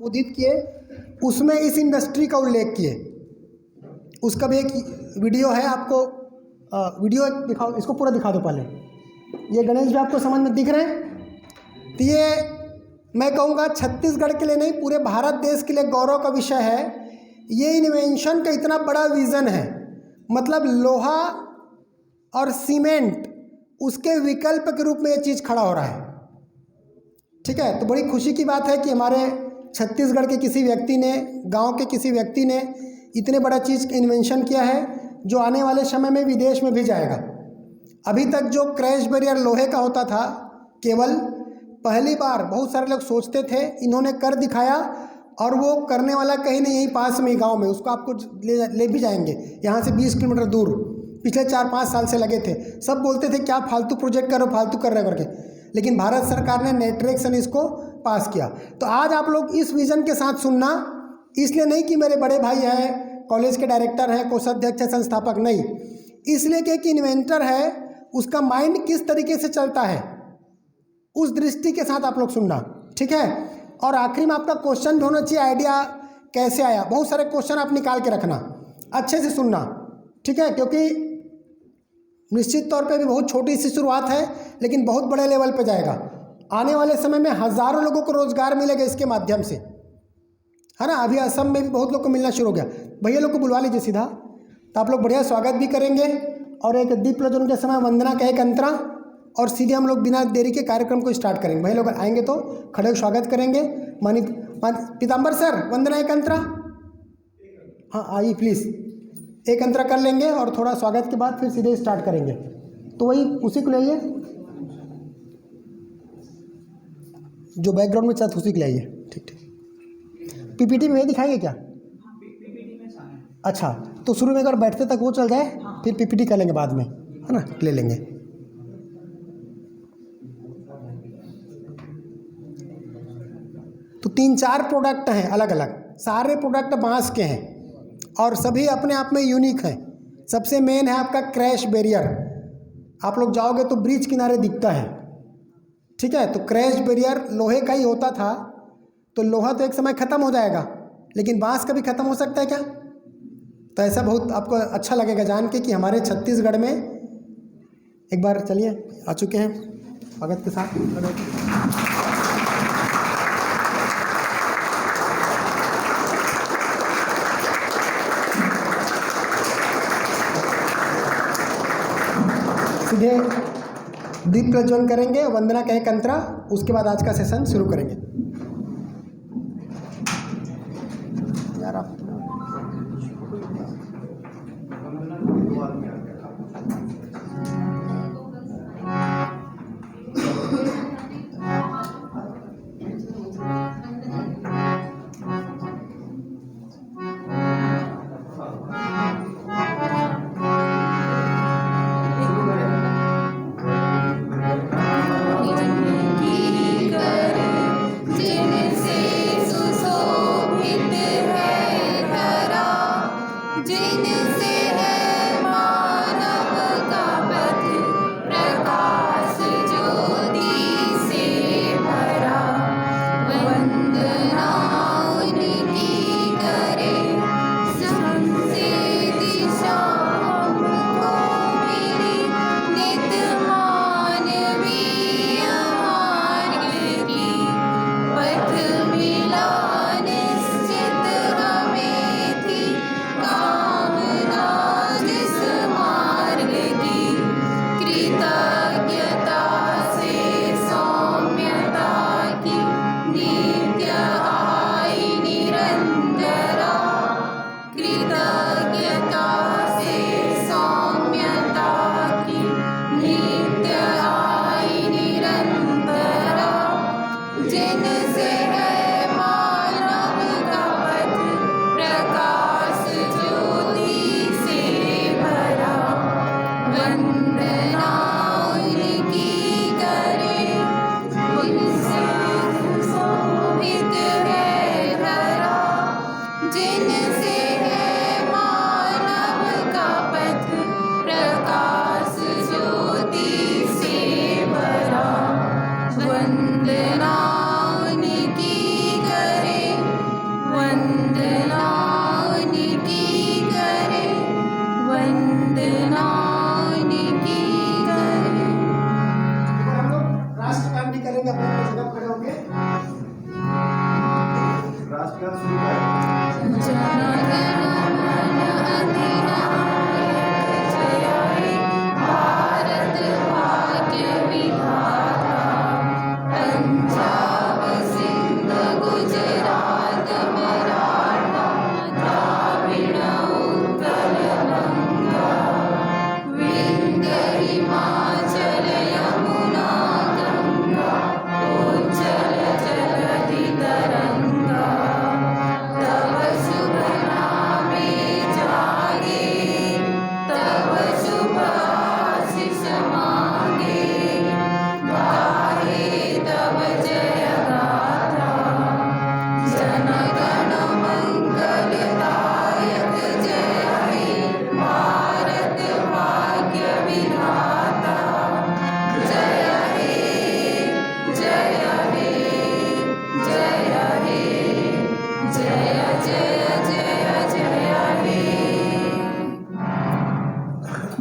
संबोधित किए, उसमें इस इंडस्ट्री का उल्लेख किए। उसका भी एक वीडियो है, आपको वीडियो दिखाओ, इसको पूरा दिखा दो पहले। ये गणेश जी आपको समझ में दिख रहे हैं? तो ये मैं कहूँगा छत्तीसगढ़ के लिए नहीं, पूरे भारत देश के लिए गौरव का विषय है। ये इन्वेंशन का इतना बड़ा विज़न है, मतलब लोहा और सीमेंट उसके विकल्प के रूप में ये चीज़ खड़ा हो रहा है। ठीक है, तो बड़ी खुशी की बात है कि हमारे छत्तीसगढ़ के किसी व्यक्ति ने, गांव के किसी व्यक्ति ने इतने बड़ा चीज़ इन्वेंशन किया है जो आने वाले समय में विदेश में भी जाएगा। अभी तक जो क्रैश बैरियर लोहे का होता था, केवल पहली बार बहुत सारे लोग सोचते थे, इन्होंने कर दिखाया, और वो करने वाला कहीं नहीं, यहीं पास में ही गांव में, उसको आपको ले भी जाएंगे यहाँ से 20 किलोमीटर दूर। पिछले 4-5 साल से लगे थे, सब बोलते थे क्या फालतू प्रोजेक्ट करो, फालतू कर रहे करके, लेकिन भारत सरकार ने नेटरेक्स ने इसको पास किया। तो आज आप लोग इस विज़न के साथ सुनना, इसलिए नहीं कि मेरे बड़े भाई हैं, कॉलेज के डायरेक्टर हैं, कोषाध्यक्ष है, संस्थापक, नहीं, इसलिए कि एक इन्वेंटर है, उसका माइंड किस तरीके से चलता है उस दृष्टि के साथ आप लोग सुनना, ठीक है। और आखिरी में आपका क्वेश्चन भी होना चाहिए, आइडिया कैसे आया, बहुत सारे क्वेश्चन आप निकाल के रखना, अच्छे से सुनना, ठीक है, क्योंकि निश्चित तौर पे भी बहुत छोटी सी शुरुआत है, लेकिन बहुत बड़े लेवल पे जाएगा। आने वाले समय में हज़ारों लोगों को रोज़गार मिलेगा इसके माध्यम से, है ना। अभी असम में भी बहुत लोग को मिलना शुरू हो गया। भैया लोग को बुलवा लीजिए सीधा, तो आप लोग बढ़िया स्वागत भी करेंगे, और एक दीप प्रज्वलन के समय वंदना का एक अंतरा, और सीधे हम लोग बिना देरी के कार्यक्रम को स्टार्ट करेंगे। भैया लोग आएंगे तो खड़े होकर स्वागत करेंगे। मानी पीताम्बर सर, वंदना एक अंतरा, हाँ आइए प्लीज़, एक अंतरा कर लेंगे और थोड़ा स्वागत के बाद फिर सीधे स्टार्ट करेंगे। तो वही उसी को लाइए, जो बैकग्राउंड में चाहते उसी को लाइए। ठीक ठीक, पीपीटी में दिखाएंगे क्या? अच्छा, तो शुरू में अगर बैठते तक वो चल जाए, फिर पीपीटी कर लेंगे बाद में, है ना, ले लेंगे। तो 3-4 प्रोडक्ट हैं अलग अलग, सारे प्रोडक्ट बांस के हैं और सभी अपने आप में यूनिक हैं। सबसे मेन है आपका क्रैश बैरियर, आप लोग जाओगे तो ब्रिज किनारे दिखता है, ठीक है। तो क्रैश बैरियर लोहे का ही होता था, तो लोहा तो एक समय ख़त्म हो जाएगा, लेकिन बांस का भी ख़त्म हो सकता है क्या? तो ऐसा बहुत आपको अच्छा लगेगा जान के कि हमारे छत्तीसगढ़ में एक बार चलिए आ चुके हैं स्वागत के साथ। सीधे दीप प्रज्वलन करेंगे, वंदना का एक अंतरा, उसके बाद आज का सेशन शुरू करेंगे। यार आप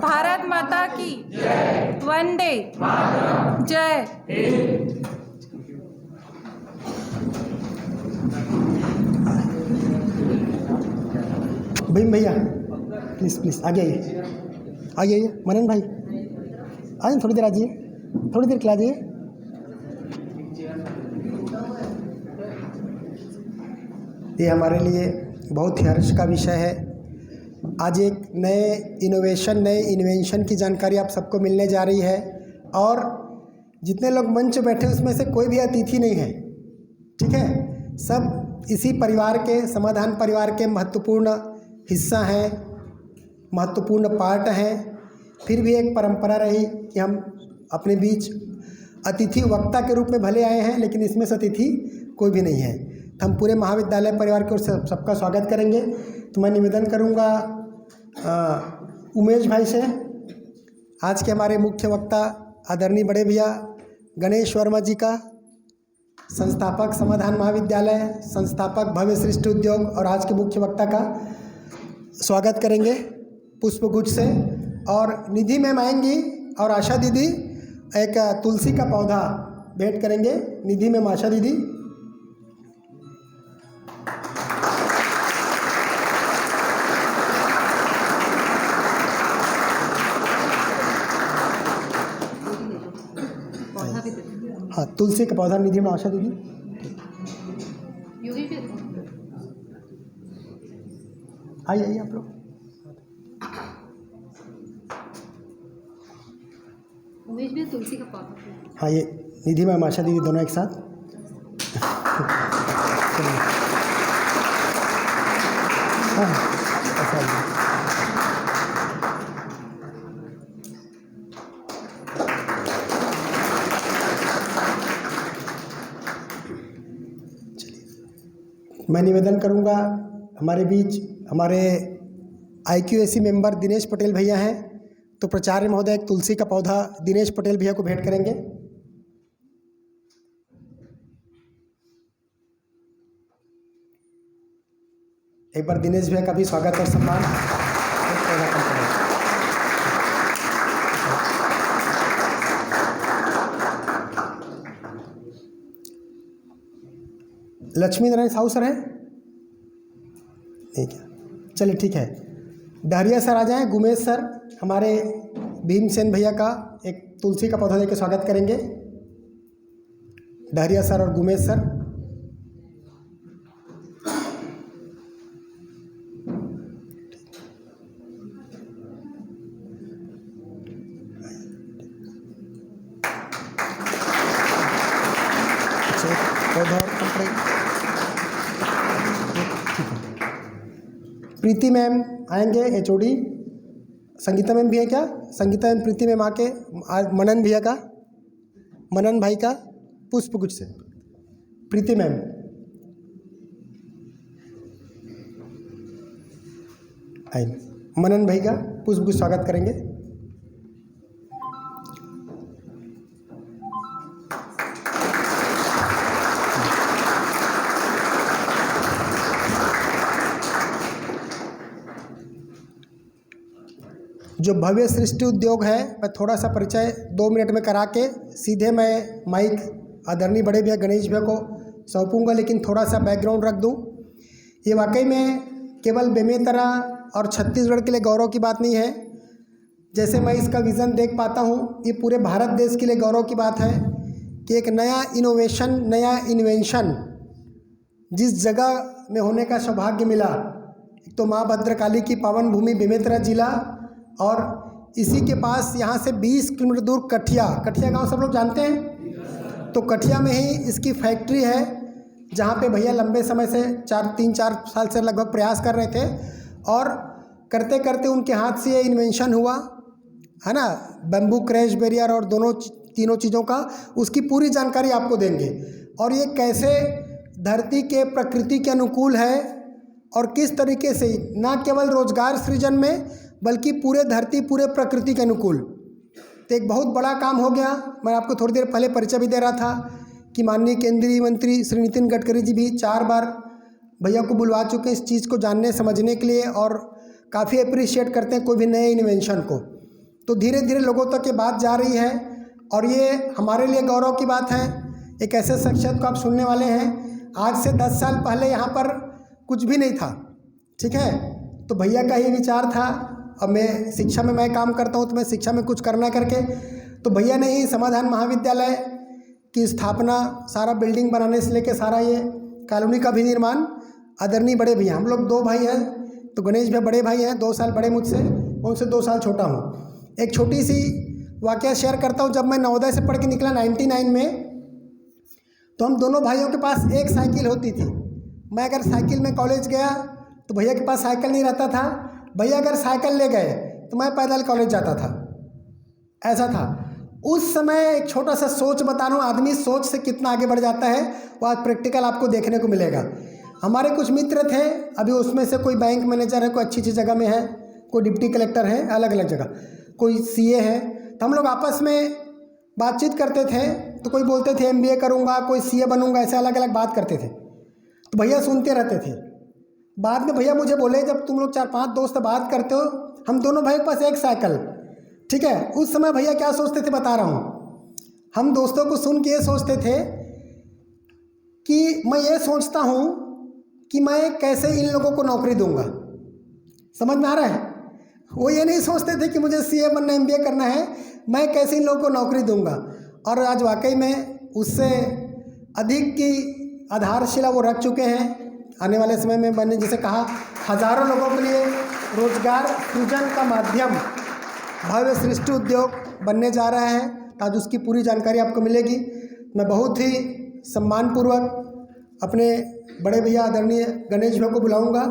भारत माता की वंदे जय। भीम भैया प्लीज़ प्लीज़ आगे आइए, आगे आइए। मनन भाई आइए, थोड़ी देर आ जाइए, थोड़ी देर के लिए आ जाइए। ये हमारे लिए बहुत ही हर्ष का विषय है। आज एक नए इनोवेशन, नए इन्वेंशन की जानकारी आप सबको मिलने जा रही है। और जितने लोग मंच पे बैठे उसमें से कोई भी अतिथि नहीं है, ठीक है? सब इसी परिवार के, समाधान परिवार के महत्वपूर्ण हिस्सा हैं, महत्वपूर्ण पार्ट हैं। फिर भी एक परंपरा रही कि हम अपने बीच अतिथि वक्ता के रूप में भले आए हैं, लेकिन इसमें से अतिथि कोई भी नहीं है। तो हम पूरे महाविद्यालय परिवार की ओर से सबका स्वागत करेंगे। तो मैं निवेदन करूंगा उमेश भाई से, आज के हमारे मुख्य वक्ता आदरणीय बड़े भैया गणेश वर्मा जी का, संस्थापक समाधान महाविद्यालय, संस्थापक भव्य सृष्टि उद्योग, और आज के मुख्य वक्ता का स्वागत करेंगे पुष्पगुच्छ से। और निधि मैम आएंगी और आशा दीदी एक तुलसी का पौधा भेंट करेंगे। निधि मैम, आशा दीदी। हाँ, तुलसी का पौधा निधि में, आशा दीदी। आइए आइए आप लोग। उमेश भी तुलसी का पौधा। हाँ, ये निधि मैम, आशा दीदी दोनों एक साथ। हाँ, ऐसा ही। मैं निवेदन करूंगा, हमारे बीच हमारे IQAC मेंबर दिनेश पटेल भैया हैं, तो प्राचार्य महोदय एक तुलसी का पौधा दिनेश पटेल भैया को भेंट करेंगे। एक बार दिनेश भैया का भी स्वागत और सम्मान। लक्ष्मी नारायण साहू सर हैं? ठीक है, चलिए ठीक है। डहरिया सर आ जाएं। गुमेश सर हमारे भीमसेन भैया का एक तुलसी का पौधा देकर स्वागत करेंगे। डहरिया सर और गुमेश सर। पौधा प्रीति मैम आएंगे, HOD। संगीता मैम भी है क्या? संगीता मैम, प्रीति मैम आके मनन भैया का, मनन भाई का पुष्पगुच्छ से। प्रीति मैम, आइए। मनन भाई का पुष्पगुच्छ स्वागत करेंगे। जो भव्य सृष्टि उद्योग है, मैं थोड़ा सा परिचय 2 मिनट में करा के सीधे मैं माइक आदरणीय बड़े भैया गणेश भैया को सौंपूंगा, लेकिन थोड़ा सा बैकग्राउंड रख दूं। ये वाकई में केवल बेमेतरा और छत्तीसगढ़ के लिए गौरव की बात नहीं है। जैसे मैं इसका विज़न देख पाता हूँ, ये पूरे भारत देश के लिए गौरव की बात है कि एक नया इनोवेशन, नया इन्वेंशन जिस जगह में होने का सौभाग्य मिला, एक तो माँ भद्रकाली की पावन भूमि बेमेतरा जिला, और इसी के पास यहाँ से 20 किलोमीटर दूर कठिया गांव सब लोग जानते हैं। तो कठिया में ही इसकी फैक्ट्री है, जहाँ पे भैया लंबे समय से 3-4 साल से लगभग प्रयास कर रहे थे, और करते करते उनके हाथ से ये इन्वेंशन हुआ है ना, बैम्बू क्रैश बैरियर और तीनों चीज़ों का, उसकी पूरी जानकारी आपको देंगे। और ये कैसे धरती के प्रकृति के अनुकूल है और किस तरीके से ना केवल रोजगार सृजन में बल्कि पूरे धरती, पूरे प्रकृति के अनुकूल। तो एक बहुत बड़ा काम हो गया। मैं आपको थोड़ी देर पहले परिचय भी दे रहा था कि माननीय केंद्रीय मंत्री श्री नितिन गडकरी जी भी 4 बार भैया को बुलवा चुके हैं इस चीज़ को जानने समझने के लिए, और काफ़ी अप्रिशिएट करते हैं कोई भी नए इन्वेंशन को। तो धीरे धीरे लोगों तक ये बात जा रही है, और ये हमारे लिए गौरव की बात है। एक ऐसे शख्सियत को आप सुनने वाले हैं, आज से 10 साल पहले यहाँ पर कुछ भी नहीं था, ठीक है। तो भैया का ये विचार था, अब मैं शिक्षा में मैं काम करता हूँ तो मैं शिक्षा में कुछ करना करके, तो भैया ने ही समाधान महाविद्यालय की स्थापना, सारा बिल्डिंग बनाने से लेके सारा ये कॉलोनी का भी निर्माण, आदरणीय बड़े भैया, हम लोग 2 भाई हैं, तो गणेश भैया बड़े भाई हैं, 2 साल बड़े मुझसे, मैं उनसे 2 साल छोटा हूँ। एक छोटी सी वाकया शेयर करता हूँ। जब मैं नवोदय से पढ़ के निकला 99 में, तो हम दोनों भाइयों के पास एक साइकिल होती थी। मैं अगर साइकिल में कॉलेज गया तो भैया के पास साइकिल नहीं रहता था, भैया अगर साइकिल ले गए तो मैं पैदल कॉलेज जाता था, ऐसा था उस समय। एक छोटा सा सोच बता रहा हूँ, आदमी सोच से कितना आगे बढ़ जाता है, वो आज प्रैक्टिकल आपको देखने को मिलेगा। हमारे कुछ मित्र थे, अभी उसमें से कोई बैंक मैनेजर है, कोई अच्छी जगह में है, कोई डिप्टी कलेक्टर है, अलग अलग जगह, कोई CA है। तो हम लोग आपस में बातचीत करते थे, तो कोई बोलते थे MBA करूँगा, कोई CA बनूँगा, ऐसे अलग अलग बात करते थे। तो भैया सुनते रहते थे। बाद में भैया मुझे बोले, जब तुम लोग 4-5 दोस्त बात करते हो, हम दोनों भाई के पास एक साइकिल, ठीक है। उस समय भैया क्या सोचते थे बता रहा हूँ। हम दोस्तों को सुन के ये सोचते थे कि मैं ये सोचता हूँ कि मैं कैसे इन लोगों को नौकरी दूंगा। समझ में आ रहा है? वो ये नहीं सोचते थे कि मुझे CA बनना, MBA करना है, मैं कैसे इन लोगों को नौकरी दूंगा। और आज वाकई में उससे अधिक की आधारशिला वो रख चुके हैं। आने वाले समय में मैंने जैसे कहा, हज़ारों लोगों के लिए रोजगार सृजन का माध्यम भव्य सृष्टि उद्योग बनने जा रहा है। आज उसकी पूरी जानकारी आपको मिलेगी। मैं बहुत ही सम्मानपूर्वक अपने बड़े भैया आदरणीय गणेश भैया को बुलाऊंगा।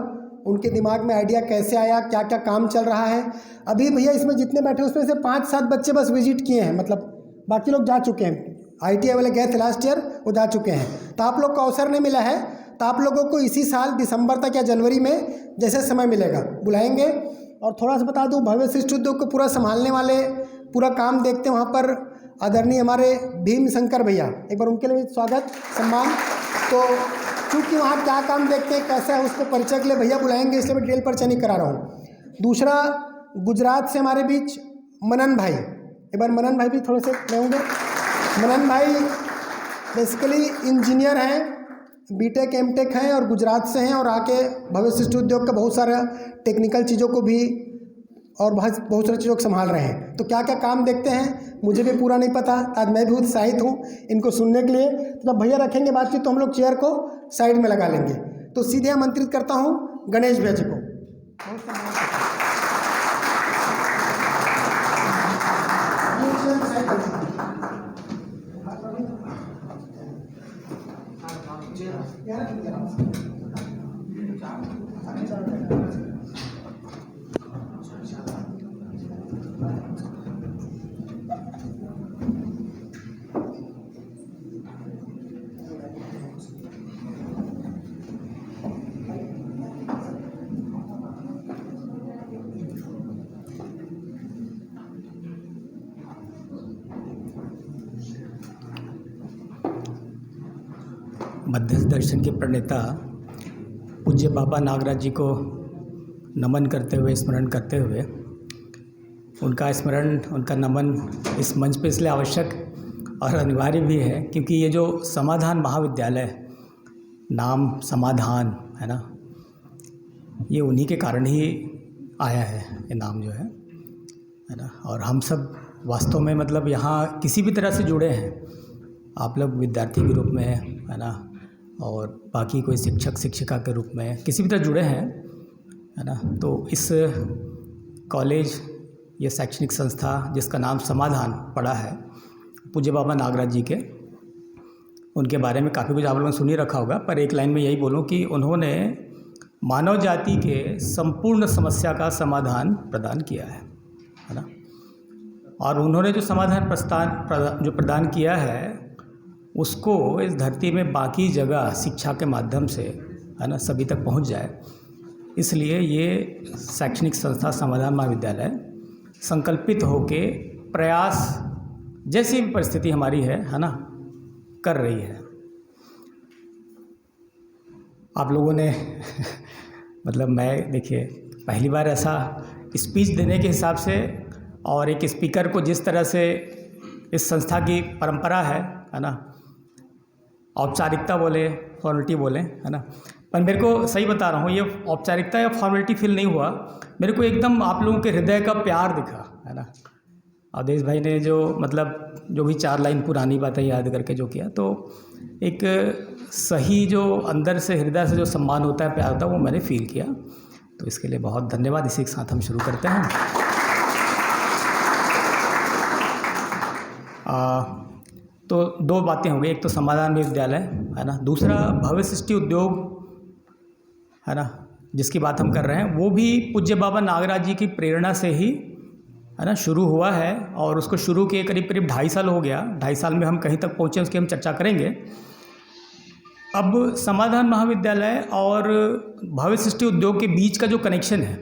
उनके दिमाग में आइडिया कैसे आया, क्या क्या काम चल रहा है। अभी भैया इसमें जितने बैठे उसमें से 5-7 बच्चे बस विजिट किए हैं, मतलब बाकी लोग जा चुके हैं। ITI वाले गए थे लास्ट ईयर, वो जा चुके हैं। तो आप लोग को अवसर नहीं मिला है, तो आप लोगों को इसी साल दिसंबर तक या जनवरी में जैसे समय मिलेगा बुलाएंगे। और थोड़ा सा बता दूं, भव्य सृष्टि उद्योग को पूरा संभालने वाले, पूरा काम देखते हैं वहाँ पर आदरणीय हमारे भीम शंकर भैया, एक बार उनके लिए स्वागत सम्मान। तो चूँकि वहाँ क्या काम देखते हैं, कैसा है, उसको परिचय के लिए भैया बुलाएंगे, इसलिए मैं डिटेल परिचय नहीं करा रहा हूँ। दूसरा, गुजरात से हमारे बीच मनन भाई, एक बार मनन भाई भी थोड़े से लेंगे। मनन भाई बेसिकली इंजीनियर हैं, BTech MTech हैं और गुजरात से हैं, और आके भव्य सृष्टि उद्योग का बहुत सारा टेक्निकल चीज़ों को भी और बहुत सारी चीज़ों को संभाल रहे हैं। तो क्या क्या काम देखते हैं मुझे भी पूरा नहीं पता, आज मैं भी उत्साहित हूँ इनको सुनने के लिए। तो जब भैया रखेंगे बातचीत तो हम लोग चेयर को साइड में लगा लेंगे। तो सीधे आमंत्रित करता हूँ गणेश भैया जी को। मध्यस्थ दर्शन के प्रणेता पूज्य बाबा नागराज जी को नमन करते हुए, स्मरण करते हुए, उनका स्मरण, उनका नमन इस मंच पे इसलिए आवश्यक और अनिवार्य भी है क्योंकि ये जो समाधान महाविद्यालय, नाम समाधान है ना, ये उन्हीं के कारण ही आया है ये नाम जो है ना। और हम सब वास्तव में मतलब यहाँ किसी भी तरह से जुड़े हैं, आप लोग विद्यार्थी के रूप में है ना, और बाकी कोई शिक्षक शिक्षिका के रूप में किसी भी तरह जुड़े हैं है ना। तो इस कॉलेज, ये शैक्षणिक संस्था जिसका नाम समाधान पड़ा है, पूज्य बाबा नागराज जी के, उनके बारे में काफ़ी कुछ आप लोगों ने सुन ही रखा होगा, पर एक लाइन में यही बोलूं कि उन्होंने मानव जाति के संपूर्ण समस्या का समाधान प्रदान किया है ना। और उन्होंने जो समाधान जो प्रदान किया है उसको इस धरती में बाकी जगह शिक्षा के माध्यम से है ना सभी तक पहुंच जाए, इसलिए ये शैक्षणिक संस्था समाधान महाविद्यालय संकल्पित होके प्रयास जैसी भी परिस्थिति हमारी है ना कर रही है। आप लोगों ने मतलब मैं देखिए पहली बार ऐसा स्पीच देने के हिसाब से, और एक स्पीकर को जिस तरह से इस संस्था की परंपरा है ना, औपचारिकता बोले फॉर्मेलिटी बोले है ना, पर मेरे को सही बता रहा हूँ ये औपचारिकता या फॉर्मेलिटी फील नहीं हुआ, मेरे को एकदम आप लोगों के हृदय का प्यार दिखा है ना। अवधेश भाई ने जो मतलब जो भी 4 लाइन पुरानी बातें याद करके जो किया, तो एक सही जो अंदर से हृदय से जो सम्मान होता है, प्यार होता है, वो मैंने फील किया। तो इसके लिए बहुत धन्यवाद। इसी के साथ हम शुरू करते हैं। तो 2 बातें हो गई, एक तो समाधान विद्यालय है ना, दूसरा भव्य सृष्टि उद्योग है ना जिसकी बात हम कर रहे हैं, वो भी पूज्य बाबा नागराज जी की प्रेरणा से ही है ना शुरू हुआ है। और उसको शुरू किए करीब 2.5 साल हो गया। 2.5 साल में हम कहीं तक पहुँचे उसकी हम चर्चा करेंगे। अब समाधान महाविद्यालय और भव्य सृष्टि उद्योग के बीच का जो कनेक्शन है,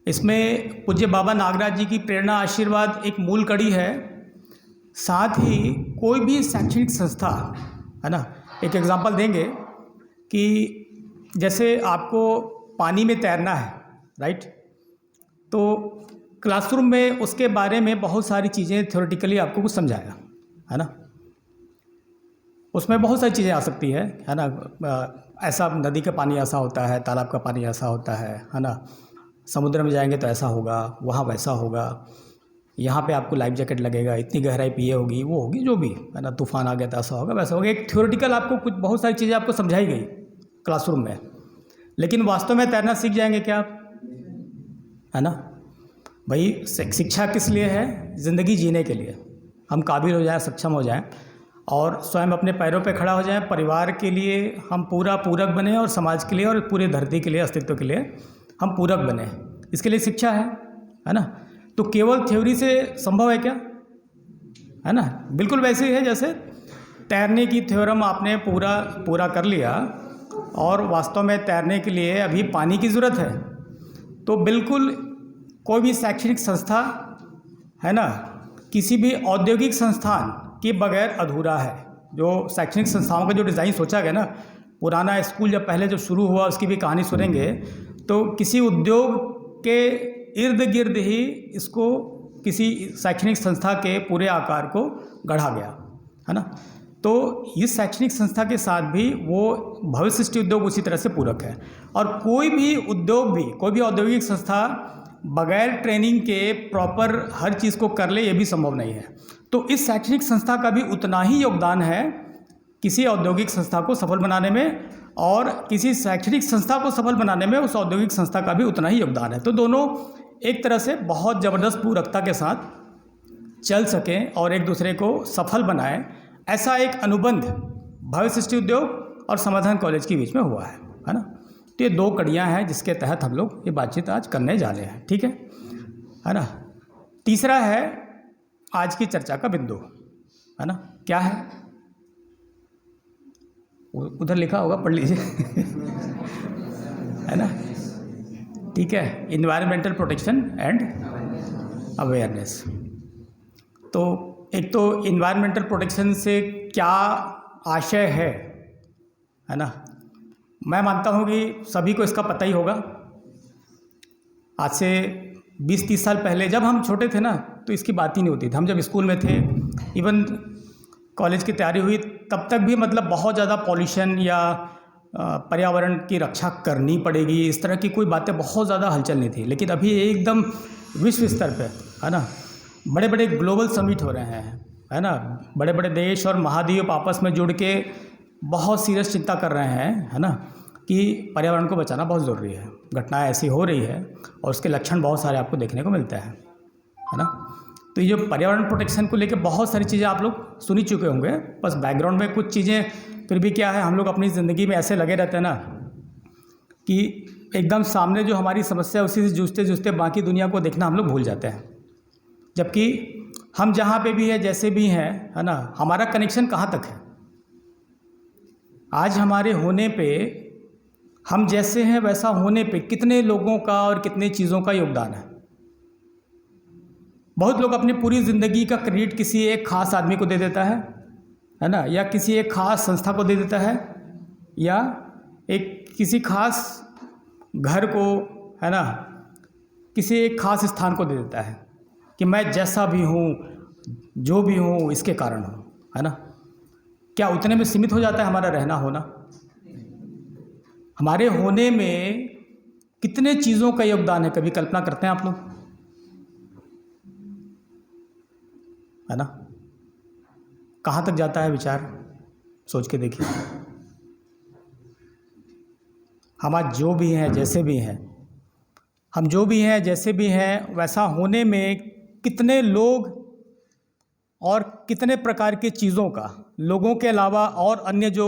इसमें पूज्य बाबा नागराज जी की प्रेरणा आशीर्वाद एक मूल कड़ी है। साथ ही कोई भी शैक्षणिक संस्था है ना, एक एग्जांपल देंगे कि जैसे आपको पानी में तैरना है राइट, तो क्लासरूम में उसके बारे में बहुत सारी चीज़ें थ्योरेटिकली आपको कुछ समझाया है ना, उसमें बहुत सारी चीज़ें आ सकती है ना। ऐसा नदी का पानी ऐसा होता है, तालाब का पानी ऐसा होता है ना, समुद्र में जाएंगे तो ऐसा होगा, वहाँ वैसा होगा, यहाँ पे आपको लाइफ जैकेट लगेगा, इतनी गहराई पे ये होगी वो होगी, जो भी है ना, तूफान आ गया तो ऐसा होगा वैसा होगा। एक थ्योरेटिकल आपको कुछ बहुत सारी चीज़ें आपको समझाई गई क्लासरूम में, लेकिन वास्तव में तैरना सीख जाएंगे क्या आप, है ना। भाई शिक्षा किस लिए है? ज़िंदगी जीने के लिए, हम काबिल हो जाएं, सक्षम हो जाएं और स्वयं अपने पैरों पे खड़ा हो जाएं, परिवार के लिए हम पूरा पूरक बने और समाज के लिए और पूरे धरती के लिए, अस्तित्व के लिए हम पूरक बने, इसके लिए शिक्षा है ना। तो केवल थ्योरी से संभव है क्या, है ना। बिल्कुल वैसे ही है जैसे तैरने की थ्योरम आपने पूरा कर लिया और वास्तव में तैरने के लिए अभी पानी की ज़रूरत है, तो बिल्कुल कोई भी शैक्षणिक संस्था है ना, किसी भी औद्योगिक संस्थान के बगैर अधूरा है। जो शैक्षणिक संस्थाओं का जो डिज़ाइन सोचा गया ना, पुराना स्कूल जब पहले जब शुरू हुआ उसकी भी कहानी सुनेंगे, तो किसी उद्योग के इर्द गिर्द ही इसको किसी शैक्षणिक संस्था के पूरे आकार को गढ़ा गया है ना। तो इस शैक्षणिक संस्था के साथ भी वो भव्य सृष्टि उद्योग उसी तरह से पूरक है। और कोई भी उद्योग भी, कोई भी औद्योगिक संस्था बगैर ट्रेनिंग के प्रॉपर हर चीज़ को कर ले, ये भी संभव नहीं है। तो इस शैक्षणिक संस्था का भी उतना ही योगदान है किसी औद्योगिक संस्था को सफल बनाने में, और किसी शैक्षणिक संस्था को सफल बनाने में उस औद्योगिक संस्था का भी उतना ही योगदान है। तो दोनों एक तरह से बहुत ज़बरदस्त पूरकता के साथ चल सकें और एक दूसरे को सफल बनाएं, ऐसा एक अनुबंध भव्य सृष्टि उद्योग और समाधान कॉलेज के बीच में हुआ है ना। तो ये 2 कड़ियाँ हैं जिसके तहत हम लोग ये बातचीत आज करने जा रहे हैं, ठीक है ना। तीसरा है आज की चर्चा का बिंदु, है ना, क्या है, उधर लिखा होगा, पढ़ लीजिए है ना, ठीक है। Environmental protection and awareness. तो एक तो इन्वायरमेंटल प्रोटेक्शन से क्या आशय है ना, मैं मानता हूँ कि सभी को इसका पता ही होगा। आज से 20-30 साल पहले जब हम छोटे थे ना, तो इसकी बात ही नहीं होती थी। हम जब स्कूल में थे, इवन कॉलेज की तैयारी हुई, तब तक भी मतलब बहुत ज़्यादा पॉल्यूशन या पर्यावरण की रक्षा करनी पड़ेगी, इस तरह की कोई बातें बहुत ज़्यादा हलचल नहीं थी। लेकिन अभी एकदम विश्व स्तर पे, है ना, बड़े बड़े ग्लोबल समिट हो रहे हैं, है ना, बड़े बड़े देश और महाद्वीप आपस में जुड़ के बहुत सीरियस चिंता कर रहे हैं, है ना, कि पर्यावरण को बचाना बहुत ज़रूरी है। घटनाएं ऐसी हो रही है और उसके लक्षण बहुत सारे आपको देखने को मिलते हैं, है ना। तो ये जो पर्यावरण प्रोटेक्शन को लेकर बहुत सारी चीज़ें आप लोग सुन ही चुके होंगे, बस बैकग्राउंड में कुछ चीज़ें फिर भी क्या है, हम लोग अपनी ज़िंदगी में ऐसे लगे रहते हैं ना कि एकदम सामने जो हमारी समस्या है उसी से जूझते जूझते बाकी दुनिया को देखना हम लोग भूल जाते हैं। जबकि हम जहाँ पे भी है, जैसे भी हैं, है ना, हमारा कनेक्शन कहाँ तक है। आज हमारे होने पे, हम जैसे हैं वैसा होने पे कितने लोगों का और कितने चीज़ों का योगदान है। बहुत लोग अपनी पूरी ज़िंदगी का क्रेडिट किसी एक खास आदमी को दे देता है ना, या किसी एक खास संस्था को दे देता है, या एक किसी खास घर को, है ना, किसी एक खास स्थान को दे देता है कि मैं जैसा भी हूँ, जो भी हूँ, इसके कारण हूँ, है ना। क्या उतने में सीमित हो जाता है हमारा रहना होना? हमारे होने में कितने चीज़ों का योगदान है, कभी कल्पना करते हैं आप लोग, है ना। कहाँ तक जाता है विचार, सोच के देखिए। हम आज जो भी हैं, जैसे भी हैं, हम जो भी हैं, जैसे भी हैं, वैसा होने में कितने लोग और कितने प्रकार की चीज़ों का, लोगों के अलावा और अन्य जो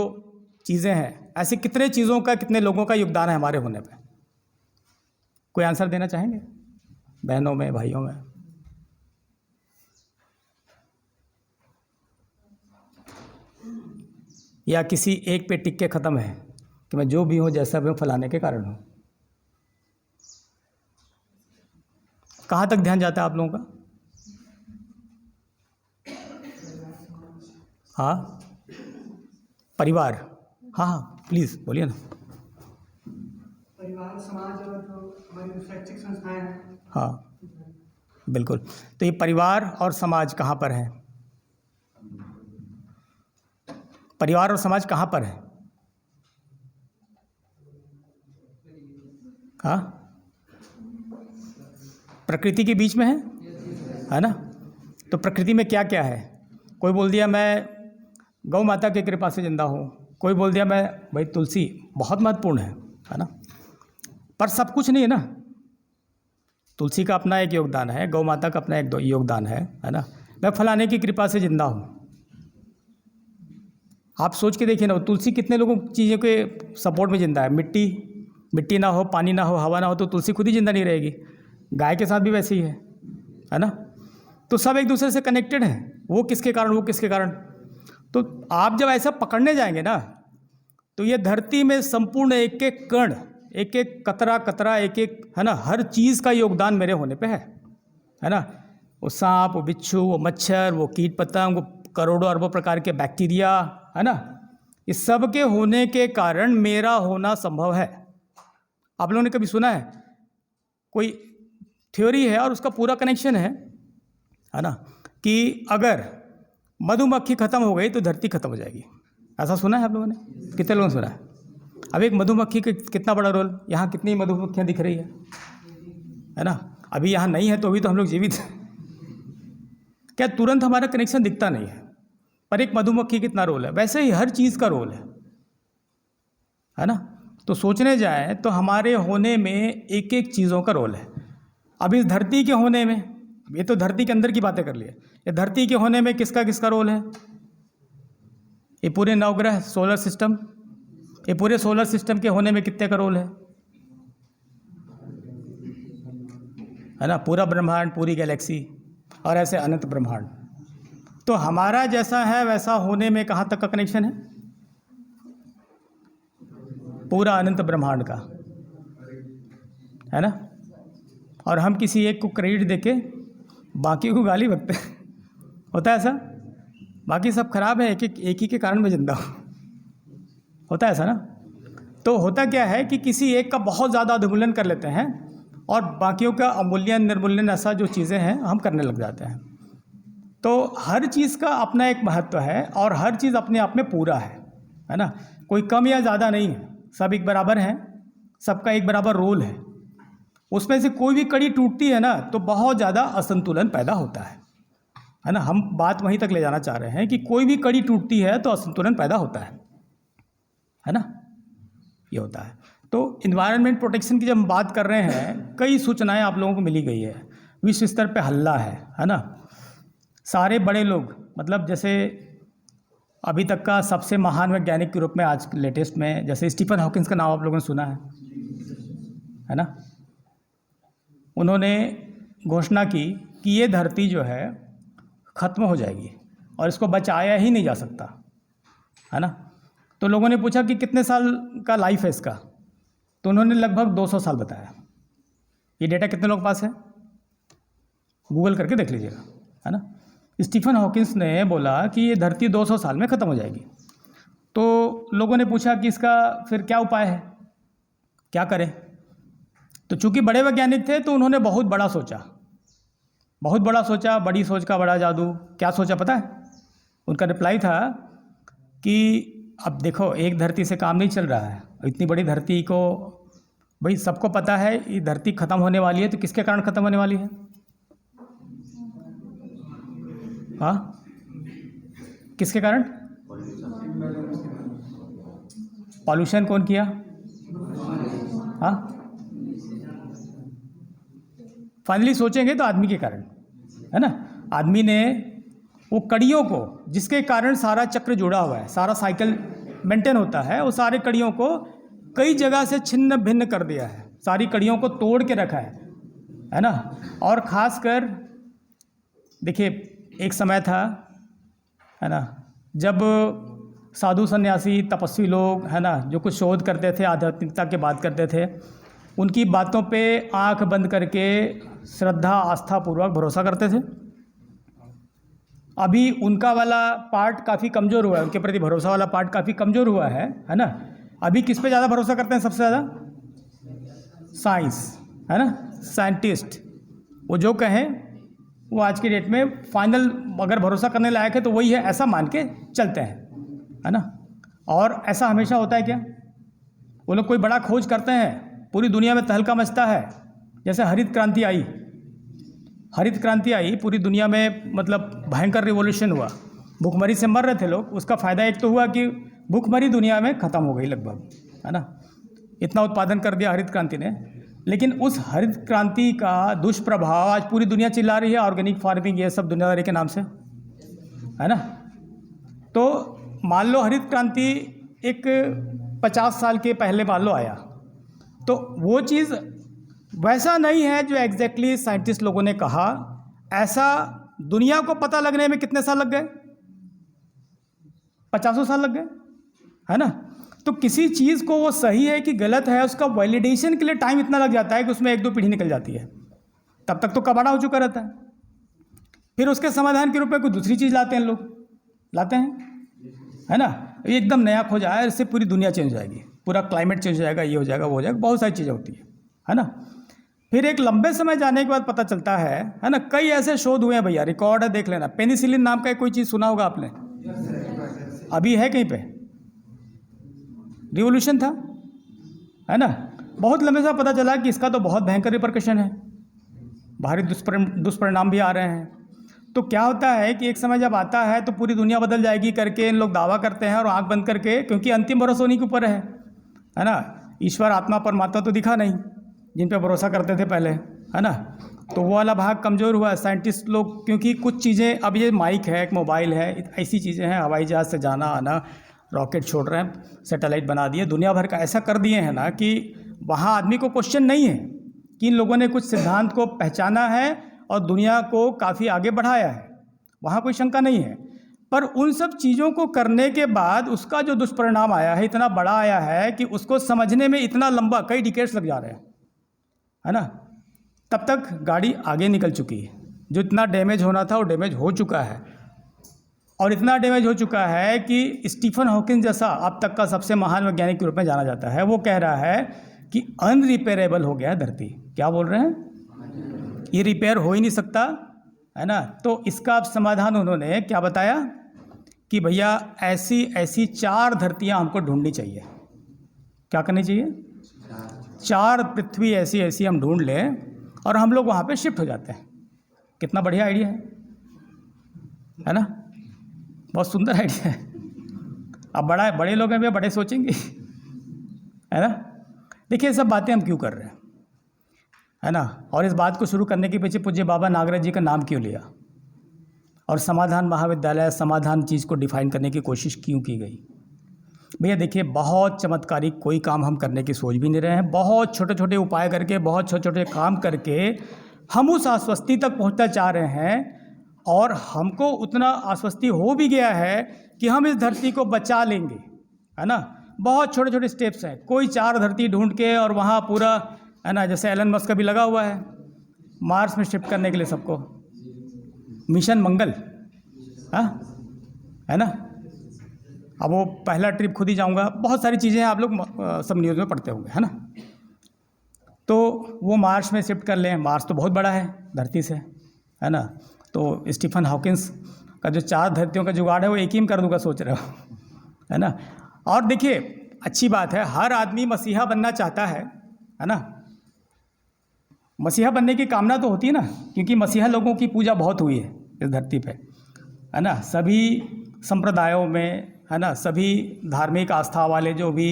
चीज़ें हैं, ऐसे कितने चीज़ों का, कितने लोगों का योगदान है हमारे होने पे? कोई आंसर देना चाहेंगे, बहनों में, भाइयों में? या किसी एक पे टिक के ख़त्म है कि मैं जो भी हूँ, जैसा भी हूँ, फलाने के कारण हूँ? कहाँ तक ध्यान जाता है आप लोगों का? हाँ, परिवार, हाँ हाँ प्लीज़ बोलिए ना। परिवार, समाज और जो हमारी शैक्षिक संस्थाएं हैं। हाँ बिल्कुल। तो ये परिवार और समाज कहाँ पर है? परिवार और समाज कहाँ पर है? हाँ, प्रकृति के बीच में है ना। तो प्रकृति में क्या क्या है? कोई बोल दिया मैं गौ माता की कृपा से जिंदा हूँ, कोई बोल दिया मैं, भाई तुलसी बहुत महत्वपूर्ण है ना, पर सब कुछ नहीं है ना। तुलसी का अपना एक योगदान है, गौ माता का अपना एक योगदान है ना। मैं फलाने की कृपा से जिंदा हूँ। आप सोच के देखिए ना, तुलसी कितने लोगों चीज़ों के सपोर्ट में जिंदा है। मिट्टी ना हो, पानी ना हो, हवा ना हो तो तुलसी खुद ही जिंदा नहीं रहेगी। गाय के साथ भी वैसे ही है ना। तो सब एक दूसरे से कनेक्टेड हैं, वो किसके कारण, वो किसके कारण। तो आप जब ऐसा पकड़ने जाएंगे ना, तो ये धरती में संपूर्ण एक एक कण, एक एक कतरा कतरा, एक एक, है ना, हर चीज़ का योगदान मेरे होने पे है ना। वो सांप, वो बिच्छू, वो मच्छर, वो कीट पतंग, वो करोड़ों अरबों प्रकार के बैक्टीरिया, है ना, इस सब के होने के कारण मेरा होना संभव है। आप लोगों ने कभी सुना है कोई थ्योरी है और उसका पूरा कनेक्शन है ना, कि अगर मधुमक्खी खत्म हो गई तो धरती खत्म हो जाएगी। ऐसा सुना है आप लोगों ने? कितने लोगों ने सुना है? अब एक मधुमक्खी का कितना बड़ा रोल, यहाँ कितनी मधुमक्खियाँ दिख रही है ना। अभी यहाँ नहीं है तो अभी तो हम लोग जीवित हैं। क्या तुरंत हमारा कनेक्शन दिखता नहीं है, पर एक मधुमक्खी कितना रोल है, वैसे ही हर चीज़ का रोल है ना। तो सोचने जाए तो हमारे होने में एक एक चीज़ों का रोल है। अब इस धरती के होने में, ये तो धरती के अंदर की बातें कर लिए, ये धरती के होने में किसका किसका रोल है? ये पूरे नवग्रह सोलर सिस्टम, ये पूरे सोलर सिस्टम के होने में कितने का रोल है ना। पूरा ब्रह्मांड, पूरी गैलेक्सी और ऐसे अनंत ब्रह्मांड। तो हमारा जैसा है वैसा होने में कहाँ तक का कनेक्शन है? पूरा अनंत ब्रह्मांड का, है ना। और हम किसी एक को क्रेडिट देके बाकी को गाली बकते हैं। होता है ऐसा? बाकी सब खराब है, एक ही के कारण मैं जिंदा हूँ। होता है ऐसा ना। तो होता क्या है कि किसी एक का बहुत ज़्यादा अधमूल्यन कर लेते हैं और बाकियों का अमूल्यन निर्मूल्यन, ऐसा जो चीज़ें हैं हम करने लग जाते हैं। तो हर चीज़ का अपना एक महत्व है और हर चीज़ अपने आप में पूरा है ना। कोई कम या ज़्यादा नहीं है। सब एक बराबर हैं, सबका एक बराबर रोल है। उसमें से कोई भी कड़ी टूटती है ना तो बहुत ज़्यादा असंतुलन पैदा होता है ना। हम बात वहीं तक ले जाना चाह रहे हैं कि कोई भी कड़ी टूटती है तो असंतुलन पैदा होता है ना, ये होता है। तो इन्वायरमेंट प्रोटेक्शन की जब हम बात कर रहे हैं, कई सूचनाएं आप लोगों को मिली गई है, विश्व स्तर पे हल्ला है ना। सारे बड़े लोग, मतलब जैसे अभी तक का सबसे महान वैज्ञानिक के रूप में आज लेटेस्ट में जैसे स्टीफन हॉकिंस का नाम आप लोगों ने सुना है ना। उन्होंने घोषणा की कि ये धरती जो है ख़त्म हो जाएगी और इसको बचाया ही नहीं जा सकता, है ना। तो लोगों ने पूछा कि कितने साल का लाइफ है इसका, तो उन्होंने लगभग 200 साल बताया। ये डेटा कितने लोगों के पास है, गूगल करके देख लीजिएगा, है ना। स्टीफन हॉकिंस ने बोला कि ये धरती 200 साल में ख़त्म हो जाएगी। तो लोगों ने पूछा कि इसका फिर क्या उपाय है, क्या करें। तो चूंकि बड़े वैज्ञानिक थे तो उन्होंने बहुत बड़ा सोचा, बड़ी सोच का बड़ा जादू। क्या सोचा पता है? उनका रिप्लाई था कि अब देखो, एक धरती से काम नहीं चल रहा है। इतनी बड़ी धरती को, भाई सबको पता है ये धरती ख़त्म होने वाली है, तो किसके कारण ख़त्म होने वाली है? हाँ, किसके कारण? पॉल्यूशन कौन किया? हाँ, फाइनली सोचेंगे तो आदमी के कारण, है ना। आदमी ने वो कड़ियों को, जिसके कारण सारा चक्र जुड़ा हुआ है, सारा साइकिल मेंटेन होता है, वो सारे कड़ियों को कई जगह से छिन्न भिन्न कर दिया है, सारी कड़ियों को तोड़ के रखा है ना। और ख़ासकर देखिए, एक समय था, है ना, जब साधु सन्यासी तपस्वी लोग, है ना, जो कुछ शोध करते थे, आध्यात्मिकता की बात करते थे, उनकी बातों पे आंख बंद करके श्रद्धा आस्था पूर्वक भरोसा करते थे। अभी उनका वाला पार्ट काफ़ी कमज़ोर हुआ है, उनके प्रति भरोसा वाला पार्ट काफ़ी कमज़ोर हुआ है ना। अभी किस पे ज़्यादा भरोसा करते हैं सबसे ज़्यादा? साइंस, है ना, साइंटिस्ट। वो जो कहें वो आज की डेट में फाइनल अगर भरोसा करने लायक है तो वही है, ऐसा मान के चलते हैं, है ना। और ऐसा हमेशा होता है क्या? वो लोग कोई बड़ा खोज करते हैं, पूरी दुनिया में तहलका मचता है। जैसे हरित क्रांति आई, पूरी दुनिया में मतलब भयंकर रिवॉल्यूशन हुआ, भूखमरी से मर रहे थे लोग। उसका फ़ायदा एक तो हुआ कि भूखमरी दुनिया में ख़त्म हो गई लगभग, है ना। इतना उत्पादन कर दिया हरित क्रांति ने। लेकिन उस हरित क्रांति का दुष्प्रभाव आज पूरी दुनिया चिल्ला रही है, ऑर्गेनिक फार्मिंग, ये सब दुनियादारी के नाम से, है ना। तो मान लो हरित क्रांति एक 50 साल के पहले मान लो आया, तो वो चीज़ वैसा नहीं है जो एग्जैक्टली साइंटिस्ट लोगों ने कहा। ऐसा दुनिया को पता लगने में कितने साल लग गए? 50 साल लग गए, है ना। तो किसी चीज़ को वो सही है कि गलत है, उसका वैलिडेशन के लिए टाइम इतना लग जाता है कि उसमें 1-2 पीढ़ी निकल जाती है, तब तक तो कबाड़ा हो चुका रहता है। फिर उसके समाधान के रूप में कोई दूसरी चीज़ लाते हैं लोग, लाते हैं, है ना। एकदम नया खोज आया, इससे पूरी दुनिया चेंज हो जाएगी, पूरा क्लाइमेट चेंज हो जाएगा, ये हो जाएगा, वो हो जाएगा, बहुत सारी चीज़ें होती है ना। फिर एक लंबे समय जाने के बाद पता चलता है ना। कई ऐसे शोध हुए हैं भैया, रिकॉर्ड है, देख लेना। पेनिसिलिन नाम का कोई चीज़ सुना होगा आपने? अभी है कहीं पे, रिवोल्यूशन था, है ना। बहुत लंबे समय पता चला कि इसका तो बहुत भयंकर रिपरकशन है, बाहरी दुष्परिणाम भी आ रहे हैं। तो क्या होता है कि एक समय जब आता है तो पूरी दुनिया बदल जाएगी करके इन लोग दावा करते हैं, और आंख बंद करके, क्योंकि अंतिम भरोसा उन्हीं के ऊपर है ना। ईश्वर आत्मा परमात्मा तो दिखा नहीं, जिन पे भरोसा करते थे पहले, है ना। तो वो वाला भाग कमज़ोर हुआ है। साइंटिस्ट लोग, क्योंकि कुछ चीज़ें, अब ये माइक है, एक मोबाइल है, ऐसी चीज़ें हैं, हवाई जहाज़ से जाना आना, रॉकेट छोड़ रहे हैं, सैटेलाइट बना दिए, दुनिया भर का ऐसा कर दिए हैं ना कि वहाँ आदमी को क्वेश्चन नहीं है कि इन लोगों ने कुछ सिद्धांत को पहचाना है और दुनिया को काफ़ी आगे बढ़ाया है, वहाँ कोई शंका नहीं है। पर उन सब चीज़ों को करने के बाद उसका जो दुष्परिणाम आया है, इतना बड़ा आया है कि उसको समझने में इतना लंबा, कई डिकेड्स लग जा रहे हैं, है ना। तब तक गाड़ी आगे निकल चुकी है, जो इतना डैमेज होना था वो डैमेज हो चुका है। और इतना डैमेज हो चुका है कि स्टीफन हॉकिंस जैसा अब तक का सबसे महान वैज्ञानिक के रूप में जाना जाता है, वो कह रहा है कि अनरिपेयरेबल हो गया है धरती। क्या बोल रहे हैं? ये रिपेयर हो ही नहीं सकता, है ना। तो इसका अब समाधान उन्होंने क्या बताया कि भैया ऐसी 4 धरतियाँ हमको ढूंढनी चाहिए, क्या करनी चाहिए? 4 पृथ्वी ऐसी ऐसी हम ढूंढ लें और हम लोग वहाँ पे शिफ्ट हो जाते हैं। कितना बढ़िया आइडिया है ना? बहुत सुंदर आइडिया है। अब बड़े लोग हैं भैया, बड़े सोचेंगे, है ना? देखिए सब बातें हम क्यों कर रहे हैं, है ना? और इस बात को शुरू करने के पीछे पूज्य बाबा नागराज जी का नाम क्यों लिया, और समाधान महाविद्यालय, समाधान चीज़ को डिफाइन करने की कोशिश क्यों की गई? भैया देखिए, बहुत चमत्कारिक कोई काम हम करने की सोच भी नहीं रहे हैं। बहुत छोटे छोटे उपाय करके, बहुत छोटे छोटे काम करके हम उस आश्वस्ति तक पहुंचना चाह रहे हैं, और हमको उतना आश्वस्ति हो भी गया है कि हम इस धरती को बचा लेंगे, है ना? बहुत छोटे छोटे स्टेप्स हैं। कोई 4 धरती ढूंढ के और वहाँ पूरा, है ना, जैसे एलन मस्क का भी लगा हुआ है मार्स में शिफ्ट करने के लिए सबको, मिशन मंगल, हाँ, है ना? अब वो पहला ट्रिप खुद ही जाऊंगा, बहुत सारी चीज़ें हैं, आप लोग सब न्यूज़ में पढ़ते होंगे, है ना? तो वो मार्स में शिफ्ट कर लें। मार्स तो बहुत बड़ा है धरती से, है ना? तो स्टीफन हॉकिंस का जो 4 धरतियों का जुगाड़ है वो एक ही में कर दूंगा सोच रहे हो, है ना? और देखिए अच्छी बात है, हर आदमी मसीहा बनना चाहता है ना? मसीहा बनने की कामना तो होती है ना, क्योंकि मसीहा लोगों की पूजा बहुत हुई है इस धरती पे, है ना? सभी संप्रदायों में, है ना, सभी धार्मिक आस्था वाले जो भी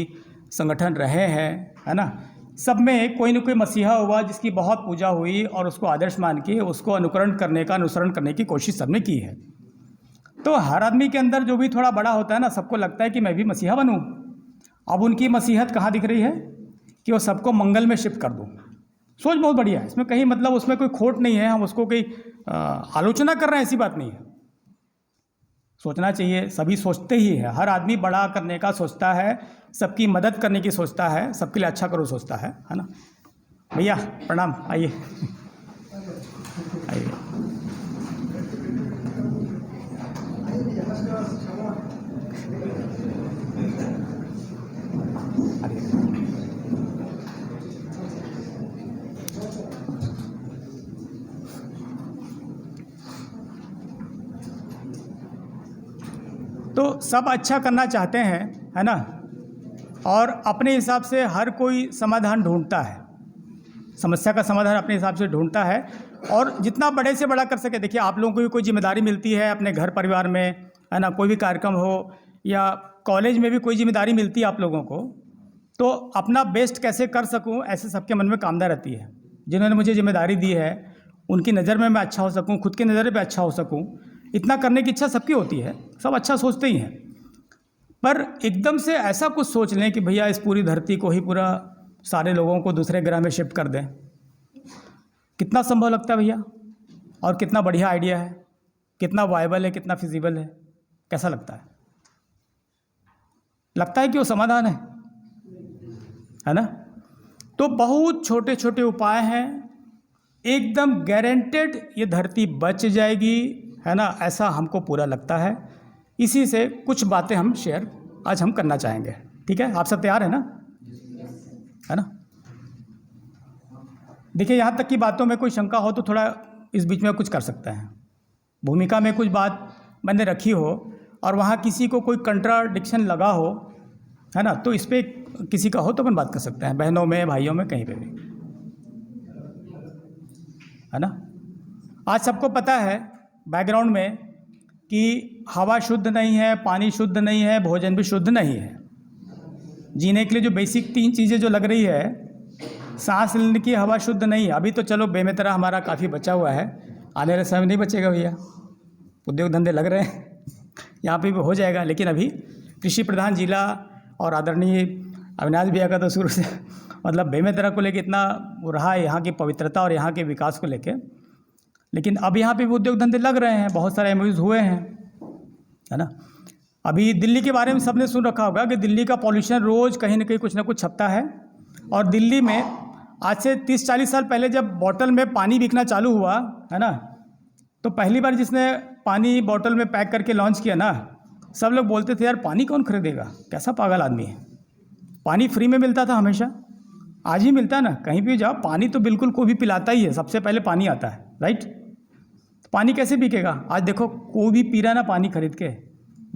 संगठन रहे हैं, है ना, सब में कोई न कोई मसीहा हुआ जिसकी बहुत पूजा हुई, और उसको आदर्श मान के उसको अनुसरण करने की कोशिश सबने की है। तो हर आदमी के अंदर जो भी थोड़ा बड़ा होता है ना, सबको लगता है कि मैं भी मसीहा बनूं। अब उनकी मसीहत कहाँ दिख रही है कि वो सबको मंगल में शिफ्ट कर दूं। सोच बहुत बढ़िया है, इसमें कहीं मतलब उसमें कोई खोट नहीं है, हम उसको कोई आलोचना कर रहे हैं, ऐसी बात नहीं है। सोचना चाहिए, सभी सोचते ही है, हर आदमी बड़ा करने का सोचता है, सबकी मदद करने की सोचता है, सबके लिए अच्छा करो सोचता है ना? भैया प्रणाम, आइए आइए। तो सब अच्छा करना चाहते हैं, है ना? और अपने हिसाब से हर कोई समाधान ढूंढता है, समस्या का समाधान अपने हिसाब से ढूंढता है, और जितना बड़े से बड़ा कर सके। देखिए आप लोगों को भी कोई जिम्मेदारी मिलती है अपने घर परिवार में, है ना? कोई भी कार्यक्रम हो या कॉलेज में भी कोई जिम्मेदारी मिलती है आप लोगों को, तो अपना बेस्ट कैसे कर सकूं, ऐसे सबके मन में कामना रहती है। जिन्होंने मुझे जिम्मेदारी दी है उनकी नज़र में मैं अच्छा हो सकूं, खुद की नज़र में अच्छा हो सकूं, इतना करने की इच्छा सबकी होती है, सब अच्छा सोचते ही हैं। पर एकदम से ऐसा कुछ सोच लें कि भैया इस पूरी धरती को ही, पूरा सारे लोगों को दूसरे ग्रह में शिफ्ट कर दें, कितना संभव लगता है भैया? और कितना बढ़िया आइडिया है, कितना वायबल है, कितना फिजिबल है, कैसा लगता है? लगता है कि वो समाधान है ना? तो बहुत छोटे छोटे उपाय हैं, एकदम गारंटेड ये धरती बच जाएगी, है ना? ऐसा हमको पूरा लगता है। इसी से कुछ बातें हम शेयर आज हम करना चाहेंगे, ठीक है? आप सब तैयार हैं ना, है ना? देखिए यहाँ तक की बातों में कोई शंका हो तो थोड़ा इस बीच में कुछ कर सकते हैं। भूमिका में कुछ बात मैंने रखी हो और वहाँ किसी को कोई कंट्राडिक्शन लगा हो, है ना, तो इस पर किसी का हो तो अपन बात कर सकते हैं, बहनों में, भाइयों में, कहीं पे भी, है ना? आज सबको पता है बैकग्राउंड में कि हवा शुद्ध नहीं है, पानी शुद्ध नहीं है, भोजन भी शुद्ध नहीं है। जीने के लिए जो बेसिक 3 चीज़ें जो लग रही है, सांस लेने की हवा शुद्ध नहीं है। अभी तो चलो बेमेतरा हमारा काफ़ी बचा हुआ है, आने वाले समय में नहीं बचेगा भैया, उद्योग धंधे लग रहे हैं, यहाँ पे भी हो जाएगा। लेकिन अभी कृषि प्रधान जिला और आदरणीय अविनाश भैया का तो शुरू से मतलब बेमेतरा को लेकर इतना वो रहा है, यहाँ की पवित्रता और यहाँ के विकास को लेकर। लेकिन अब यहाँ पे भी उद्योग धंधे लग रहे हैं, बहुत सारे एमओयूज हुए हैं, है ना? अभी दिल्ली के बारे में सबने सुन रखा होगा कि दिल्ली का पॉल्यूशन रोज़ कहीं ना कहीं कुछ ना कुछ छपता है। और दिल्ली में आज से 30-40 साल पहले जब बॉटल में पानी बिकना चालू हुआ, है ना, तो पहली बार जिसने पानी बॉटल में पैक करके लॉन्च किया ना, सब लोग बोलते थे यार पानी कौन खरीदेगा, कैसा पागल आदमी है। पानी फ्री में मिलता था हमेशा, आज ही मिलता है ना, कहीं भी जाओ पानी तो बिल्कुल कोई भी पिलाता ही है, सबसे पहले पानी आता है, राइट? पानी कैसे बिकेगा? आज देखो कोई भी पी रहा है ना पानी खरीद के,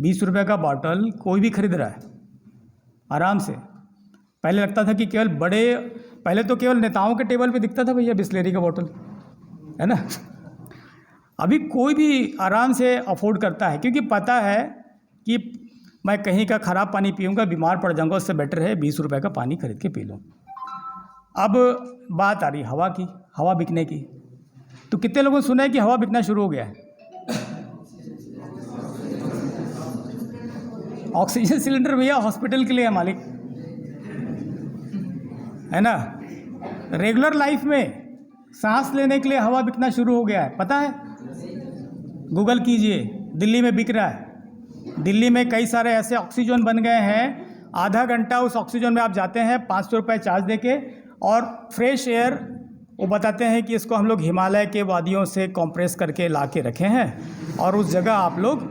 20 रुपये का बॉटल कोई भी खरीद रहा है आराम से। पहले लगता था कि केवल पहले तो केवल नेताओं के टेबल पे दिखता था भैया बिस्लेरी का बोतल, है ना। अभी कोई भी आराम से अफोर्ड करता है, क्योंकि पता है कि मैं कहीं का ख़राब पानी पीऊँगा, बीमार पड़ जाऊँगा, उससे बेटर है 20 रुपए का पानी खरीद के पी लूँ। अब बात आ रही हवा की, हवा बिकने की। तो कितने लोगों ने सुना है कि हवा बिकना शुरू हो गया है? ऑक्सीजन सिलेंडर भैया हॉस्पिटल के लिए है मालिक, है ना। रेगुलर लाइफ में सांस लेने के लिए हवा बिकना शुरू हो गया है, पता है? गूगल कीजिए, दिल्ली में बिक रहा है। दिल्ली में कई सारे ऐसे ऑक्सीजन बन गए हैं, आधा घंटा उस ऑक्सीजन में आप जाते हैं 500 रुपये चार्ज देके, और फ्रेश एयर वो बताते हैं कि इसको हम लोग हिमालय के वादियों से कंप्रेस करके ला के रखे हैं, और उस जगह आप लोग,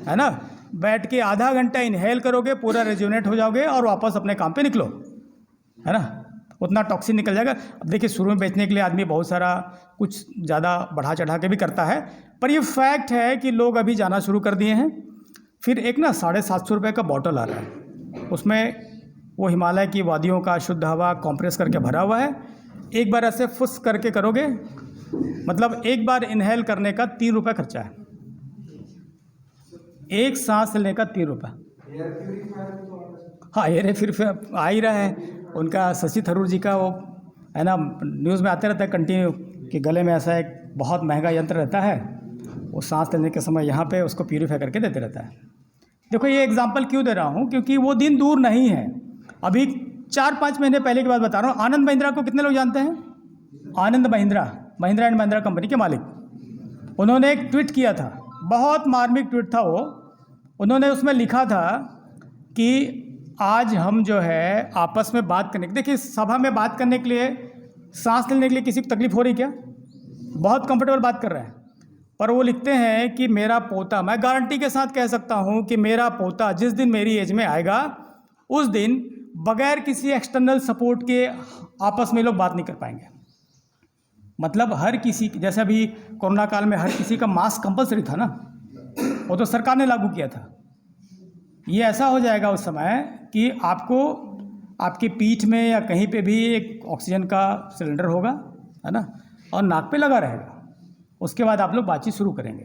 है ना, बैठ के आधा घंटा इनहेल करोगे, पूरा रेजुनेट हो जाओगे और वापस अपने काम पे निकलो, है ना। उतना टॉक्सिन निकल जाएगा। अब देखिए, शुरू में बेचने के लिए आदमी बहुत सारा कुछ ज़्यादा बढ़ा चढ़ा के भी करता है, पर ये फैक्ट है कि लोग अभी जाना शुरू कर दिए हैं। फिर एक ना 750 रुपये का बॉटल आ रहा है, उसमें वो हिमालय की वादियों का शुद्ध हवा कंप्रेस करके भरा हुआ है। एक बार ऐसे फुस करके करोगे, मतलब एक बार इनहेल करने का 3 रुपये खर्चा है, एक सांस लेने का 3 रुपये। हाँ, एयर फिर आ ही रहा है उनका, शशि थरूर जी का, वो है ना, न्यूज़ में आते रहता है कंटिन्यू कि गले में ऐसा एक बहुत महंगा यंत्र रहता है, वो सांस लेने के समय यहाँ पे उसको प्यूरीफाई करके देते रहता है। देखो, ये एग्जांपल क्यों दे रहा हूँ, क्योंकि वो दिन दूर नहीं है। अभी 4-5 महीने पहले की बात बता रहा हूँ। आनंद महिंद्रा को कितने लोग जानते हैं? आनंद महिंद्रा एंड महिंद्रा कंपनी के मालिक, उन्होंने एक ट्वीट किया था, बहुत मार्मिक ट्वीट था वो। उन्होंने उसमें लिखा था कि आज हम जो है आपस में बात करने, देखिए सभा में बात करने के लिए, सांस लेने के लिए किसी को तकलीफ हो रही क्या? बहुत कंफर्टेबल बात कर रहे हैं। पर वो लिखते हैं कि मेरा पोता, मैं गारंटी के साथ कह सकता हूँ कि मेरा पोता जिस दिन मेरी एज में आएगा, उस दिन बगैर किसी एक्सटर्नल सपोर्ट के आपस में लोग बात नहीं कर पाएंगे। मतलब हर किसी, जैसे अभी कोरोना काल में हर किसी का मास्क कंपलसरी था ना, वो तो सरकार ने लागू किया था। ये ऐसा हो जाएगा उस समय कि आपको आपकी पीठ में या कहीं पे भी एक ऑक्सीजन का सिलेंडर होगा, है ना, और नाक पे लगा रहेगा। उसके बाद आप लोग बातचीत शुरू करेंगे,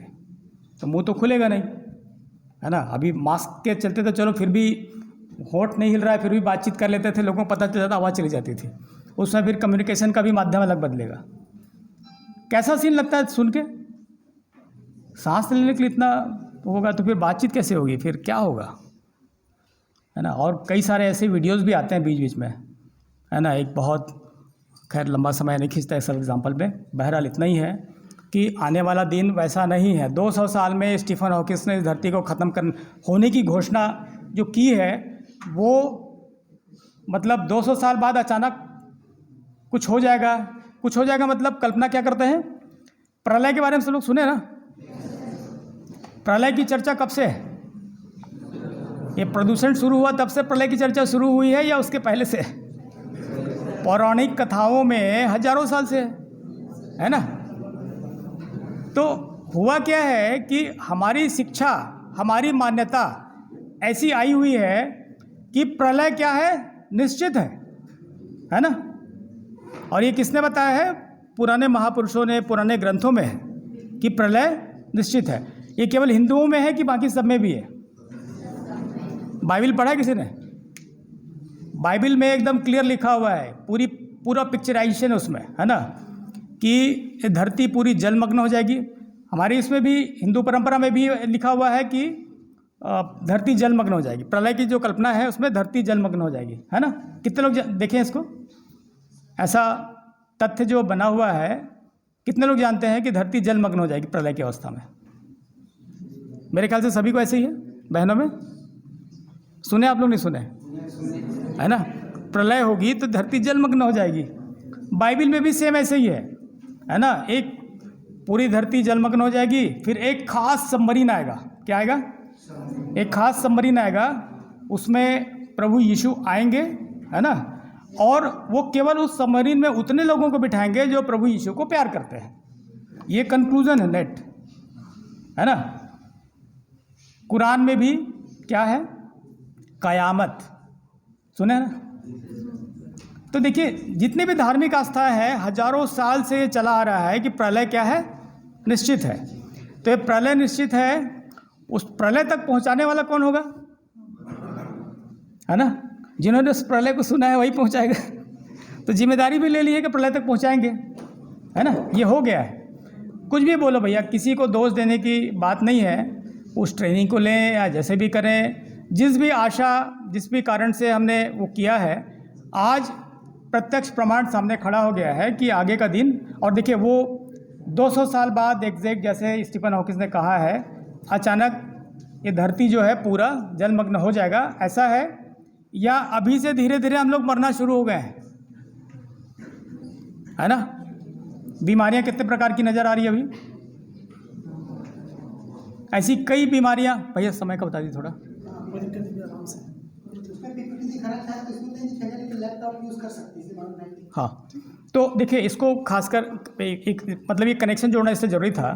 तो मुंह तो खुलेगा नहीं, है ना। अभी मास्क के चलते तो चलो फिर भी होंठ नहीं हिल रहा है, फिर भी बातचीत कर लेते थे, लोगों को पता चल जाता, आवाज़ चली जाती थी। उसमें फिर कम्युनिकेशन का भी माध्यम अलग बदलेगा। कैसा सीन लगता है सुन के? सांस लेने के लिए इतना होगा तो फिर बातचीत कैसे होगी, फिर क्या होगा, है ना। और कई सारे ऐसे वीडियोस भी आते हैं बीच बीच में, है ना। एक बहुत, खैर लंबा समय नहीं खींचता है सब एग्जाम्पल पे, बहरहाल इतना ही है कि आने वाला दिन वैसा नहीं है। 200 साल में स्टीफन हॉकिंस ने इस धरती को ख़त्म होने की घोषणा जो की है, वो मतलब 200 साल बाद अचानक कुछ हो जाएगा। कुछ हो जाएगा मतलब कल्पना क्या करते हैं? प्रलय के बारे में सब लोग सुने ना, प्रलय की चर्चा कब से है? ये प्रदूषण शुरू हुआ तब से प्रलय की चर्चा शुरू हुई है या उसके पहले से? पौराणिक कथाओं में हजारों साल से है ना। तो हुआ क्या है कि हमारी शिक्षा, हमारी मान्यता ऐसी आई हुई है कि प्रलय क्या है, निश्चित है ना। और ये किसने बताया है? पुराने महापुरुषों ने, पुराने ग्रंथों में है कि प्रलय निश्चित है। ये केवल हिंदुओं में है कि बाकी सब में भी है? बाइबल पढ़ा है किसी ने? बाइबल में एकदम क्लियर लिखा हुआ है, पूरा पिक्चराइजेशन है उसमें, है ना, कि धरती पूरी जलमग्न हो जाएगी। हमारी इसमें भी, हिंदू परंपरा में भी लिखा हुआ है कि धरती जलमग्न हो जाएगी। प्रलय की जो कल्पना है उसमें धरती जलमग्न हो जाएगी, है ना। कितने लोग देखें इसको? ऐसा तथ्य जो बना हुआ है, कितने लोग जानते हैं कि धरती जलमग्न हो जाएगी प्रलय की अवस्था में? मेरे ख्याल से सभी को ऐसे ही है, बहनों में सुने आप लोग? नहीं सुने, है ना। प्रलय होगी तो धरती जलमग्न हो जाएगी। बाइबल में भी सेम ऐसे ही है ना। एक पूरी धरती जलमग्न हो जाएगी, फिर एक खास सबमरीन आएगा। क्या आएगा? एक खास सबमरीन आएगा, उसमें प्रभु यीशु आएंगे, है ना। और वो केवल उस सबमरीन में उतने लोगों को बिठाएंगे जो प्रभु यीशु को प्यार करते हैं। ये कंक्लूजन है नेट, है ना। कुरान में भी क्या है? कयामत, सुने ना, तो देखिए, जितनी भी धार्मिक आस्था है, हजारों साल से ये चला आ रहा है कि प्रलय क्या है, निश्चित है। तो ये प्रलय निश्चित है, उस प्रलय तक पहुंचाने वाला कौन होगा, है ना? जिन्होंने उस प्रलय को सुना है वही पहुंचाएगा। तो जिम्मेदारी भी ले ली है कि प्रलय तक पहुंचाएंगे, है ना? ये हो गया है। कुछ भी बोलो भैया, किसी को दोष देने की बात नहीं है। उस ट्रेनिंग को लें या जैसे भी करें, जिस भी आशा, जिस भी कारण से हमने वो किया है, आज प्रत्यक्ष प्रमाण सामने खड़ा हो गया है कि आगे का दिन। और देखिए, वो 200 साल बाद एग्जैक्ट, जैसे स्टीफन हॉकिंस ने कहा है, अचानक ये धरती जो है पूरा जलमग्न हो जाएगा, ऐसा है, या अभी से धीरे धीरे हम लोग मरना शुरू हो गए हैं, है ना? बीमारियां कितने प्रकार की नज़र आ रही है अभी, ऐसी कई बीमारियां। भैया समय का बता दी थोड़ा। हाँ, तो देखिए, इसको खासकर एक मतलब ये कनेक्शन जोड़ना इससे ज़रूरी था,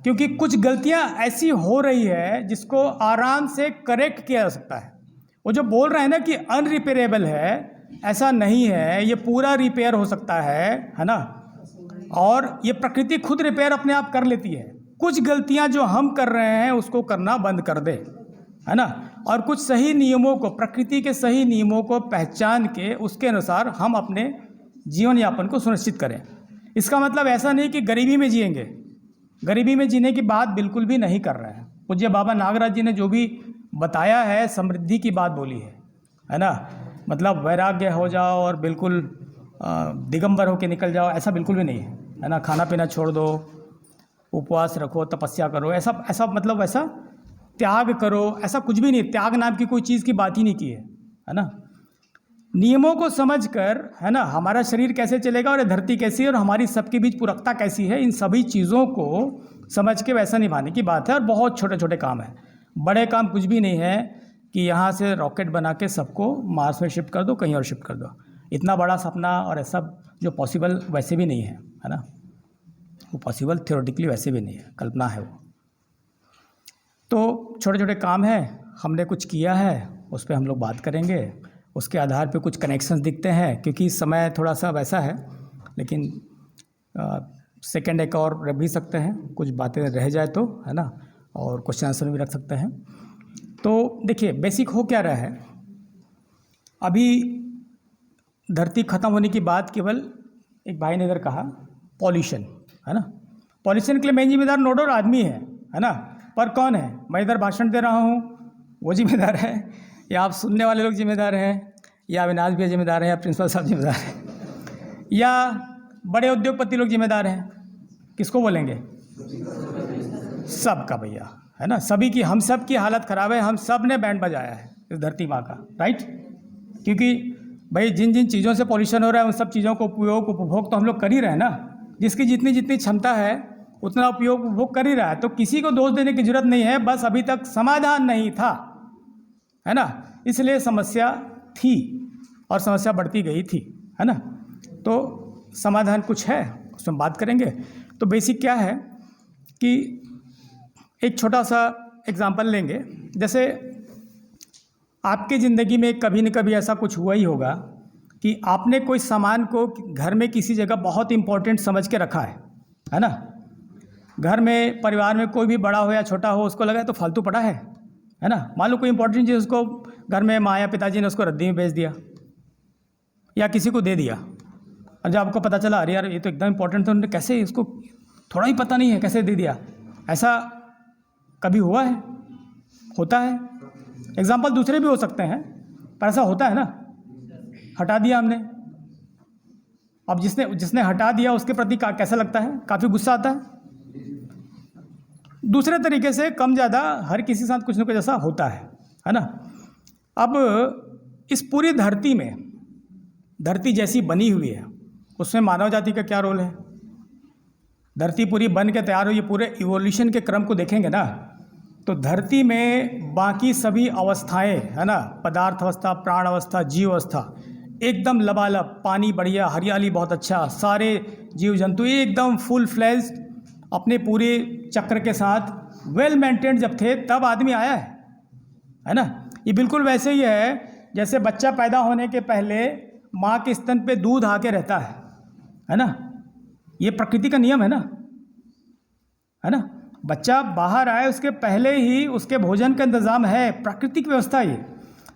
क्योंकि कुछ गलतियां ऐसी हो रही है जिसको आराम से करेक्ट किया जा सकता है। वो जो बोल रहे हैं ना कि अनरिपेयरेबल है, ऐसा नहीं है, ये पूरा रिपेयर हो सकता है ना? और ये प्रकृति खुद रिपेयर अपने आप कर लेती है। कुछ गलतियां जो हम कर रहे हैं उसको करना बंद कर दे, है ना? और कुछ सही नियमों को, प्रकृति के सही नियमों को पहचान के उसके अनुसार हम अपने जीवन यापन को सुनिश्चित करें। इसका मतलब ऐसा नहीं कि गरीबी में जिएंगे, गरीबी में जीने की बात बिल्कुल भी नहीं कर रहे हैं। पूज्य बाबा नागराज जी ने जो भी बताया है, समृद्धि की बात बोली है ना? मतलब वैराग्य हो जाओ और बिल्कुल दिगंबर होके निकल जाओ, ऐसा बिल्कुल भी नहीं है ना? खाना पीना छोड़ दो, उपवास रखो, तपस्या करो, ऐसा मतलब ऐसा त्याग करो, ऐसा कुछ भी नहीं। त्याग नाम की कोई चीज़ की बात ही नहीं की है ना? नियमों को समझकर, है ना, हमारा शरीर कैसे चलेगा और ये धरती कैसी है और हमारी सबके बीच पूरकता कैसी है, इन सभी चीज़ों को समझ के वैसा निभाने की बात है। और बहुत छोटे छोटे काम है, बड़े काम कुछ भी नहीं है कि यहाँ से रॉकेट बना के सबको मार्स में शिफ्ट कर दो, कहीं और शिफ्ट कर दो। इतना बड़ा सपना और ऐसा जो पॉसिबल वैसे भी नहीं है ना? वो पॉसिबल थियोरेटिकली वैसे भी नहीं है, कल्पना है वो। तो छोटे छोटे काम हैं, हमने कुछ किया है, उस पर हम लोग बात करेंगे। उसके आधार पे कुछ कनेक्शंस दिखते हैं, क्योंकि समय थोड़ा सा वैसा है, लेकिन सेकंड एक और रख भी सकते हैं, कुछ बातें रह जाए तो, है ना? और क्वेश्चन आंसर भी रख सकते हैं। तो देखिए, बेसिक हो क्या रहा है, अभी धरती ख़त्म होने की बात केवल, एक भाई ने इधर कहा पॉल्यूशन, है ना? पॉल्यूशन के लिए मेन जिम्मेदार नोड और आदमी है ना? पर कौन है? मैं इधर भाषण दे रहा हूँ, वो जिम्मेदार है, या आप सुनने वाले लोग जिम्मेदार हैं, या अविनाश भी जिम्मेदार हैं, या प्रिंसिपल साहब जिम्मेदार हैं, या बड़े उद्योगपति लोग जिम्मेदार हैं? किसको बोलेंगे? सबका भैया, है ना? सभी की, हम सब की हालत ख़राब है, हम सब ने बैंड बजाया है इस धरती माँ का, राइट? क्योंकि भाई जिन जिन चीज़ों से पॉल्यूशन हो रहा है उन सब चीज़ों को उपयोग उपभोग तो हम लोग कर ही रहे हैं ना। जिसकी जितनी जितनी क्षमता है उतना उपयोग उपभोग कर ही रहा है, तो किसी को दोष देने की जरूरत नहीं है, बस अभी तक समाधान नहीं था, है ना? इसलिए समस्या थी और समस्या बढ़ती गई थी, है ना? तो समाधान कुछ है, उसमें बात करेंगे। तो बेसिक क्या है कि एक छोटा सा एग्जांपल लेंगे। जैसे आपकी ज़िंदगी में कभी न कभी ऐसा कुछ हुआ ही होगा कि आपने कोई सामान को घर में किसी जगह बहुत इम्पोर्टेंट समझ के रखा है ना? घर में, परिवार में कोई भी बड़ा हो या छोटा हो, उसको लगा तो फालतू पड़ा है ना? मान लो कोई इंपॉर्टेंट चीज़ उसको घर में माँ या पिताजी ने उसको रद्दी में बेच दिया या किसी को दे दिया, और जब आपको पता चला अरे यार ये तो एकदम इंपॉर्टेंट था, उन्होंने कैसे, इसको थोड़ा ही पता नहीं है कैसे दे दिया, ऐसा कभी हुआ है? होता है। एग्जाम्पल दूसरे भी हो सकते हैं, पर ऐसा होता है ना? हटा दिया हमने, अब जिसने हटा दिया उसके प्रति कैसा लगता है? काफ़ी गुस्सा आता है। दूसरे तरीके से कम ज़्यादा हर किसी के साथ कुछ न कुछ ऐसा होता है ना? अब इस पूरी धरती में, धरती जैसी बनी हुई है, उसमें मानव जाति का क्या रोल है? धरती पूरी बन के तैयार हुई, ये पूरे इवोल्यूशन के क्रम को देखेंगे ना, तो धरती में बाकी सभी अवस्थाएं, है ना, पदार्थ अवस्था, प्राण अवस्था, जीव अवस्था, एकदम लबालब, पानी बढ़िया, हरियाली बहुत अच्छा, सारे जीव जंतु एकदम फुल फ्लेज्ड अपने पूरे चक्र के साथ वेल मेंटेन्ड जब थे तब आदमी आया है ना? ये बिल्कुल वैसे ही है जैसे बच्चा पैदा होने के पहले माँ के स्तन पे दूध आके रहता है ना, ये प्रकृति का नियम है ना। बच्चा बाहर आए उसके पहले ही उसके भोजन का इंतज़ाम है, प्राकृतिक व्यवस्था ये।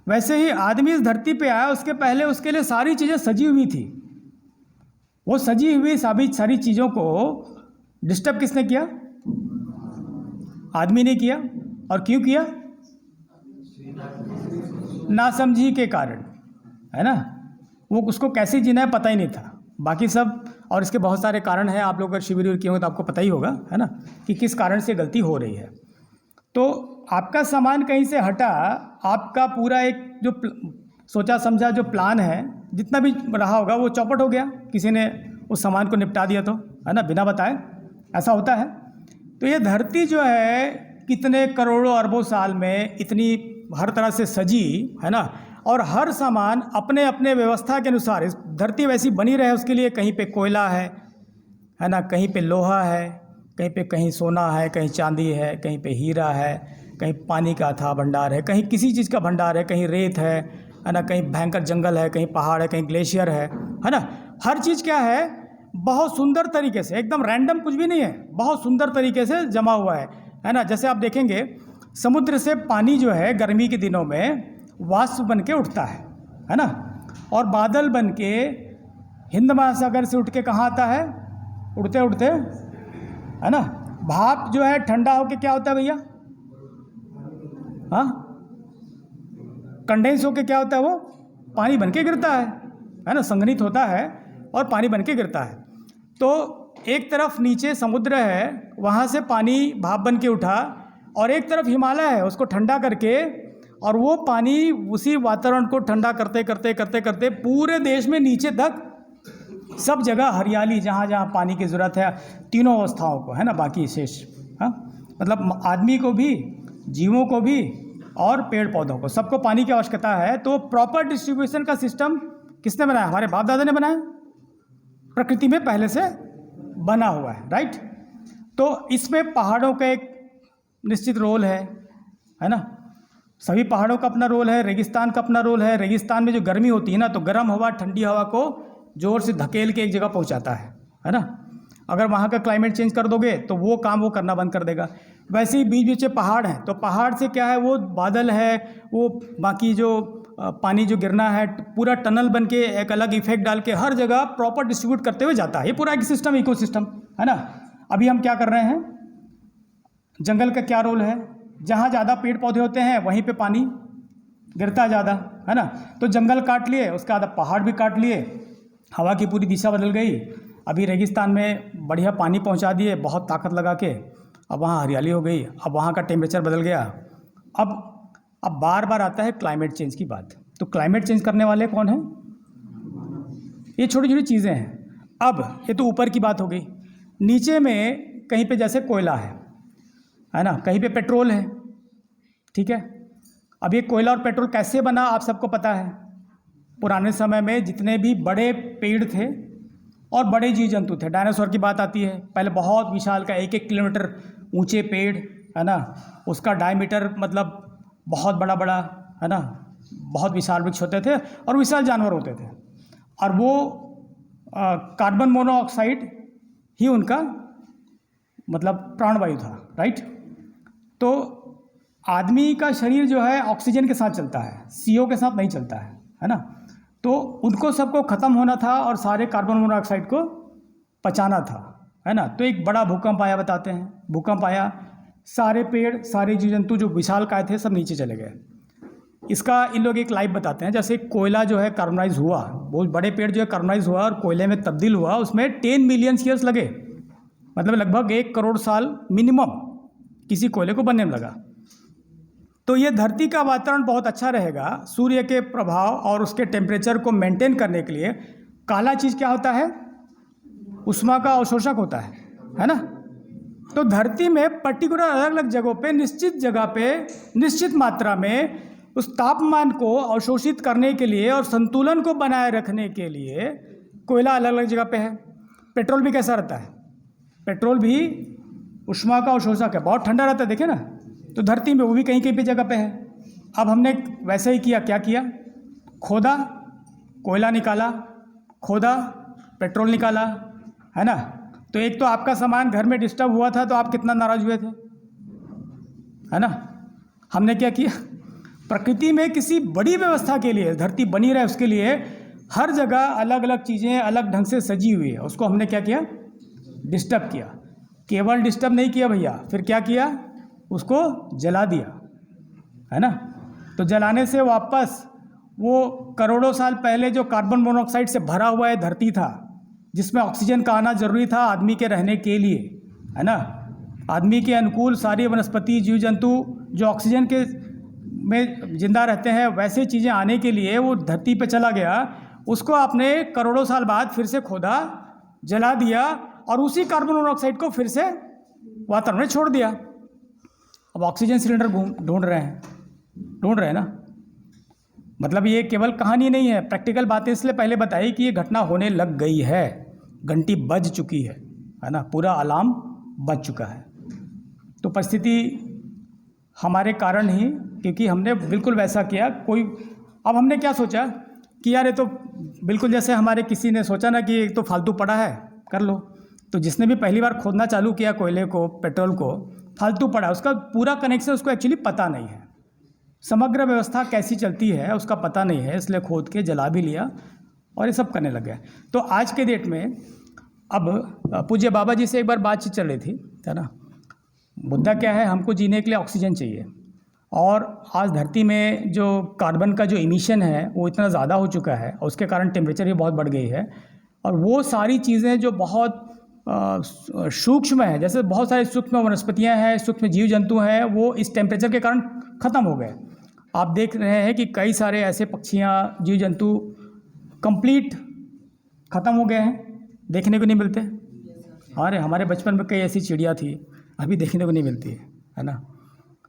वैसे ही आदमी इस धरती पे आया उसके पहले उसके लिए सारी चीज़ें सजी हुई थी। वो सजी हुई सारी चीज़ों को डिस्टर्ब किसने किया? आदमी ने किया। और क्यों किया? नासमझी के कारण, है ना। वो उसको कैसे जीना है पता ही नहीं था, बाकी सब। और इसके बहुत सारे कारण हैं, आप लोग अगर शिविर किए होंगे तो आपको पता ही होगा, है ना, कि किस कारण से गलती हो रही है। तो आपका सामान कहीं से हटा, आपका पूरा एक जो सोचा समझा जो प्लान है जितना भी रहा होगा वो चौपट हो गया, किसी ने उस सामान को निपटा दिया तो, है ना, बिना बताए। ऐसा होता है। तो ये धरती जो है कितने करोड़ों अरबों साल में इतनी हर तरह से सजी, है ना, और हर सामान अपने अपने व्यवस्था के अनुसार इस धरती वैसी बनी रहे उसके लिए कहीं पे कोयला है ना, कहीं पे लोहा है, कहीं सोना है, कहीं चांदी है, कहीं पे हीरा है, कहीं पानी का अथाह भंडार है, कहीं किसी चीज़ का भंडार है, कहीं रेत है ना, कहीं भयंकर जंगल है, कहीं पहाड़ है, कहीं ग्लेशियर है ना। हर चीज़ क्या है, बहुत सुंदर तरीके से, एकदम रैंडम कुछ भी नहीं है, बहुत सुंदर तरीके से जमा हुआ है ना। जैसे आप देखेंगे समुद्र से पानी जो है गर्मी के दिनों में वाष्प बन के उठता है ना, और बादल बन के हिंद महासागर से उठ के कहाँ आता है, उड़ते उड़ते, है ना। भाप जो है ठंडा होके क्या होता है भैया, हाँ, कंडेंस होके क्या होता है, वो पानी बन के गिरता है ना, संघनित होता है और पानी बन के गिरता है। तो एक तरफ नीचे समुद्र है, वहाँ से पानी भाप बन के उठा, और एक तरफ हिमालय है, उसको ठंडा करके, और वो पानी उसी वातावरण को ठंडा करते करते करते करते पूरे देश में नीचे तक सब जगह हरियाली, जहाँ जहाँ पानी की ज़रूरत है, तीनों अवस्थाओं को, है ना, बाकी शेष, हाँ, मतलब आदमी को भी, जीवों को भी और पेड़ पौधों को, सबको पानी की आवश्यकता है। तो प्रॉपर डिस्ट्रीब्यूशन का सिस्टम किसने बनाया? हमारे बाप दादा ने बनाया, प्रकृति में पहले से बना हुआ है, राइट। तो इसमें पहाड़ों का एक निश्चित रोल है ना, सभी पहाड़ों का अपना रोल है, रेगिस्तान का अपना रोल है। रेगिस्तान में जो गर्मी होती है ना, तो गर्म हवा ठंडी हवा को जोर से धकेल के एक जगह पहुंचाता है ना। अगर वहाँ का क्लाइमेट चेंज कर दोगे तो वो काम वो करना बंद कर देगा। वैसे ही बीच बीच में पहाड़ हैं, तो पहाड़ से क्या है, वो बादल है, वो बाकी जो पानी जो गिरना है पूरा टनल बन के एक अलग इफेक्ट डाल के हर जगह प्रॉपर डिस्ट्रीब्यूट करते हुए जाता है। ये पूरा एक सिस्टम, इकोसिस्टम, है ना। अभी हम क्या कर रहे हैं, जंगल का क्या रोल है, जहाँ ज़्यादा पेड़ पौधे होते हैं वहीं पे पानी गिरता ज़्यादा, है ना। तो जंगल काट लिए, उसका आधा पहाड़ भी काट लिए, हवा की पूरी दिशा बदल गई। अभी रेगिस्तान में बढ़िया पानी पहुंचा दिए बहुत ताकत लगा के, अब वहाँ हरियाली हो गई, अब वहाँ का टेम्परेचर बदल गया। अब बार बार आता है क्लाइमेट चेंज की बात। तो क्लाइमेट चेंज करने वाले कौन हैं? ये छोटी छोटी चीज़ें हैं। अब ये तो ऊपर की बात हो गई, नीचे में कहीं पे जैसे कोयला है ना, कहीं पे पेट्रोल है, ठीक है। अब ये कोयला और पेट्रोल कैसे बना आप सबको पता है। पुराने समय में जितने भी बड़े पेड़ थे और बड़े जीव जंतु थे, डायनासोर की बात आती है, पहले बहुत विशाल का 1-1 किलोमीटर ऊंचे पेड़, है ना, उसका डायमीटर मतलब बहुत बड़ा बड़ा, है ना, बहुत विशाल वृक्ष होते थे और विशाल जानवर होते थे, और वो कार्बन मोनोऑक्साइड ही उनका मतलब प्राणवायु था, राइट। तो आदमी का शरीर जो है ऑक्सीजन के साथ चलता है, CO के साथ नहीं चलता है ना। तो उनको सबको ख़त्म होना था और सारे कार्बन मोनोऑक्साइड को पचाना था, है ना। तो एक बड़ा भूकंप आया, बताते हैं, भूकंप आया, सारे पेड़ सारे जीव जंतु जो विशालकाय थे सब नीचे चले गए। इसका इन लोग एक लाइव बताते हैं, जैसे कोयला जो है कार्बनाइज हुआ, बहुत बड़े पेड़ जो है कार्बनाइज हुआ और कोयले में तब्दील हुआ, उसमें 10 मिलियन ईयर्स लगे, मतलब लगभग 1 करोड़ साल मिनिमम किसी कोयले को बनने में लगा। तो ये धरती का वातावरण बहुत अच्छा रहेगा सूर्य के प्रभाव और उसके टेम्परेचर को मेंटेन करने के लिए। काला चीज़ क्या होता है? उष्मा का अवशोषक होता है ना। तो धरती में पर्टिकुलर अलग अलग जगहों पे, निश्चित जगह पे, निश्चित मात्रा में उस तापमान को अवशोषित करने के लिए और संतुलन को बनाए रखने के लिए कोयला अलग अलग जगह पे है। पेट्रोल भी कैसा रहता है? पेट्रोल भी उष्मा का अवशोषक है, बहुत ठंडा रहता है, देखे ना। तो धरती में वो भी कहीं कहीं पे जगह पे है। अब हमने वैसे ही किया, क्या किया, खोदा कोयला निकाला, खोदा, पेट्रोल निकाला, है ना। तो एक तो आपका सामान घर में डिस्टर्ब हुआ था तो आप कितना नाराज़ हुए थे, है ना। हमने क्या किया, प्रकृति में किसी बड़ी व्यवस्था के लिए, धरती बनी रहे उसके लिए हर जगह अलग अलग चीज़ें अलग ढंग से सजी हुई है, उसको हमने क्या किया, डिस्टर्ब किया। केवल डिस्टर्ब नहीं किया भैया, फिर क्या किया, उसको जला दिया, है ना। तो जलाने से वापस वो करोड़ों साल पहले जो कार्बन मोनोऑक्साइड से भरा हुआ है धरती था, जिसमें ऑक्सीजन का आना जरूरी था आदमी के रहने के लिए, है ना। आदमी के अनुकूल सारी वनस्पति जीव जंतु जो ऑक्सीजन के में जिंदा रहते हैं, वैसे चीज़ें आने के लिए वो धरती पे चला गया। उसको आपने करोड़ों साल बाद फिर से खोदा, जला दिया और उसी कार्बन मोनोऑक्साइड को फिर से वातावरण में छोड़ दिया। अब ऑक्सीजन सिलेंडर ढूंढ रहे हैं ना। मतलब ये केवल कहानी नहीं है, प्रैक्टिकल बातें इसलिए पहले बताई कि ये घटना होने लग गई है, घंटी बज चुकी है ना, पूरा अलार्म बज चुका है। तो परिस्थिति हमारे कारण ही, क्योंकि हमने बिल्कुल वैसा किया। अब हमने क्या सोचा कि यार ये तो बिल्कुल जैसे हमारे किसी ने सोचा ना कि एक तो फालतू पड़ा है, कर लो। तो जिसने भी पहली बार खोदना चालू किया कोयले को, पेट्रोल को, फालतू पड़ा, उसका पूरा कनेक्शन उसको एक्चुअली पता नहीं है, समग्र व्यवस्था कैसी चलती है उसका पता नहीं है, इसलिए खोद के जला भी लिया और ये सब करने लग गया। तो आज के डेट में अब पूज्य बाबा जी से एक बार बातचीत चल रही थी, है ना। मुद्दा क्या है, हमको जीने के लिए ऑक्सीजन चाहिए और आज धरती में जो कार्बन का जो इमिशन है वो इतना ज़्यादा हो चुका है और उसके कारण टेम्परेचर भी बहुत बढ़ गई है। और वो सारी चीज़ें जो बहुत सूक्ष्म है, जैसे बहुत सारी सूक्ष्म वनस्पतियाँ हैं, सूक्ष्म जीव जंतु हैं, वो इस टेम्परेचर के कारण ख़त्म हो गए। आप देख रहे हैं कि कई सारे ऐसे पक्षियाँ, जीव जंतु कंप्लीट ख़त्म हो गए हैं, देखने को नहीं मिलते। अरे हमारे बचपन में कई ऐसी चिड़िया थी, अभी देखने को नहीं मिलती है ना।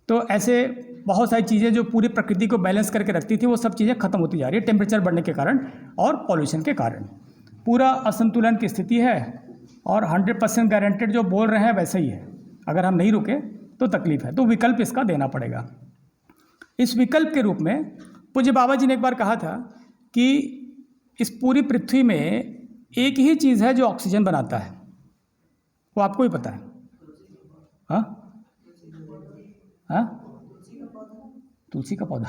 तो ऐसे बहुत सारी चीज़ें जो पूरी प्रकृति को बैलेंस करके रखती थी, वो सब चीज़ें ख़त्म होती जा रही है टेम्परेचर बढ़ने के कारण और पॉल्यूशन के कारण। पूरा असंतुलन की स्थिति है और 100% गारंटेड जो बोल रहे हैं वैसे ही है। अगर हम नहीं रुके तो तकलीफ़ है, तो विकल्प इसका देना पड़ेगा। इस विकल्प के रूप में पूज्य बाबा जी ने एक बार कहा था कि इस पूरी पृथ्वी में एक ही चीज़ है जो ऑक्सीजन बनाता है, वो आपको ही पता है। हाँ हाँ, तुलसी का पौधा।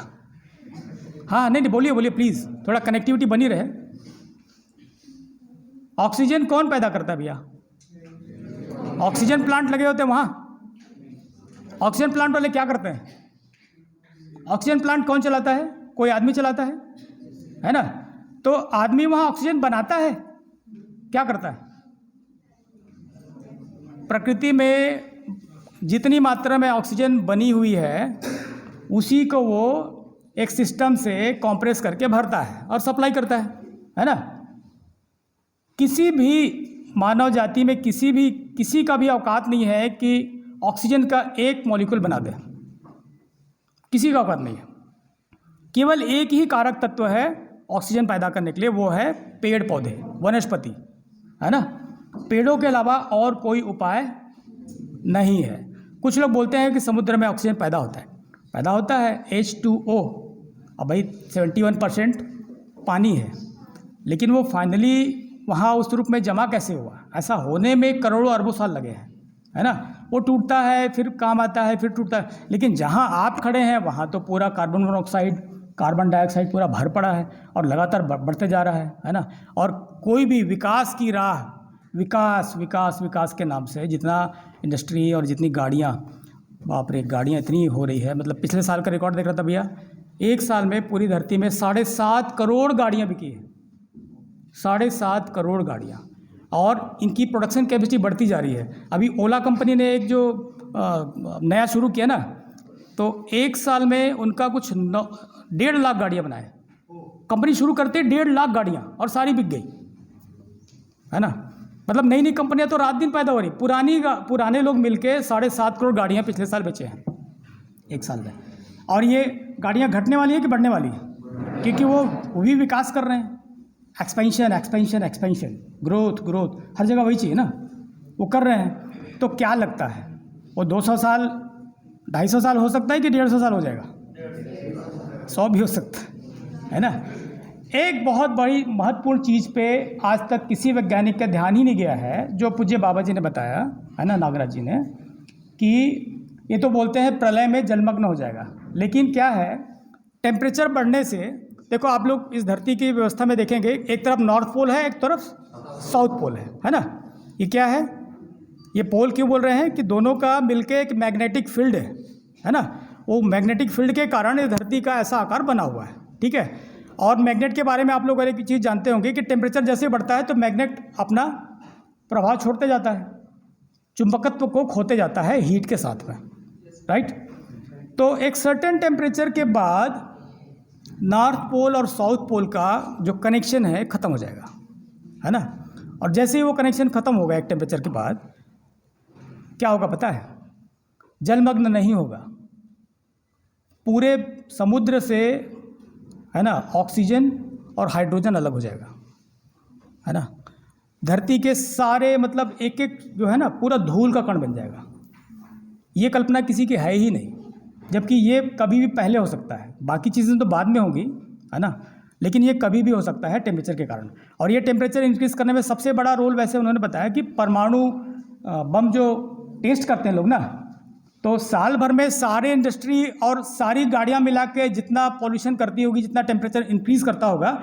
हाँ नहीं बोलिए प्लीज़, थोड़ा कनेक्टिविटी बनी रहे। ऑक्सीजन कौन पैदा करता है भैया? ऑक्सीजन प्लांट लगे होते हैं वहाँ। ऑक्सीजन प्लांट वाले क्या करते हैं? ऑक्सीजन प्लांट कौन चलाता है? कोई आदमी चलाता है ना। तो आदमी वहाँ ऑक्सीजन बनाता है, क्या करता है? प्रकृति में जितनी मात्रा में ऑक्सीजन बनी हुई है उसी को वो एक सिस्टम से कंप्रेस करके भरता है और सप्लाई करता है ना। किसी भी मानव जाति में किसी का भी औकात नहीं है कि ऑक्सीजन का एक मॉलिक्यूल बना दे, किसी का औकात नहीं है। केवल एक ही कारक तत्व है ऑक्सीजन पैदा करने के लिए, वो है पेड़ पौधे, वनस्पति, है ना। पेड़ों के अलावा और कोई उपाय नहीं है। कुछ लोग बोलते हैं कि समुद्र में ऑक्सीजन पैदा होता है H2O। अब भाई 71% पानी है, लेकिन वो फाइनली वहाँ उस रूप में जमा कैसे हुआ? ऐसा होने में करोड़ों अरबों साल लगे हैं, है ना। वो टूटता है, फिर काम आता है, फिर टूटता है। लेकिन जहाँ आप खड़े हैं वहाँ तो पूरा कार्बन मोनोऑक्साइड, कार्बन डाइऑक्साइड पूरा भर पड़ा है और लगातार बढ़ते जा रहा है ना। और कोई भी विकास की राह, विकास के नाम से जितना इंडस्ट्री और जितनी गाड़ियाँ, बाप रे गाड़ियाँ इतनी हो रही है। मतलब पिछले साल का रिकॉर्ड देख रहा था भैया, एक साल में पूरी धरती में 7.5 करोड़ गाड़ियाँ बिकी है, 7.5 करोड़ गाड़ियाँ। और इनकी प्रोडक्शन कैपेसिटी बढ़ती जा रही है। अभी ओला कंपनी ने एक जो नया शुरू किया ना, तो एक साल में उनका कुछ 1.5 लाख गाड़ियाँ बनाए। कंपनी शुरू करते 1.5 लाख गाड़ियाँ और सारी बिक गई, है ना। मतलब नई कंपनियां तो रात दिन पैदा हो रही। पुराने लोग मिलके 7.5 करोड़ गाड़ियां पिछले साल बेचे हैं एक साल में। और ये गाड़ियां घटने वाली है कि बढ़ने वाली है? क्योंकि वो भी विकास कर रहे हैं, एक्सपेंशन, ग्रोथ, हर जगह वही चाहिए ना, वो कर रहे हैं। तो क्या लगता है वो 200 साल 250 साल हो सकता है कि 150 साल हो जाएगा? 100 भी हो सकता है ना। एक बहुत बड़ी महत्वपूर्ण चीज़ पे आज तक किसी वैज्ञानिक का ध्यान ही नहीं गया है, जो पूज्य बाबा जी ने बताया है ना, नागराज जी ने, कि ये तो बोलते हैं प्रलय में जलमग्न हो जाएगा, लेकिन क्या है, टेम्परेचर बढ़ने से, देखो आप लोग इस धरती की व्यवस्था में देखेंगे, एक तरफ नॉर्थ पोल है, एक तरफ साउथ पोल है ना। ये क्या है, ये पोल क्यों बोल रहे हैं कि दोनों का मिलके एक मैग्नेटिक फील्ड है ना। वो मैग्नेटिक फील्ड के कारण इस धरती का ऐसा आकार बना हुआ है, ठीक है। और मैग्नेट के बारे में आप लोग एक चीज़ जानते होंगे कि टेम्परेचर जैसे बढ़ता है तो मैग्नेट अपना प्रभाव छोड़ते जाता है, चुंबकत्व को खोते जाता है हीट के साथ में, राइट। तो एक सर्टेन टेम्परेचर के बाद नॉर्थ पोल और साउथ पोल का जो कनेक्शन है ख़त्म हो जाएगा, है ना। और जैसे ही वो कनेक्शन ख़त्म होगा एक टेम्परेचर के बाद, क्या होगा पता है, जलमग्न नहीं होगा, पूरे समुद्र से, है ना, ऑक्सीजन और हाइड्रोजन अलग हो जाएगा, है ना। धरती के सारे मतलब एक एक जो है ना पूरा धूल का कण बन जाएगा। ये कल्पना किसी की है ही नहीं, जबकि ये कभी भी पहले हो सकता है, बाकी चीज़ें तो बाद में होंगी, है ना, लेकिन ये कभी भी हो सकता है टेम्परेचर के कारण। और ये टेम्परेचर इंक्रीज करने में सबसे बड़ा रोल वैसे उन्होंने बताया कि परमाणु बम जो टेस्ट करते हैं लोग ना, तो साल भर में सारे इंडस्ट्री और सारी गाड़ियां मिला के जितना पॉल्यूशन करती होगी, जितना टेम्परेचर इंक्रीज करता होगा,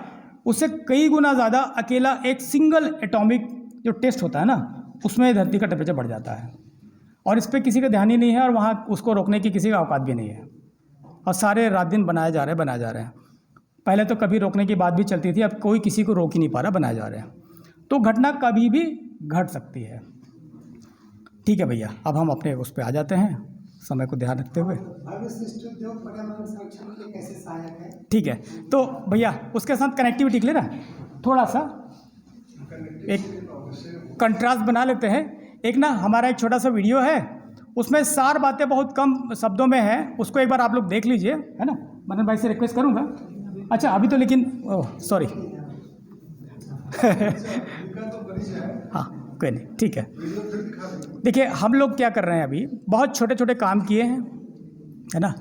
उससे कई गुना ज़्यादा अकेला एक सिंगल एटॉमिक जो टेस्ट होता है ना, उसमें धरती का टेम्परेचर बढ़ जाता है। और इस पर किसी का ध्यान ही नहीं है, और वहाँ उसको रोकने की किसी का औकात भी नहीं है, और सारे रात दिन बनाए जा रहे हैं। पहले तो कभी रोकने की बात भी चलती थी, अब कोई किसी को रोक ही नहीं पा रहा, बनाए जा रहे हैं। तो घटना कभी भी घट सकती है, ठीक है भैया। अब हम अपने उस पर आ जाते हैं, समय को ध्यान रखते हुए, पर्यावरण संरक्षण के लिए कैसे सहायक है। ठीक है। तो भैया उसके साथ कनेक्टिविटी के लिए ना थोड़ा सा एक कंट्रास्ट बना लेते हैं। एक ना हमारा एक छोटा सा वीडियो है, उसमें सार बातें बहुत कम शब्दों में हैं, उसको एक बार आप लोग देख लीजिए, है ना। मदन भाई से रिक्वेस्ट करूँगा। अच्छा अभी तो लेकिन सॉरी हाँ कोई नहीं, ठीक है। देखिए हम लोग क्या कर रहे हैं, अभी बहुत छोटे छोटे काम किए हैं, है ना।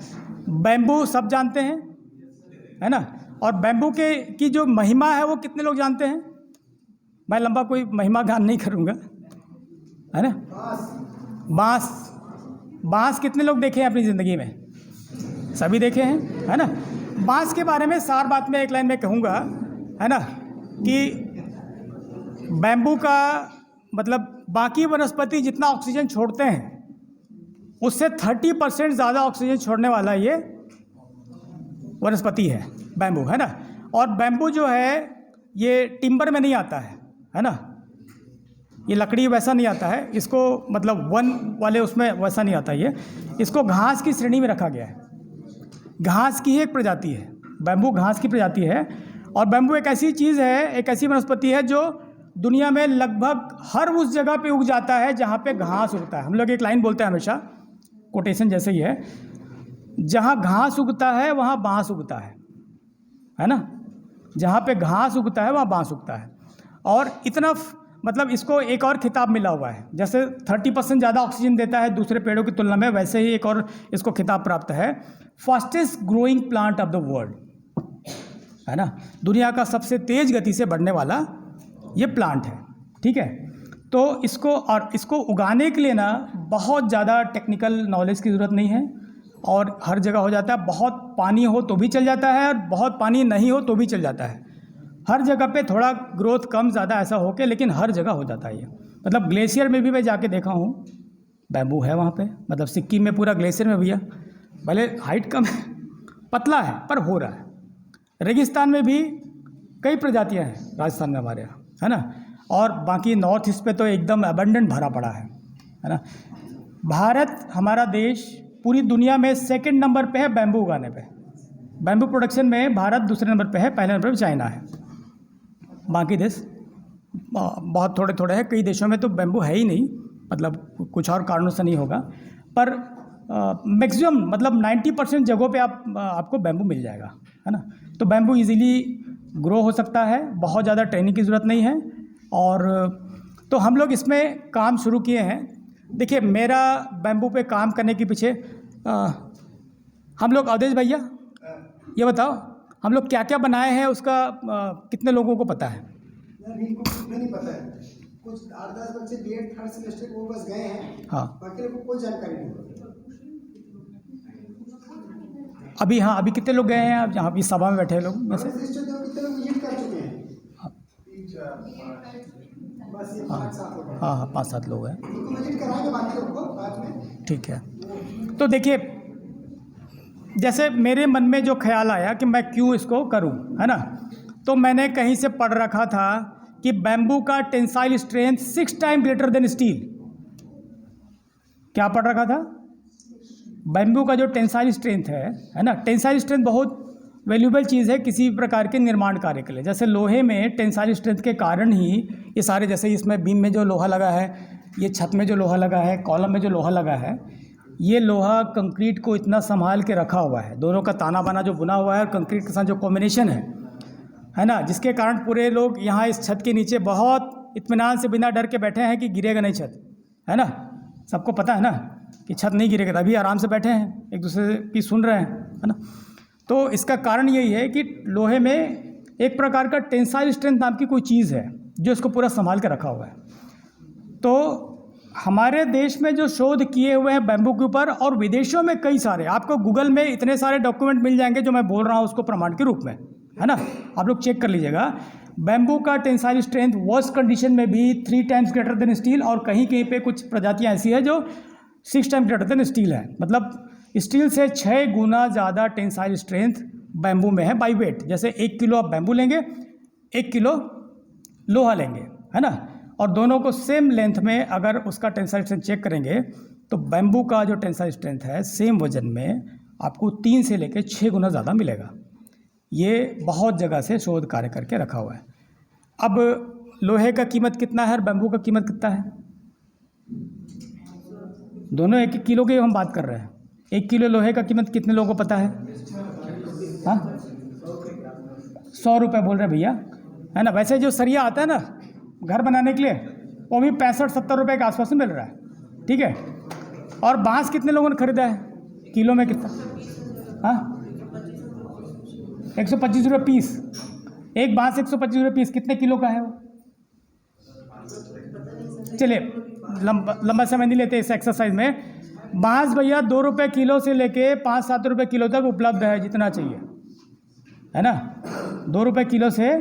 बैम्बू सब जानते हैं, है ना। और बैम्बू के की जो महिमा है वो कितने लोग जानते हैं। मैं लंबा कोई महिमा गान नहीं करूँगा, है ना। बाँस कितने लोग देखे हैं अपनी ज़िंदगी में, सभी देखे हैं, है ना। बाँस के बारे में सार बात में एक लाइन में कहूँगा, है ना, कि बैम्बू का मतलब बाकी वनस्पति जितना ऑक्सीजन छोड़ते हैं उससे 30% ज़्यादा ऑक्सीजन छोड़ने वाला ये वनस्पति है बैम्बू, है ना। और बैम्बू जो है ये टिम्बर में नहीं आता है ना। ये लकड़ी वैसा नहीं आता है, इसको मतलब वन वाले उसमें वैसा नहीं आता, ये इसको घास की श्रेणी में रखा गया है। घास की ही एक प्रजाति है बैम्बू, घास की प्रजाति है। और बैम्बू एक ऐसी चीज़ है, एक ऐसी वनस्पति है जो दुनिया में लगभग हर उस जगह पे उग जाता है जहाँ पे घास उगता है। हम लोग एक लाइन बोलते हैं हमेशा, कोटेशन जैसे ही है, जहाँ घास उगता है वहाँ बाँस उगता है ना। जहाँ पे घास उगता है वहाँ बाँस उगता है। और इतना मतलब इसको एक और खिताब मिला हुआ है, जैसे 30% ज़्यादा ऑक्सीजन देता है दूसरे पेड़ों की तुलना में, वैसे ही एक और इसको खिताब प्राप्त है, fastest growing plant of the world, है ना। दुनिया का सबसे तेज़ गति से बढ़ने वाला ये प्लांट है, ठीक है। तो इसको उगाने के लिए ना बहुत ज़्यादा टेक्निकल नॉलेज की ज़रूरत नहीं है, और हर जगह हो जाता है। बहुत पानी हो तो भी चल जाता है, और बहुत पानी नहीं हो तो भी चल जाता है। हर जगह पे थोड़ा ग्रोथ कम ज़्यादा ऐसा हो के, लेकिन हर जगह हो जाता है ये। मतलब ग्लेशियर में भी मैं जाके देखा हूँ, बैम्बू है वहाँ पे, मतलब सिक्किम में पूरा ग्लेशियर में भैया, भले हाइट कम है, पतला है, पर हो रहा है। रेगिस्तान में भी कई प्रजातियाँ हैं, राजस्थान में हमारे यहाँ, है ना। और बाकी नॉर्थ ईस्ट पे तो एकदम अबंडेंट भरा पड़ा है ना। भारत हमारा देश पूरी दुनिया में 2nd नंबर पे है बैम्बू उगाने पे। बैम्बू प्रोडक्शन में भारत दूसरे नंबर पे है, पहले नंबर पे चाइना है। बाकी देश बहुत थोड़े थोड़े हैं, कई देशों में तो बैम्बू है ही नहीं, मतलब कुछ और कारणों से नहीं होगा, पर मैक्सिमम मतलब 90% जगहों पे आपको बैम्बू मिल जाएगा, है ना। तो बैम्बू इजीली ग्रो हो सकता है, बहुत ज़्यादा ट्रेनिंग की ज़रूरत नहीं है। और तो हम लोग इसमें काम शुरू किए हैं। देखिए मेरा बैम्बू पे काम करने के पीछे हम लोग, अवधेश भैया ये बताओ, हम लोग क्या क्या बनाए हैं उसका कितने लोगों को पता है? अभी को कुछ भी नहीं पता है। कुछ 8-10 बच्चे बीएड थर्ड सेमेस्टर वो बस गए हैं, हाँ बाकी लोगों को कोई जानकारी नहीं। अभी, हाँ अभी कितने लोग गए हैं आप जहाँ भी सभा में बैठे हैं लोग में से? हमारे सिस्टर जो कितने लोग विजिट कर चुके हैं? बस ये 5-7 लोग हैं। हाँ हाँ 5-7 लोग हैं, उनको विजिट कराएंगे बाकी लोग को बाद में। ठीक है। तो देखिए, जैसे मेरे मन में जो ख्याल आया कि मैं क्यों इसको करूं, है ना, तो मैंने कहीं से पढ़ रखा था कि बैम्बू का tensile strength 6 time greater than steel. क्या पढ़ रखा था? बैम्बू का जो टेंसाइल स्ट्रेंथ है ना, टेंसाइल स्ट्रेंथ बहुत वैल्यूबल चीज़ है किसी भी प्रकार के निर्माण कार्य के लिए। जैसे लोहे में टेंसाइल स्ट्रेंथ के कारण ही ये सारे, जैसे इसमें बीम में जो लोहा लगा है, ये छत में जो लोहा लगा है, कॉलम में जो लोहा लगा है, ये लोहा कंक्रीट को इतना संभाल के रखा हुआ है। दोनों का ताना बाना जो बुना हुआ है और कंक्रीट के साथ जो कॉम्बिनेशन है ना, जिसके कारण पूरे लोग यहाँ इस छत के नीचे बहुत इत्मीनान से बिना डर के बैठे हैं कि गिरेगा नहीं छत, है ना। सबको पता है ना कि छत नहीं गिरेगा, अभी आराम से बैठे हैं, एक दूसरे की सुन रहे हैं, है ना। तो इसका कारण यही है कि लोहे में एक प्रकार का टेंसाइल स्ट्रेंथ नाम की कोई चीज़ है जो इसको पूरा संभाल के रखा हुआ है। तो हमारे देश में जो शोध किए हुए हैं बैम्बू के ऊपर, और विदेशों में कई सारे, आपको गूगल में इतने सारे डॉक्यूमेंट मिल जाएंगे जो मैं बोल रहा हूँ उसको प्रमाण के रूप में, है ना, आप लोग चेक कर लीजिएगा। बैम्बू का टेंसाइल स्ट्रेंथ वर्स्ट कंडीशन में भी 3 टाइम्स ग्रेटर देन स्टील, और कहीं कहीं पे कुछ प्रजातियाँ ऐसी है जो 6 टाइम्स ग्रेटर देन स्टील है। मतलब स्टील से 6 गुना ज़्यादा टेंसाइल स्ट्रेंथ बैम्बू में है बाई वेट। जैसे 1 किलो आप बैम्बू लेंगे, 1 किलो लोहा लेंगे, है ना, और दोनों को सेम लेंथ में अगर उसका टेंसाइल स्ट्रेंथ चेक करेंगे तो बैम्बू का जो टेंसाइल स्ट्रेंथ है सेम वजन में आपको 3 से लेकर 6 गुना ज़्यादा मिलेगा। ये बहुत जगह से शोध कार्य करके रखा हुआ है। अब लोहे का कीमत कितना है और बैम्बू का कीमत कितना है? दोनों 1-1 किलो की हम बात कर रहे हैं। 1 किलो लोहे का कीमत कितने लोगों को पता है? हाँ 100 रुपये बोल रहे भैया, है ना। वैसे जो सरिया आता है ना घर बनाने के लिए, वो भी 65-70 रुपये के आसपास में मिल रहा है, ठीक है। और बांस कितने लोगों ने खरीदा है? किलो में कितना? हाँ 125 रुपये पीस। एक बांस 125 रुपये पीस, कितने किलो का है वो? चलिए लंबा समय नहीं लेते इस एक्सरसाइज में। बांस भैया 2 रुपये किलो से लेके 5-7 रुपये किलो तक उपलब्ध है, जितना चाहिए, है ना। 2 रुपये किलो से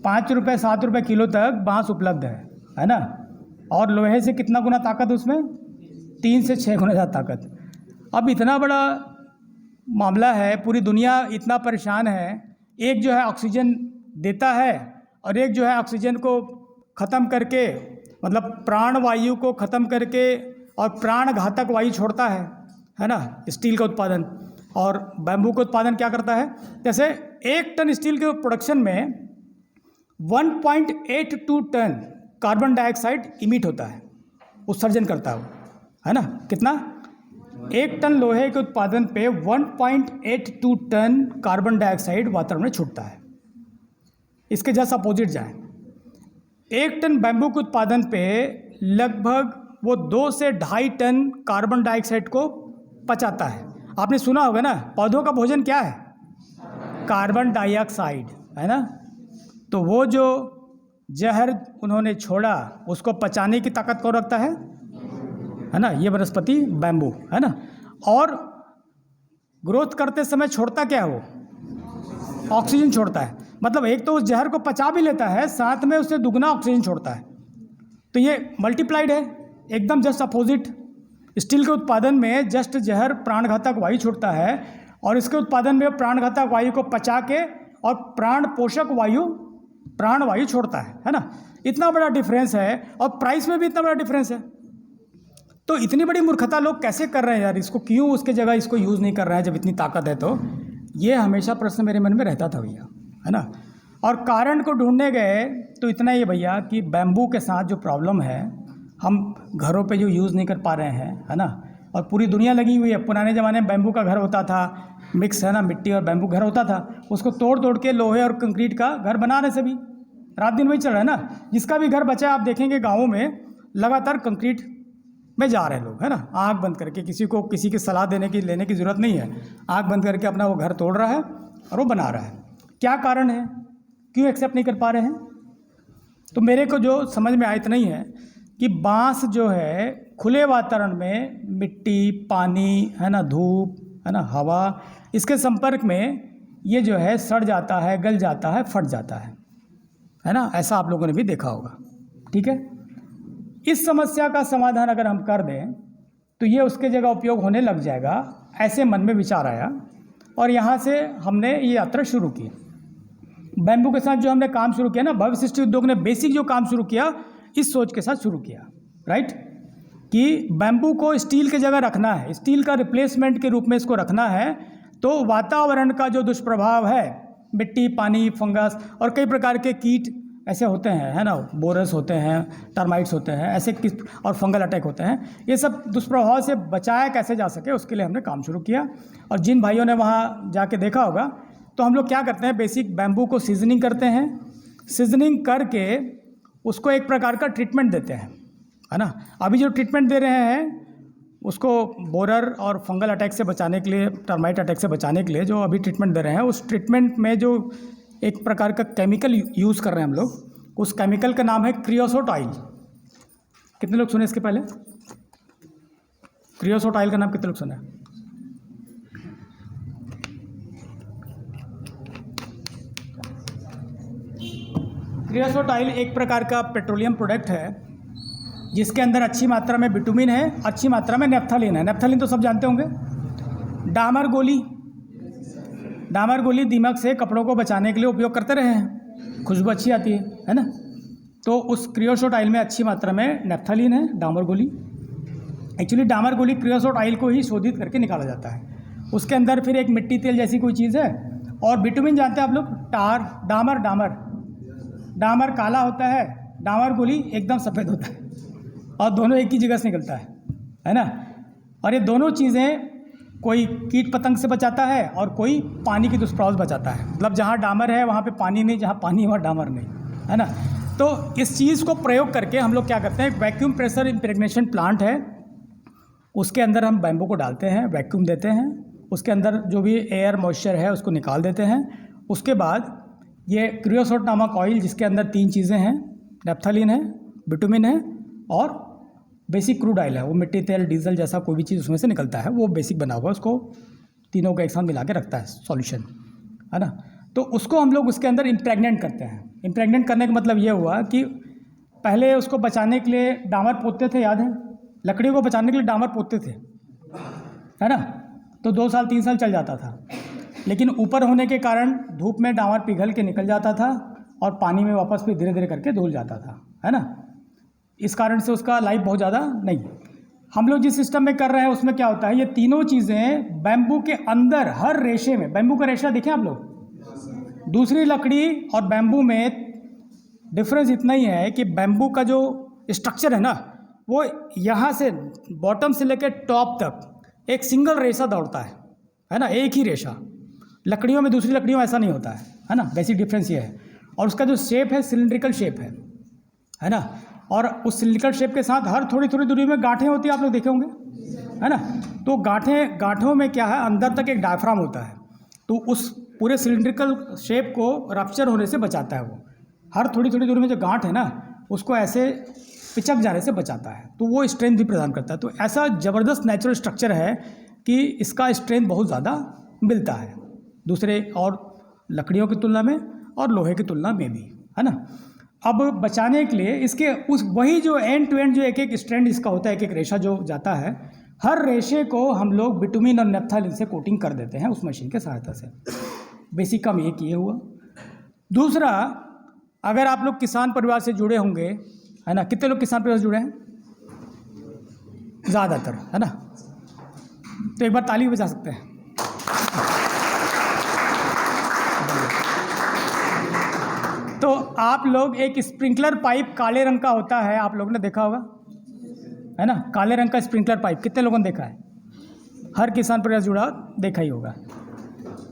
5 रुपये 7 रुपये किलो तक बांस उपलब्ध है ना। और लोहे से कितना गुना ताकत उसमें? 3 से 6 गुना ज़्यादा ताकत। अब इतना बड़ा मामला है, पूरी दुनिया इतना परेशान है। एक जो है ऑक्सीजन देता है और एक जो है ऑक्सीजन को ख़त्म करके, मतलब प्राण वायु को ख़त्म करके और प्राण घातक वायु छोड़ता है ना, स्टील का उत्पादन। और बैम्बू का उत्पादन क्या करता है? जैसे 1 टन स्टील के प्रोडक्शन में 1.82 टन कार्बन डाइऑक्साइड इमिट होता है, उत्सर्जन करता है वो, है ना। कितना? 1 टन लोहे के उत्पादन पे 1.82 टन कार्बन डाइऑक्साइड वातावरण में छूटता है। इसके जस्ट अपोजिट जाए, 1 टन बैम्बू के उत्पादन पे लगभग वो 2 से 2.5 टन कार्बन डाइऑक्साइड को पचाता है। आपने सुना होगा ना, पौधों का भोजन क्या है? कार्बन डाइऑक्साइड, है ना। तो वो जो जहर उन्होंने छोड़ा उसको पचाने की ताकत कौन रखता है ना, ये वनस्पति बैम्बू, है ना। और ग्रोथ करते समय छोड़ता क्या है? वो ऑक्सीजन छोड़ता है। मतलब एक तो उस जहर को पचा भी लेता है, साथ में उससे दुगना ऑक्सीजन छोड़ता है। तो ये मल्टीप्लाइड है, एकदम जस्ट अपोजिट। स्टील के उत्पादन में जस्ट जहर प्राणघातक वायु छोड़ता है, और इसके उत्पादन में प्राणघातक वायु को पचा के और प्राण पोषक वायु, प्राण वायु छोड़ता है ना। इतना बड़ा डिफरेंस है, और प्राइस में भी इतना बड़ा डिफरेंस है। तो इतनी बड़ी मूर्खता लोग कैसे कर रहे हैं यार? इसको क्यों उसके जगह इसको यूज़ नहीं कर रहे हैं जब इतनी ताकत है? तो ये हमेशा प्रश्न मेरे मन में रहता था भैया, है ना। और कारण को ढूंढने गए तो इतना ही भैया कि बैम्बू के साथ जो प्रॉब्लम है, हम घरों पे जो यूज़ नहीं कर पा रहे हैं, है ना। और पूरी दुनिया लगी हुई है। पुराने ज़माने में बैम्बू का घर होता था, मिक्स, है ना, मिट्टी और बैम्बू घर होता था। उसको तोड़ तोड़ के लोहे और कंक्रीट का घर बनाने से भी रात दिन वही चल रहा है ना। जिसका भी घर बचा आप देखेंगे गाँवों में लगातार कंक्रीट में जा रहे हैं लोग, है ना, आँख बंद करके। किसी को किसी की सलाह लेने की ज़रूरत नहीं है, आँख बंद करके अपना वो घर तोड़ रहा है और वो बना रहा है। क्या कारण है, क्यों एक्सेप्ट नहीं कर पा रहे हैं? तो मेरे को जो समझ में आया इतना ही है कि बांस जो है खुले वातावरण में मिट्टी, पानी, है ना, धूप, है ना, हवा, इसके संपर्क में ये जो है सड़ जाता है, गल जाता है, फट जाता है ना। ऐसा आप लोगों ने भी देखा होगा। ठीक है, इस समस्या का समाधान अगर हम कर दें तो ये उसके जगह उपयोग होने लग जाएगा। ऐसे मन में विचार आया और यहाँ से हमने ये यात्रा शुरू की। बैम्बू के साथ जो हमने काम शुरू किया ना, भव्य सृष्टि उद्योग ने बेसिक जो काम शुरू किया इस सोच के साथ शुरू किया, राइट, कि बैम्बू को स्टील की जगह रखना है, स्टील का रिप्लेसमेंट के रूप में इसको रखना है। तो वातावरण का जो दुष्प्रभाव है, मिट्टी, पानी, फंगस और कई प्रकार के कीट ऐसे होते हैं, है ना, बोरस होते हैं, टर्माइट्स होते हैं, ऐसे किस और फंगल अटैक होते हैं, ये सब दुष्प्रभाव से बचाया कैसे जा सके उसके लिए हमने काम शुरू किया। और जिन भाइयों ने वहाँ जाके देखा होगा, तो हम लोग क्या करते हैं, बेसिक बैम्बू को सीजनिंग करते हैं, सीजनिंग करके उसको एक प्रकार का ट्रीटमेंट देते हैं, है ना। अभी जो ट्रीटमेंट दे रहे हैं उसको बोरर और फंगल अटैक से बचाने के लिए, टर्माइट अटैक से बचाने के लिए जो अभी ट्रीटमेंट दे रहे हैं, उस ट्रीटमेंट में जो एक प्रकार का केमिकल यूज़ कर रहे हैं हम लोग, उस केमिकल का नाम है क्रियोसोट ऑयल। कितने लोग सुने इसके पहले? क्रियोसोट ऑयल का नाम कितने लोग सुने? क्रियोसोट ऑयल एक प्रकार का पेट्रोलियम प्रोडक्ट है जिसके अंदर अच्छी मात्रा में बिटुमिन है, अच्छी मात्रा में नेफ्थलीन है। नेफ्थलीन तो सब जानते होंगे। डामर गोली दीमक से कपड़ों को बचाने के लिए उपयोग करते रहे हैं, खुशबू अच्छी आती है ना। तो उस क्रियोसोट ऑयल में अच्छी मात्रा में नेफ्थलीन है, डामर गोली। एक्चुअली डामर गोली क्रियोसोट ऑयल को ही शोधित करके निकाला जाता है। उसके अंदर फिर एक मिट्टी तेल जैसी कोई चीज़ है, और बिटुमिन जानते हैं आप लोग, टार, डामर काला होता है, डामर गोली एकदम सफ़ेद होता है, और दोनों एक ही जगह से निकलता है ना। और ये दोनों चीज़ें कोई कीट पतंग से बचाता है और कोई पानी की दुष्प्रभाव से बचाता है। मतलब जहाँ डामर है वहाँ पे पानी नहीं, जहाँ पानी है वहाँ डामर नहीं, है ना। तो इस चीज़ को प्रयोग करके हम लोग क्या करते हैं, वैक्यूम प्रेशर इम्प्रेग्नेशन प्लांट है, उसके अंदर हम बैम्बू को डालते हैं, वैक्यूम देते हैं, उसके अंदर जो भी एयर मॉइस्चर है उसको निकाल देते हैं। उसके बाद ये क्रियोसोट नामक ऑयल, जिसके अंदर 3 चीज़ें हैं, नेफ्थलीन है, बिटुमिन है और बेसिक क्रूड ऑयल है, वो मिट्टी तेल, डीजल जैसा कोई भी चीज़ उसमें से निकलता है, वो बेसिक बना हुआ, उसको तीनों को एक साथ मिला के रखता है सॉल्यूशन, है ना। तो उसको हम लोग उसके अंदर इम्प्रेग्नेंट करते हैं। इम्प्रेग्नेंट करने का मतलब ये हुआ कि पहले उसको बचाने के लिए डामर पोतते थे, याद है, लकड़ियों को बचाने के लिए डामर पोतते थे, है ना। तो 2 साल 3 साल चल जाता था, लेकिन ऊपर होने के कारण धूप में डामर पिघल के निकल जाता था और पानी में वापस भी धीरे धीरे करके धुल जाता था, है ना। इस कारण से उसका लाइफ बहुत ज़्यादा नहीं। हम लोग जिस सिस्टम में कर रहे हैं उसमें क्या होता है, ये तीनों चीज़ें बैम्बू के अंदर हर रेशे में, बैम्बू का रेशा देखें आप लोग, दूसरी लकड़ी और बैम्बू में डिफरेंस इतना ही है कि बैम्बू का जो स्ट्रक्चर है ना, वो यहाँ से बॉटम से लेकर टॉप तक एक सिंगल रेशा दौड़ता है ना, एक ही रेशा। लकड़ियों में, दूसरी लकड़ियों में ऐसा नहीं होता है ना। बेसिक डिफरेंस ये है। और उसका जो शेप है सिलिंड्रिकल शेप है ना। और उस सिलिंड्रिकल शेप के साथ हर थोड़ी थोड़ी दूरी में गांठें होती है, आप लोग देखे होंगे, है ना। तो गांठों में क्या है, अंदर तक एक डायफ्राम होता है, तो उस पूरे सिलिंड्रिकल शेप को रप्चर होने से बचाता है। वो हर थोड़ी थोड़ी दूरी में जो गांठ है ना, उसको ऐसे पिचक जाने से बचाता है, तो वो स्ट्रेंथ भी प्रदान करता है। तो ऐसा ज़बरदस्त नेचुरल स्ट्रक्चर है कि इसका स्ट्रेंथ बहुत ज़्यादा मिलता है दूसरे और लकड़ियों की तुलना में और लोहे की तुलना में भी, है ना। अब बचाने के लिए इसके उस वही जो एंड टू एंड जो एक एक स्ट्रैंड इसका होता है, एक एक रेशा जो जाता है, हर रेशे को हम लोग बिटुमिन और नेफ्थलीन से कोटिंग कर देते हैं उस मशीन के सहायता से। बेसिक काम ये किए हुआ। दूसरा, अगर आप लोग किसान परिवार से जुड़े होंगे, है ना, कितने लोग किसान परिवार से जुड़े हैं? ज़्यादातर, है ना। तो एक बार ताली बजा सकते हैं। तो आप लोग एक स्प्रिंकलर पाइप काले रंग का होता है, आप लोगों ने देखा होगा, है ना, काले रंग का स्प्रिंकलर पाइप कितने लोगों ने देखा है? हर किसान परिवार से जुड़ा देखा ही होगा।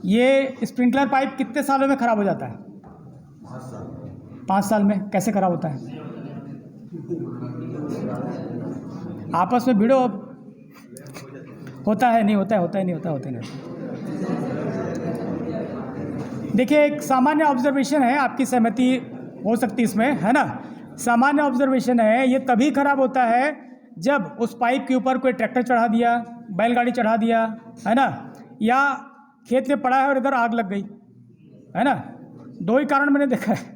ये स्प्रिंकलर पाइप कितने सालों में ख़राब हो जाता है? 5 साल में। कैसे ख़राब होता है? आपस में भिड़ो, होता है नहीं होता है, होता है नहीं होता, होता नहीं। देखिए, एक सामान्य ऑब्जर्वेशन है, आपकी सहमति हो सकती है इसमें, है ना। सामान्य ऑब्जर्वेशन है, ये तभी खराब होता है जब उस पाइप के ऊपर कोई ट्रैक्टर चढ़ा दिया, बैलगाड़ी चढ़ा दिया, है ना, या खेत में पड़ा है और इधर आग लग गई, है ना। दो ही कारण मैंने देखा है।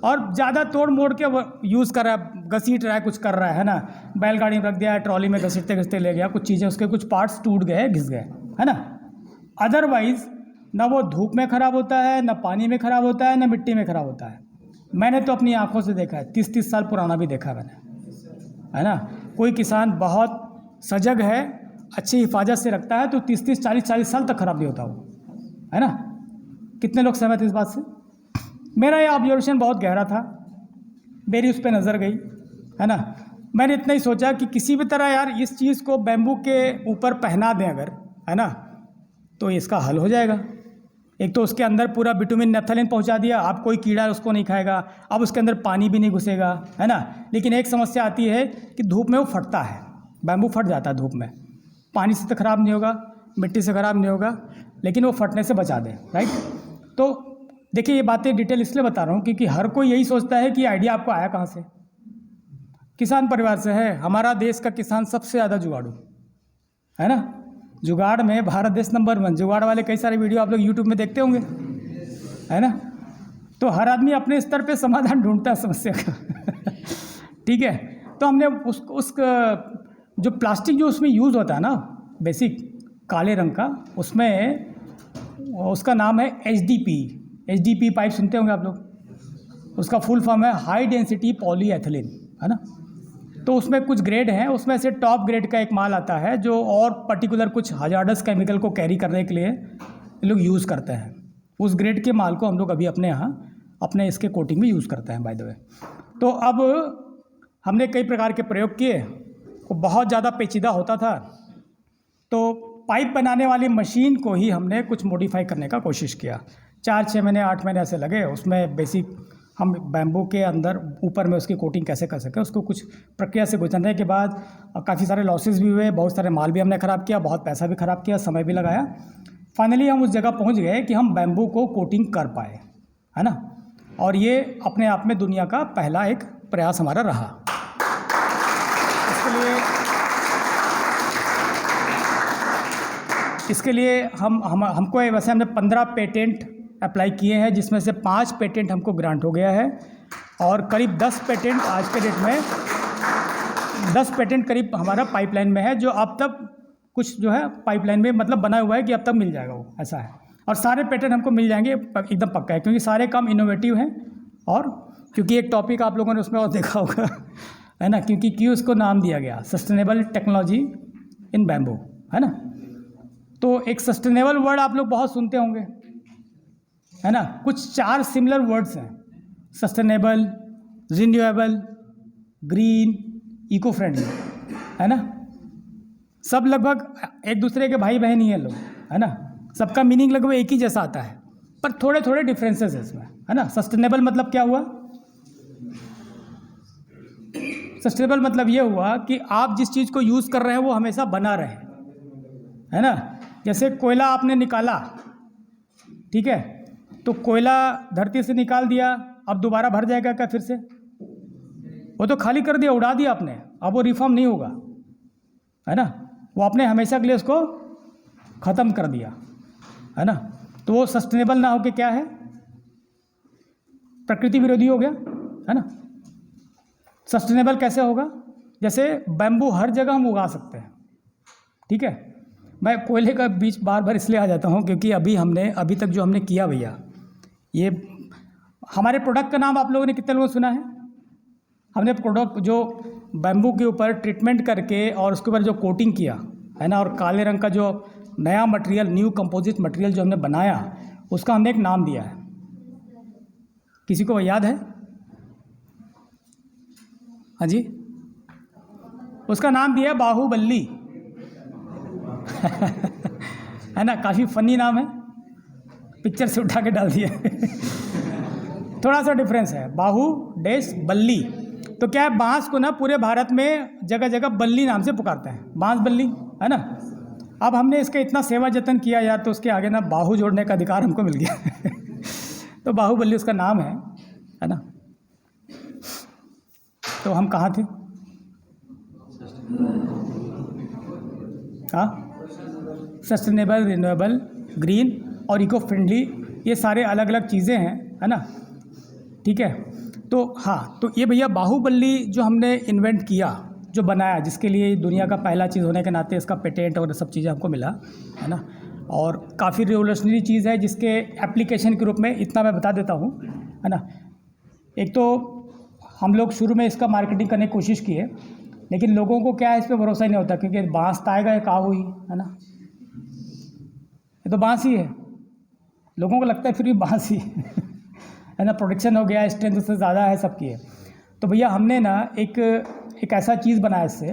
और ज़्यादा तोड़ मोड़ के वो यूज़ कर रहा है, घसीट रहा है, कुछ कर रहा है ना, बैलगाड़ी में रख दिया, ट्रॉली में घसीटते घसीटते ले गया, कुछ चीज़ें उसके कुछ पार्ट्स टूट गए, घिस गए, है ना। अदरवाइज़ ना वो धूप में ख़राब होता है, ना पानी में ख़राब होता है, ना मिट्टी में ख़राब होता है। मैंने तो अपनी आंखों से देखा है, 30-30 साल पुराना भी देखा मैंने, है ना। कोई किसान बहुत सजग है, अच्छी हिफाजत से रखता है तो 30-30, 40-40 साल तक ख़राब नहीं होता वो, है ना। कितने लोग सहमत हैं इस बात से? मेरा ये ऑब्जर्वेशन बहुत गहरा था, मेरी उस पर नज़र गई, है ना। मैंने इतना ही सोचा कि किसी भी तरह यार इस चीज़ को बैम्बू के ऊपर पहना दें अगर, है ना, तो इसका हल हो जाएगा। एक तो उसके अंदर पूरा बिटुमिन नेफ्थलीन पहुंचा दिया, अब कोई कीड़ा उसको नहीं खाएगा, अब उसके अंदर पानी भी नहीं घुसेगा, है ना। लेकिन एक समस्या आती है कि धूप में वो फटता है, बैम्बू फट जाता है धूप में। पानी से तो ख़राब नहीं होगा, मिट्टी से ख़राब नहीं होगा, लेकिन वो फटने से बचा दें, राइट। तो देखिए, ये बातें डिटेल इसलिए बता रहा हूँ क्योंकि हर कोई यही सोचता है कि आइडिया आपको आया कहाँ से। किसान परिवार से है, हमारा देश का किसान सबसे ज़्यादा जुगाड़ू, है ना। जुगाड़ में भारत देश नंबर 1। जुगाड़ वाले कई सारे वीडियो आप लोग यूट्यूब में देखते होंगे, है ना। तो हर आदमी अपने स्तर पे समाधान ढूंढता है समस्या का ठीक है। तो हमने उस जो प्लास्टिक जो उसमें यूज़ होता है ना, बेसिक काले रंग का, उसमें उसका नाम है एचडीपी पाइप, सुनते होंगे आप लोग। उसका फुल फॉर्म है हाई डेंसिटी पॉलीएथिलीन, है ना। तो उसमें कुछ ग्रेड हैं, उसमें से टॉप ग्रेड का एक माल आता है जो और पर्टिकुलर कुछ हजार्डस केमिकल को कैरी करने के लिए लोग यूज़ करते हैं। उस ग्रेड के माल को हम लोग अभी अपने यहाँ अपने इसके कोटिंग में यूज़ करते हैं, बाय द वे। तो अब हमने कई प्रकार के प्रयोग किए, वो बहुत ज़्यादा पेचीदा होता था, तो पाइप बनाने वाली मशीन को ही हमने कुछ मॉडिफाई करने का कोशिश किया। 4-6 महीने 8 महीने ऐसे लगे। उसमें बेसिक हम बैम्बू के अंदर ऊपर में उसकी कोटिंग कैसे कर सकें, उसको कुछ प्रक्रिया से गुजरने के बाद काफ़ी सारे लॉसेस भी हुए, बहुत सारे माल भी हमने ख़राब किया, बहुत पैसा भी ख़राब किया, समय भी लगाया। फाइनली हम उस जगह पहुंच गए कि हम बैम्बू को कोटिंग कर पाए, है ना। और ये अपने आप में दुनिया का पहला एक प्रयास हमारा रहा। इसके लिए हमको वैसे हमने 15 पेटेंट अप्लाई किए हैं, जिसमें से 5 पेटेंट हमको ग्रांट हो गया है, और करीब 10 पेटेंट आज के डेट में 10 पेटेंट करीब हमारा पाइपलाइन में है, जो अब तक कुछ जो है पाइपलाइन में मतलब बना हुआ है कि अब तक मिल जाएगा, वो ऐसा है। और सारे पेटेंट हमको मिल जाएंगे, एकदम पक्का है, क्योंकि सारे काम इनोवेटिव हैं। और क्योंकि एक टॉपिक आप लोगों ने उसमें और देखा होगा, है ना, क्योंकि क्यों उसको नाम दिया गया सस्टेनेबल टेक्नोलॉजी इन बैम्बू, है ना। तो एक सस्टेनेबल वर्ड आप लोग बहुत सुनते होंगे, है ना। कुछ 4 सिमिलर वर्ड्स हैं, sustainable, renewable, green, eco friendly, है ना। सब लगभग एक दूसरे के भाई बहन ही हैं लोग, है ना। सबका मीनिंग लगभग एक ही जैसा आता है, पर थोड़े थोड़े डिफरेंसेस है इसमें, है ना। सस्टेनेबल मतलब क्या हुआ? सस्टेनेबल मतलब ये हुआ कि आप जिस चीज़ को यूज़ कर रहे हैं वो हमेशा बना रहे, है ना। जैसे कोयला आपने निकाला, ठीक है, तो कोयला धरती से निकाल दिया, अब दोबारा भर जाएगा क्या फिर से? वो तो खाली कर दिया, उड़ा दिया आपने, अब वो रिफॉर्म नहीं होगा, है ना। वो आपने हमेशा के लिए उसको ख़त्म कर दिया, है ना। तो वो सस्टेनेबल ना होके क्या है? प्रकृति विरोधी हो गया, है ना। सस्टेनेबल कैसे होगा? जैसे बैम्बू हर जगह हम उगा सकते हैं, ठीक है। मैं कोयले का बीच बार बार इसलिए आ जाता हूँ क्योंकि अभी तक जो हमने किया भैया, ये हमारे प्रोडक्ट का नाम आप लोगों ने कितने लोगों ने सुना है? हमने प्रोडक्ट जो बैम्बू के ऊपर ट्रीटमेंट करके और उसके ऊपर जो कोटिंग किया, है ना, और काले रंग का जो नया मटेरियल, न्यू कंपोजिट मटेरियल जो हमने बनाया, उसका हमने एक नाम दिया है। किसी को याद है? हाँ जी, उसका नाम दिया है बाहुबली है ना। काफ़ी फनी नाम है, पिक्चर से उठा के डाल दिया थोड़ा सा डिफरेंस है, बाहुबली। तो क्या है, बांस को ना पूरे भारत में जगह जगह बल्ली नाम से पुकारते हैं, बांस बल्ली, है ना। अब हमने इसका इतना सेवा जतन किया यार, तो उसके आगे ना बाहु जोड़ने का अधिकार हमको मिल गया तो बाहुबली उसका नाम है ना। तो हम कहाँ थे? हाँ, सस्टेनेबल, रिन्यूएबल, ग्रीन और इको फ्रेंडली, ये सारे अलग अलग चीज़ें हैं, है ना। ठीक है, तो हाँ, तो ये भैया बाहुबली जो हमने इन्वेंट किया, जो बनाया, जिसके लिए दुनिया का पहला चीज़ होने के नाते इसका पेटेंट और सब चीज़ें हमको मिला, है ना। और काफ़ी रिवोल्यूशनरी चीज़ है, जिसके एप्लीकेशन के रूप में इतना मैं बता देता हूँ, है ना। एक तो हम लोग शुरू में इसका मार्केटिंग करने की कोशिश किए, लेकिन लोगों को क्या है, इस पर भरोसा ही नहीं होता, क्योंकि बाँस तो आएगा, एक हुई, है ना, ये तो बाँस ही है, लोगों को लगता है फिर भी बाँस ही है ना। प्रोटेक्शन हो गया, स्ट्रेंथ उससे ज़्यादा है, सबकी है। तो भैया हमने ना एक ऐसा चीज़ बनाया इससे,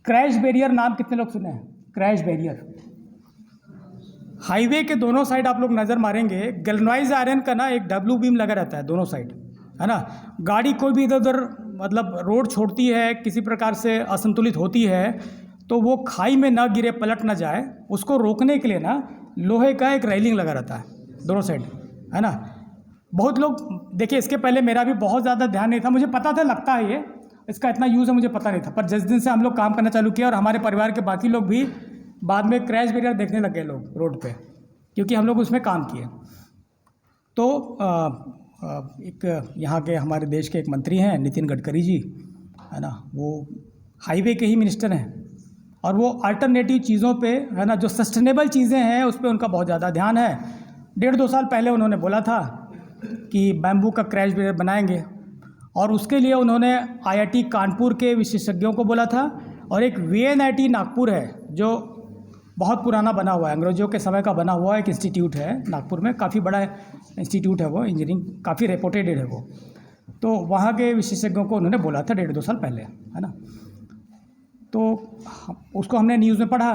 क्रैश बैरियर, नाम कितने लोग सुने हैं? Crash barrier. हाईवे के दोनों साइड आप लोग नज़र मारेंगे, गैल्वेनाइज्ड आयरन का ना एक डब्ल्यू बीम लगा रहता है दोनों साइड, है ना। गाड़ी कोई भी इधर उधर मतलब रोड छोड़ती है, किसी प्रकार से असंतुलित होती है, तो वो खाई में ना गिरे, पलट ना जाए, उसको रोकने के लिए ना लोहे का एक रेलिंग लगा रहता है दोनों साइड, है ना। बहुत लोग, देखिए इसके पहले मेरा भी बहुत ज़्यादा ध्यान नहीं था, मुझे पता था लगता है ये, इसका इतना यूज़ है मुझे पता नहीं था, पर जिस दिन से हम लोग काम करना चालू किया और हमारे परिवार के बाकी लोग भी बाद में क्रैश बैरियर देखने लग गए लोग रोड पे, क्योंकि हम लोग उसमें काम किए। तो एक यहाँ के हमारे देश के एक मंत्री हैं, नितिन गडकरी जी, है ना, वो हाईवे के ही मिनिस्टर हैं, और वो अल्टरनेटिव चीज़ों पे, है ना, जो सस्टेनेबल चीज़ें हैं उस पर उनका बहुत ज़्यादा ध्यान है। 1.5-2 साल पहले उन्होंने बोला था कि बैम्बू का क्रैश बैरियर बनाएंगे, और उसके लिए उन्होंने IIT कानपुर के विशेषज्ञों को बोला था, और एक VNIT नागपुर है, जो बहुत पुराना बना हुआ है, अंग्रेजों के समय का बना हुआ एक इंस्टीट्यूट है नागपुर में, काफ़ी बड़ा इंस्टीट्यूट है वो, इंजीनियरिंग काफ़ी रेपुटेड है वो। तो वहाँ के विशेषज्ञों को उन्होंने बोला था 1.5-2 साल पहले, है ना। तो उसको हमने न्यूज़ में पढ़ा,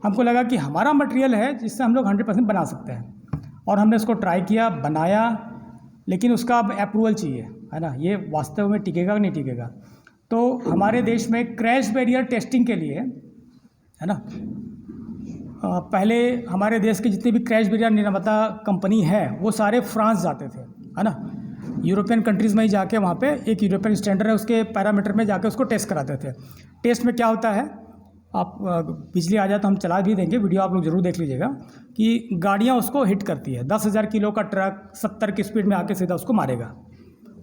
हमको लगा कि हमारा मटेरियल है जिससे हम लोग 100% बना सकते हैं, और हमने उसको ट्राई किया, बनाया, लेकिन उसका अब अप्रूवल चाहिए, है ना, ये वास्तव में टिकेगा कि नहीं टिकेगा। तो हमारे देश में क्रैश बैरियर टेस्टिंग के लिए, है ना, पहले हमारे देश के जितने भी क्रैश बैरियर निर्माता कंपनी है वो सारे फ्रांस जाते थे, है ना, यूरोपियन कंट्रीज़ में ही जाके वहाँ पे एक यूरोपियन स्टैंडर्ड है, उसके पैरामीटर में जाके उसको टेस्ट कराते थे। टेस्ट में क्या होता है, आप बिजली आ जाए तो हम चला भी देंगे, वीडियो आप लोग ज़रूर देख लीजिएगा, कि गाड़ियाँ उसको हिट करती है, 10,000 किलो का ट्रक 70 की स्पीड में आके सीधा उसको मारेगा,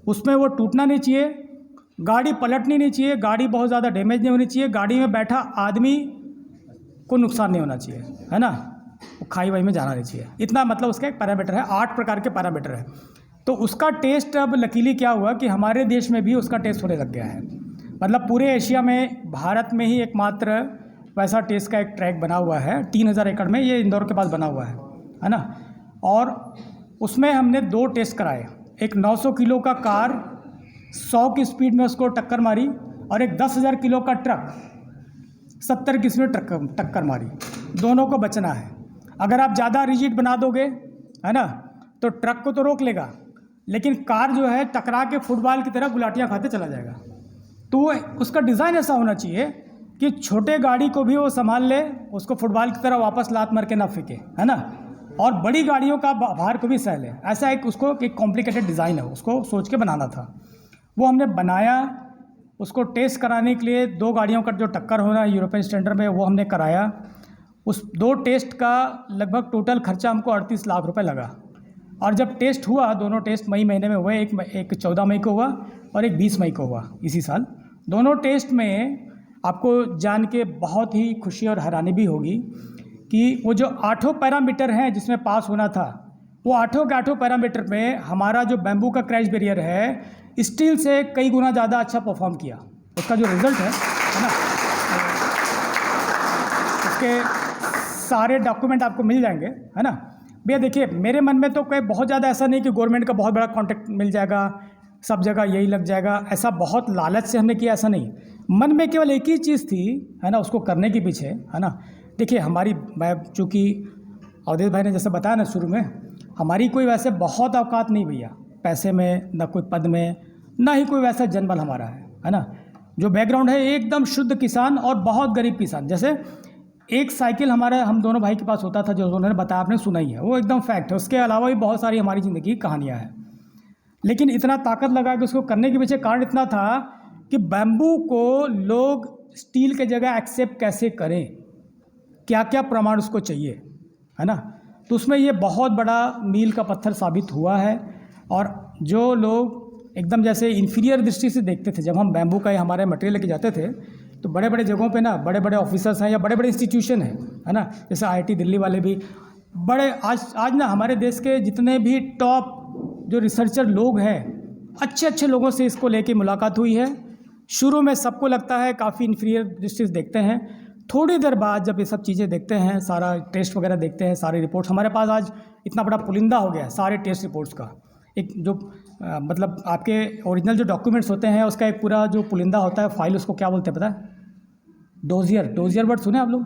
उसमें वो टूटना नहीं चाहिए, गाड़ी पलटनी नहीं चाहिए, गाड़ी बहुत ज़्यादा डैमेज नहीं होनी चाहिए, गाड़ी में बैठा आदमी को नुकसान नहीं होना चाहिए, है ना, वो खाई वाई में जाना नहीं चाहिए, इतना मतलब उसका एक पैरामीटर है, 8 प्रकार के पैरामीटर है। तो उसका टेस्ट अब लकीली क्या हुआ कि हमारे देश में भी उसका टेस्ट होने लग गया है, मतलब पूरे एशिया में भारत में ही एकमात्र वैसा टेस्ट का एक ट्रैक बना हुआ है 3000 एकड़ में, ये इंदौर के पास बना हुआ है ना। और उसमें हमने 2 टेस्ट कराए, एक 900 किलो का कार 100 की स्पीड में उसको टक्कर मारी, और एक 10,000 किलो का ट्रक 70 की स्पीड में टक्कर मारी, दोनों को बचना है। अगर आप ज़्यादा रिजिड बना दोगे, है ना, तो ट्रक को तो रोक लेगा, लेकिन कार जो है टकरा के फुटबॉल की तरह गुलाटियाँ खाते चला जाएगा। तो वो उसका डिज़ाइन ऐसा होना चाहिए कि छोटे गाड़ी को भी वो संभाल ले, उसको फुटबॉल की तरह वापस लात मार के ना फेंके, है ना, और बड़ी गाड़ियों का भार को भी सह ले, ऐसा एक उसको एक कॉम्प्लिकेटेड डिज़ाइन है, उसको सोच के बनाना था। वो हमने बनाया, उसको टेस्ट कराने के लिए 2 गाड़ियों का जो टक्कर होना है यूरोपियन स्टैंडर्ड में, वो हमने कराया। उस 2 टेस्ट का लगभग टोटल खर्चा हमको 38 लाख रुपए लगा। और जब टेस्ट हुआ, दोनों टेस्ट मई महीने में हुए, एक 14 मई को हुआ और एक 20 मई को हुआ इसी साल। दोनों टेस्ट में आपको जान के बहुत ही खुशी और हैरानी भी होगी कि वो जो 8 पैरामीटर हैं जिसमें पास होना था, वो 8 के 8 पैरामीटर में हमारा जो बैम्बू का क्रैश बैरियर है स्टील से कई गुना ज़्यादा अच्छा परफॉर्म किया। उसका जो रिज़ल्ट है ना, उसके सारे डॉक्यूमेंट आपको मिल जाएंगे, है ना। भैया देखिए, मेरे मन में तो कोई बहुत ज़्यादा ऐसा नहीं कि गवर्नमेंट का बहुत बड़ा कॉन्ट्रैक्ट मिल जाएगा, सब जगह यही लग जाएगा, ऐसा बहुत लालच से हमने किया, ऐसा नहीं। मन में केवल एक ही चीज़ थी, है ना, उसको करने के पीछे, है ना। देखिए मैं चूँकि अवधेश भाई ने जैसे बताया ना शुरू में, हमारी कोई वैसे बहुत औकात नहीं भैया, पैसे में, ना कोई पद में, ना ही कोई वैसा जन्मल हमारा है ना। जो बैकग्राउंड है एकदम शुद्ध किसान और बहुत गरीब किसान। जैसे एक साइकिल हम दोनों भाई के पास होता था, जो उन्होंने बताया, आपने सुना ही है, वो एकदम फैक्ट है। उसके अलावा भी बहुत सारी हमारी ज़िंदगी की कहानियाँ हैं। लेकिन इतना ताकत लगा कि उसको करने के पीछे कारण इतना था कि बैम्बू को लोग स्टील के जगह एक्सेप्ट कैसे करें, क्या क्या प्रमाण उसको चाहिए, है ना। तो उसमें ये बहुत बड़ा मील का पत्थर साबित हुआ है। और जो लोग एकदम जैसे इन्फीरियर दृष्टि से देखते थे, जब हम बैम्बू का हमारे मटेरियल लेके जाते थे, तो बड़े बड़े जगहों पे ना बड़े बड़े ऑफिसर्स हैं या बड़े बड़े इंस्टीट्यूशन हैं, है ना, जैसे IIT दिल्ली वाले भी बड़े, आज ना हमारे देश के जितने भी टॉप जो रिसर्चर लोग हैं, अच्छे अच्छे लोगों से इसको लेके मुलाकात हुई है। शुरू में सबको लगता है काफ़ी इन्फीरियर दृष्टि से देखते हैं, थोड़ी देर बाद जब ये सब चीज़ें देखते हैं, सारा टेस्ट वगैरह देखते हैं, सारी रिपोर्ट्स, हमारे पास आज इतना बड़ा पुलिंदा हो गया है सारे टेस्ट रिपोर्ट्स का। एक जो मतलब आपके ओरिजिनल जो डॉक्यूमेंट्स होते हैं उसका एक पूरा जो पुलिंदा होता है फाइल, उसको क्या बोलते हैं पता है? डोजियर वर्ड सुने आप लोग?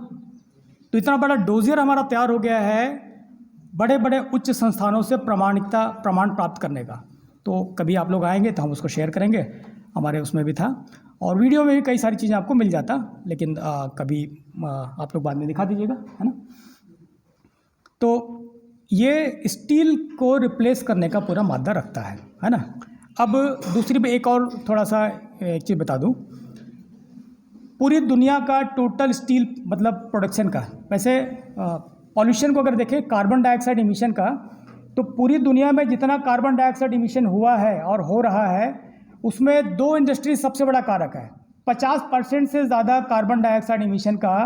तो इतना बड़ा डोजियर हमारा तैयार हो गया है बड़े बड़े उच्च संस्थानों से प्रमाण प्राप्त करने का। तो कभी आप लोग आएंगे तो हम उसको शेयर करेंगे, हमारे उसमें भी था, और वीडियो में भी कई सारी चीज़ें आपको मिल जाता, लेकिन कभी आप लोग बाद में दिखा दीजिएगा, है ना। तो ये स्टील को रिप्लेस करने का पूरा मादा रखता है ना। अब दूसरी पे एक और थोड़ा सा एक चीज़ बता दूं, पूरी दुनिया का टोटल स्टील मतलब प्रोडक्शन का, वैसे पॉल्यूशन को अगर देखें कार्बन डाइऑक्साइड इमिशन का, तो पूरी दुनिया में जितना कार्बन डाइऑक्साइड इमिशन हुआ है और हो रहा है, उसमें 2 इंडस्ट्री सबसे बड़ा कारक है। 50% से ज़्यादा कार्बन डाइऑक्साइड इमिशन का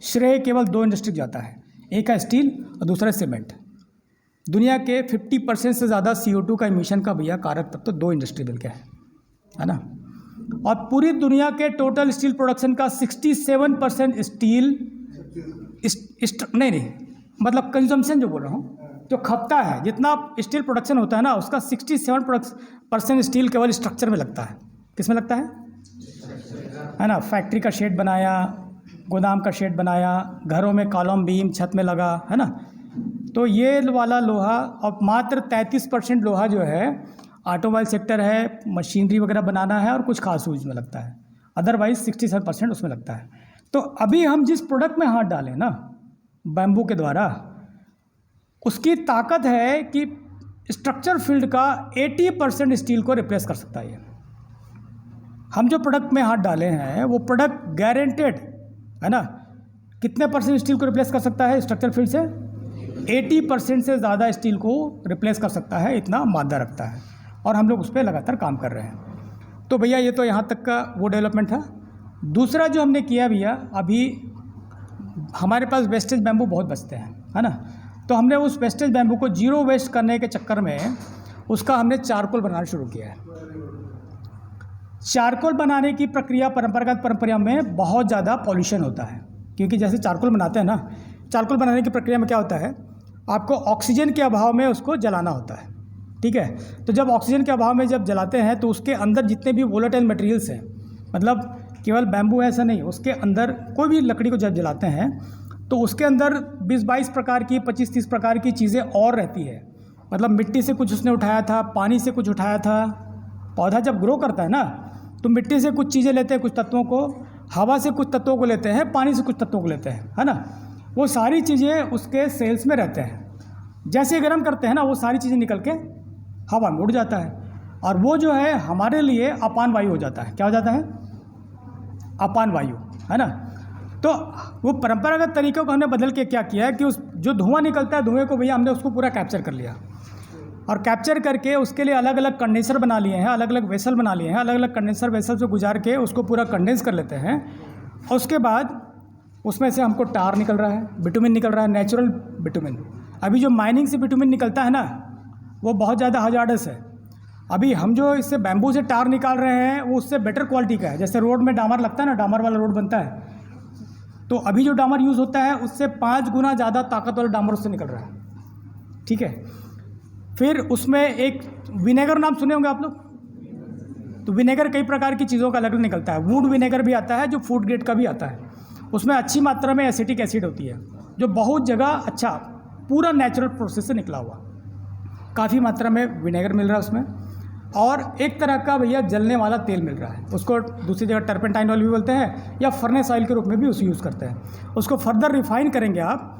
श्रेय केवल 2 इंडस्ट्री जाता है, एक है स्टील और दूसरा सीमेंट। दुनिया के 50% से ज़्यादा CO2 का इमिशन का भैया कारक तब तो 2 इंडस्ट्री मिल के है ना। और पूरी दुनिया के टोटल स्टील प्रोडक्शन का 67% स्टील नहीं मतलब कंजम्पशन जो बोल रहा हूँ, जो खपता है, जितना स्टील प्रोडक्शन होता है ना, उसका 67% स्टील केवल स्ट्रक्चर में लगता है। किस में लगता है ना। फैक्ट्री का शेड बनाया, गोदाम का शेड बनाया, घरों में कॉलम बीम छत में लगा, है ना। तो ये वाला लोहा, और मात्र 33% लोहा जो है ऑटोमोबाइल सेक्टर है, मशीनरी वगैरह बनाना है और कुछ खास यूज में लगता है, अदरवाइज 67% उसमें लगता है। तो अभी हम जिस प्रोडक्ट में हाथ डालें ना बैम्बू के द्वारा, उसकी ताकत है कि स्ट्रक्चर फील्ड का 80% स्टील को रिप्लेस कर सकता है। हम जो प्रोडक्ट में हाथ डाले हैं वो प्रोडक्ट गारंटेड है ना, कितने % स्टील को रिप्लेस कर सकता है स्ट्रक्चर फील्ड से? 80% से ज़्यादा स्टील को रिप्लेस कर सकता है, इतना मादा रखता है, और हम लोग उस पर लगातार काम कर रहे हैं। तो भैया ये तो यहाँ तक का वो डेवलपमेंट था। दूसरा जो हमने किया भैया, अभी हमारे पास वेस्टेज बैम्बू बहुत बचते हैं, है ना। तो हमने उस वेस्टेज बैम्बू को जीरो वेस्ट करने के चक्कर में उसका हमने चारकोल बनाना शुरू किया है। चारकोल बनाने की प्रक्रिया परंपरागत प्रक्रिया में बहुत ज़्यादा पॉल्यूशन होता है, क्योंकि जैसे चारकोल बनाते हैं ना, चारकोल बनाने की प्रक्रिया में क्या होता है, आपको ऑक्सीजन के अभाव में उसको जलाना होता है, ठीक है। तो जब ऑक्सीजन के अभाव में जब जलाते हैं तो उसके अंदर जितने भी वोलेटाइल मटेरियल्स हैं, मतलब केवल बैम्बू ऐसा नहीं, उसके अंदर कोई भी लकड़ी को जब जलाते हैं तो उसके अंदर 20-22 प्रकार की, 25-30 प्रकार की चीज़ें और रहती है। मतलब मिट्टी से कुछ उसने उठाया था, पानी से कुछ उठाया था। पौधा जब ग्रो करता है ना, तो मिट्टी से कुछ चीज़ें लेते हैं, कुछ तत्वों को, हवा से कुछ तत्वों को लेते हैं, पानी से कुछ तत्वों को लेते हैं, है ना। वो सारी चीज़ें उसके सेल्स में रहते हैं। जैसे गर्म करते हैं ना, वो सारी चीज़ें निकल के हवा में उड़ जाता है, और वो जो है हमारे लिए अपान वायु हो जाता है। क्या हो जाता है? अपान वायु, है ना। तो वो परंपरागत तरीक़ों को हमने बदल के क्या किया है कि उस जो धुआं निकलता है, धुएं को भैया हमने उसको पूरा कैप्चर कर लिया, और कैप्चर करके उसके लिए अलग अलग कंडेंसर बना लिए हैं, अलग अलग वेसल बना लिए हैं, अलग अलग कंडेंसर वेसल से गुजार के उसको पूरा कंडेंस कर लेते हैं। और उसके बाद उसमें से हमको टार निकल रहा है, बिटुमिन निकल रहा है, नेचुरल बिटुमिन। अभी जो माइनिंग से बिटुमिन निकलता है ना, वो बहुत ज़्यादा हजार्डस है। अभी हम जो इससे बैम्बू से टार निकाल रहे हैं वो उससे बेटर क्वालिटी का है। जैसे रोड में डामर लगता है ना, डामर वाला रोड बनता है, तो अभी जो डामर यूज़ होता है उससे 5 गुना ज़्यादा ताकत वाला डामर उससे निकल रहा है, ठीक है। फिर उसमें एक विनेगर, नाम सुने होंगे आप लोग, तो विनेगर कई प्रकार की चीज़ों का अलग निकलता है। वुड विनेगर भी आता है जो फूड ग्रेड का भी आता है। उसमें अच्छी मात्रा में एसिटिक एसिड होती है, जो बहुत जगह अच्छा पूरा नेचुरल प्रोसेस से निकला हुआ, काफ़ी मात्रा में विनेगर मिल रहा है उसमें। और एक तरह का भैया जलने वाला तेल मिल रहा है, उसको दूसरी जगह टर्पेंटाइन ऑयल भी बोलते हैं या फर्नेस ऑयल के रूप में भी उसे यूज़ करते हैं। उसको फर्दर रिफाइन करेंगे आप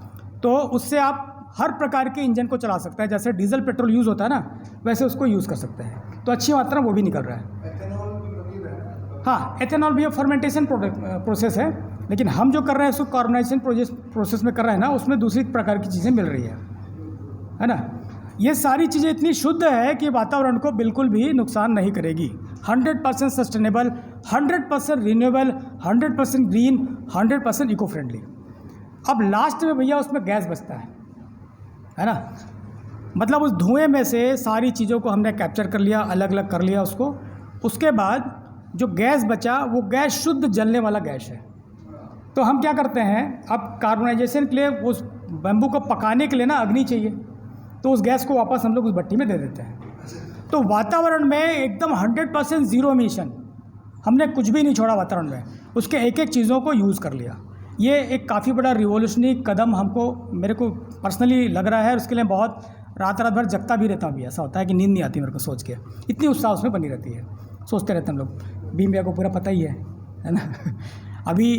तो उससे आप हर प्रकार के इंजन को चला सकते हैं। जैसे डीजल पेट्रोल यूज़ होता है ना, वैसे उसको यूज़ कर सकते हैं। तो अच्छी मात्रा वो भी निकल रहा है। हाँ, एथेनॉल भी फर्मेंटेशन प्रोसेस है, लेकिन हम जो कर रहे हैं उसको कार्बोनाइजेशन प्रोसेस में कर रहे हैं ना, उसमें दूसरी प्रकार की चीज़ें मिल रही है ना। ये सारी चीज़ें इतनी शुद्ध है कि वातावरण को बिल्कुल भी नुकसान नहीं करेगी। 100% sustainable, 100% renewable, 100% green, 100% eco friendly. अब लास्ट में भैया उसमें गैस बचता है ना। मतलब उस धुएं में से सारी चीज़ों को हमने कैप्चर कर लिया, अलग अलग कर लिया उसको। उसके बाद जो गैस बचा वो गैस शुद्ध जलने वाला गैस है। तो हम क्या करते हैं, अब कार्बोनाइजेशन के लिए उस बैम्बू को पकाने के लिए ना अग्नि चाहिए, तो उस गैस को वापस हम लोग उस भट्टी में दे देते हैं। तो वातावरण में एकदम 100% ज़ीरो एमिशन, हमने कुछ भी नहीं छोड़ा वातावरण में, उसके एक एक चीज़ों को यूज़ कर लिया। ये एक काफ़ी बड़ा रिवोल्यूशनरी कदम हमको, मेरे को पर्सनली लग रहा है। उसके लिए बहुत रात भर जगता भी रहता हूँ। भी ऐसा होता है कि नींद नहीं आती मेरे को सोच के, इतनी उत्साह उसमें बनी रहती है, सोचते रहते हैं हम लोग। भीम भैया को पूरा पता ही है ना। अभी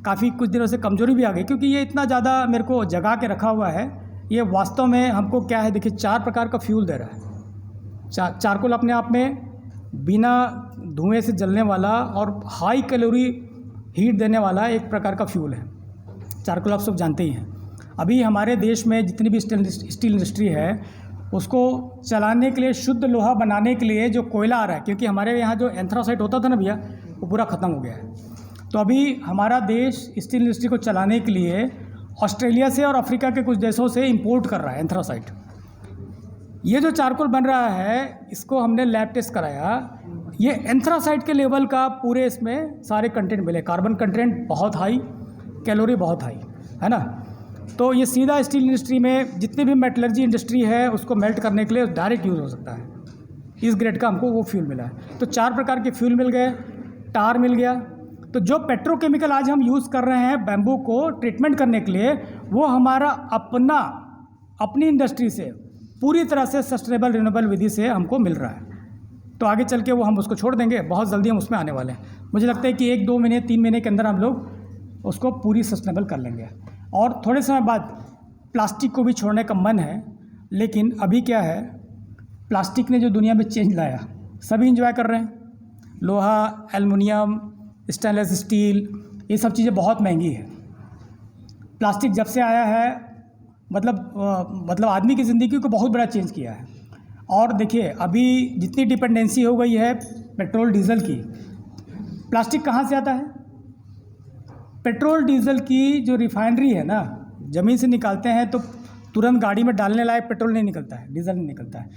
काफ़ी कुछ दिनों से कमज़ोरी भी आ गई, क्योंकि ये इतना ज़्यादा मेरे को जगा के रखा हुआ है। ये वास्तव में हमको क्या है, देखिए 4 प्रकार का फ्यूल दे रहा है। चारकोल अपने आप में बिना धुएं से जलने वाला और हाई कैलोरी हीट देने वाला एक प्रकार का फ्यूल है। चारकोल आप सब जानते ही हैं। अभी हमारे देश में जितनी भी स्टील इंडस्ट्री है, उसको चलाने के लिए, शुद्ध लोहा बनाने के लिए जो कोयला आ रहा है, क्योंकि हमारे यहाँ जो एंथ्रासाइट होता था ना भैया, वो पूरा ख़त्म हो गया है। तो अभी हमारा देश स्टील इंडस्ट्री को चलाने के लिए ऑस्ट्रेलिया से और अफ्रीका के कुछ देशों से इंपोर्ट कर रहा है एंथ्रासाइट। ये जो चारकोल बन रहा है, इसको हमने लैब टेस्ट कराया। ये एंथ्रासाइट के लेवल का पूरे इसमें सारे कंटेंट मिले। कार्बन कंटेंट बहुत हाई, कैलोरी बहुत हाई, है ना। तो ये सीधा स्टील इंडस्ट्री में जितनी भी मेटलर्जी इंडस्ट्री है उसको मेल्ट करने के लिए डायरेक्ट यूज़ हो सकता है। इस ग्रेड का हमको वो फ्यूल मिला है। तो 4 प्रकार के फ्यूल मिल गए, टार मिल गया। तो जो पेट्रोकेमिकल आज हम यूज़ कर रहे हैं बैम्बू को ट्रीटमेंट करने के लिए, वो हमारा अपनी इंडस्ट्री से पूरी तरह से सस्टेनेबल रिन्यूएबल विधि से हमको मिल रहा है। तो आगे चल के वो हम उसको छोड़ देंगे, बहुत जल्दी हम उसमें आने वाले हैं। मुझे लगता है कि 1-2 महीने 3 महीने के अंदर हम लोग उसको पूरी सस्टेनेबल कर लेंगे। और थोड़े समय बाद प्लास्टिक को भी छोड़ने का मन है। लेकिन अभी क्या है, प्लास्टिक ने जो दुनिया में चेंज लाया, सभी इंजॉय कर रहे हैं। लोहा, एल्युमिनियम, स्टेनलेस स्टील, ये सब चीज़ें बहुत महंगी है। प्लास्टिक जब से आया है, मतलब आदमी की ज़िंदगी को बहुत बड़ा चेंज किया है। और देखिए अभी जितनी डिपेंडेंसी हो गई है पेट्रोल डीजल की, प्लास्टिक कहाँ से आता है? पेट्रोल डीजल की जो रिफाइनरी है ना, ज़मीन से निकालते हैं तो तुरंत गाड़ी में डालने लायक पेट्रोल नहीं निकलता है, डीजल नहीं निकलता है।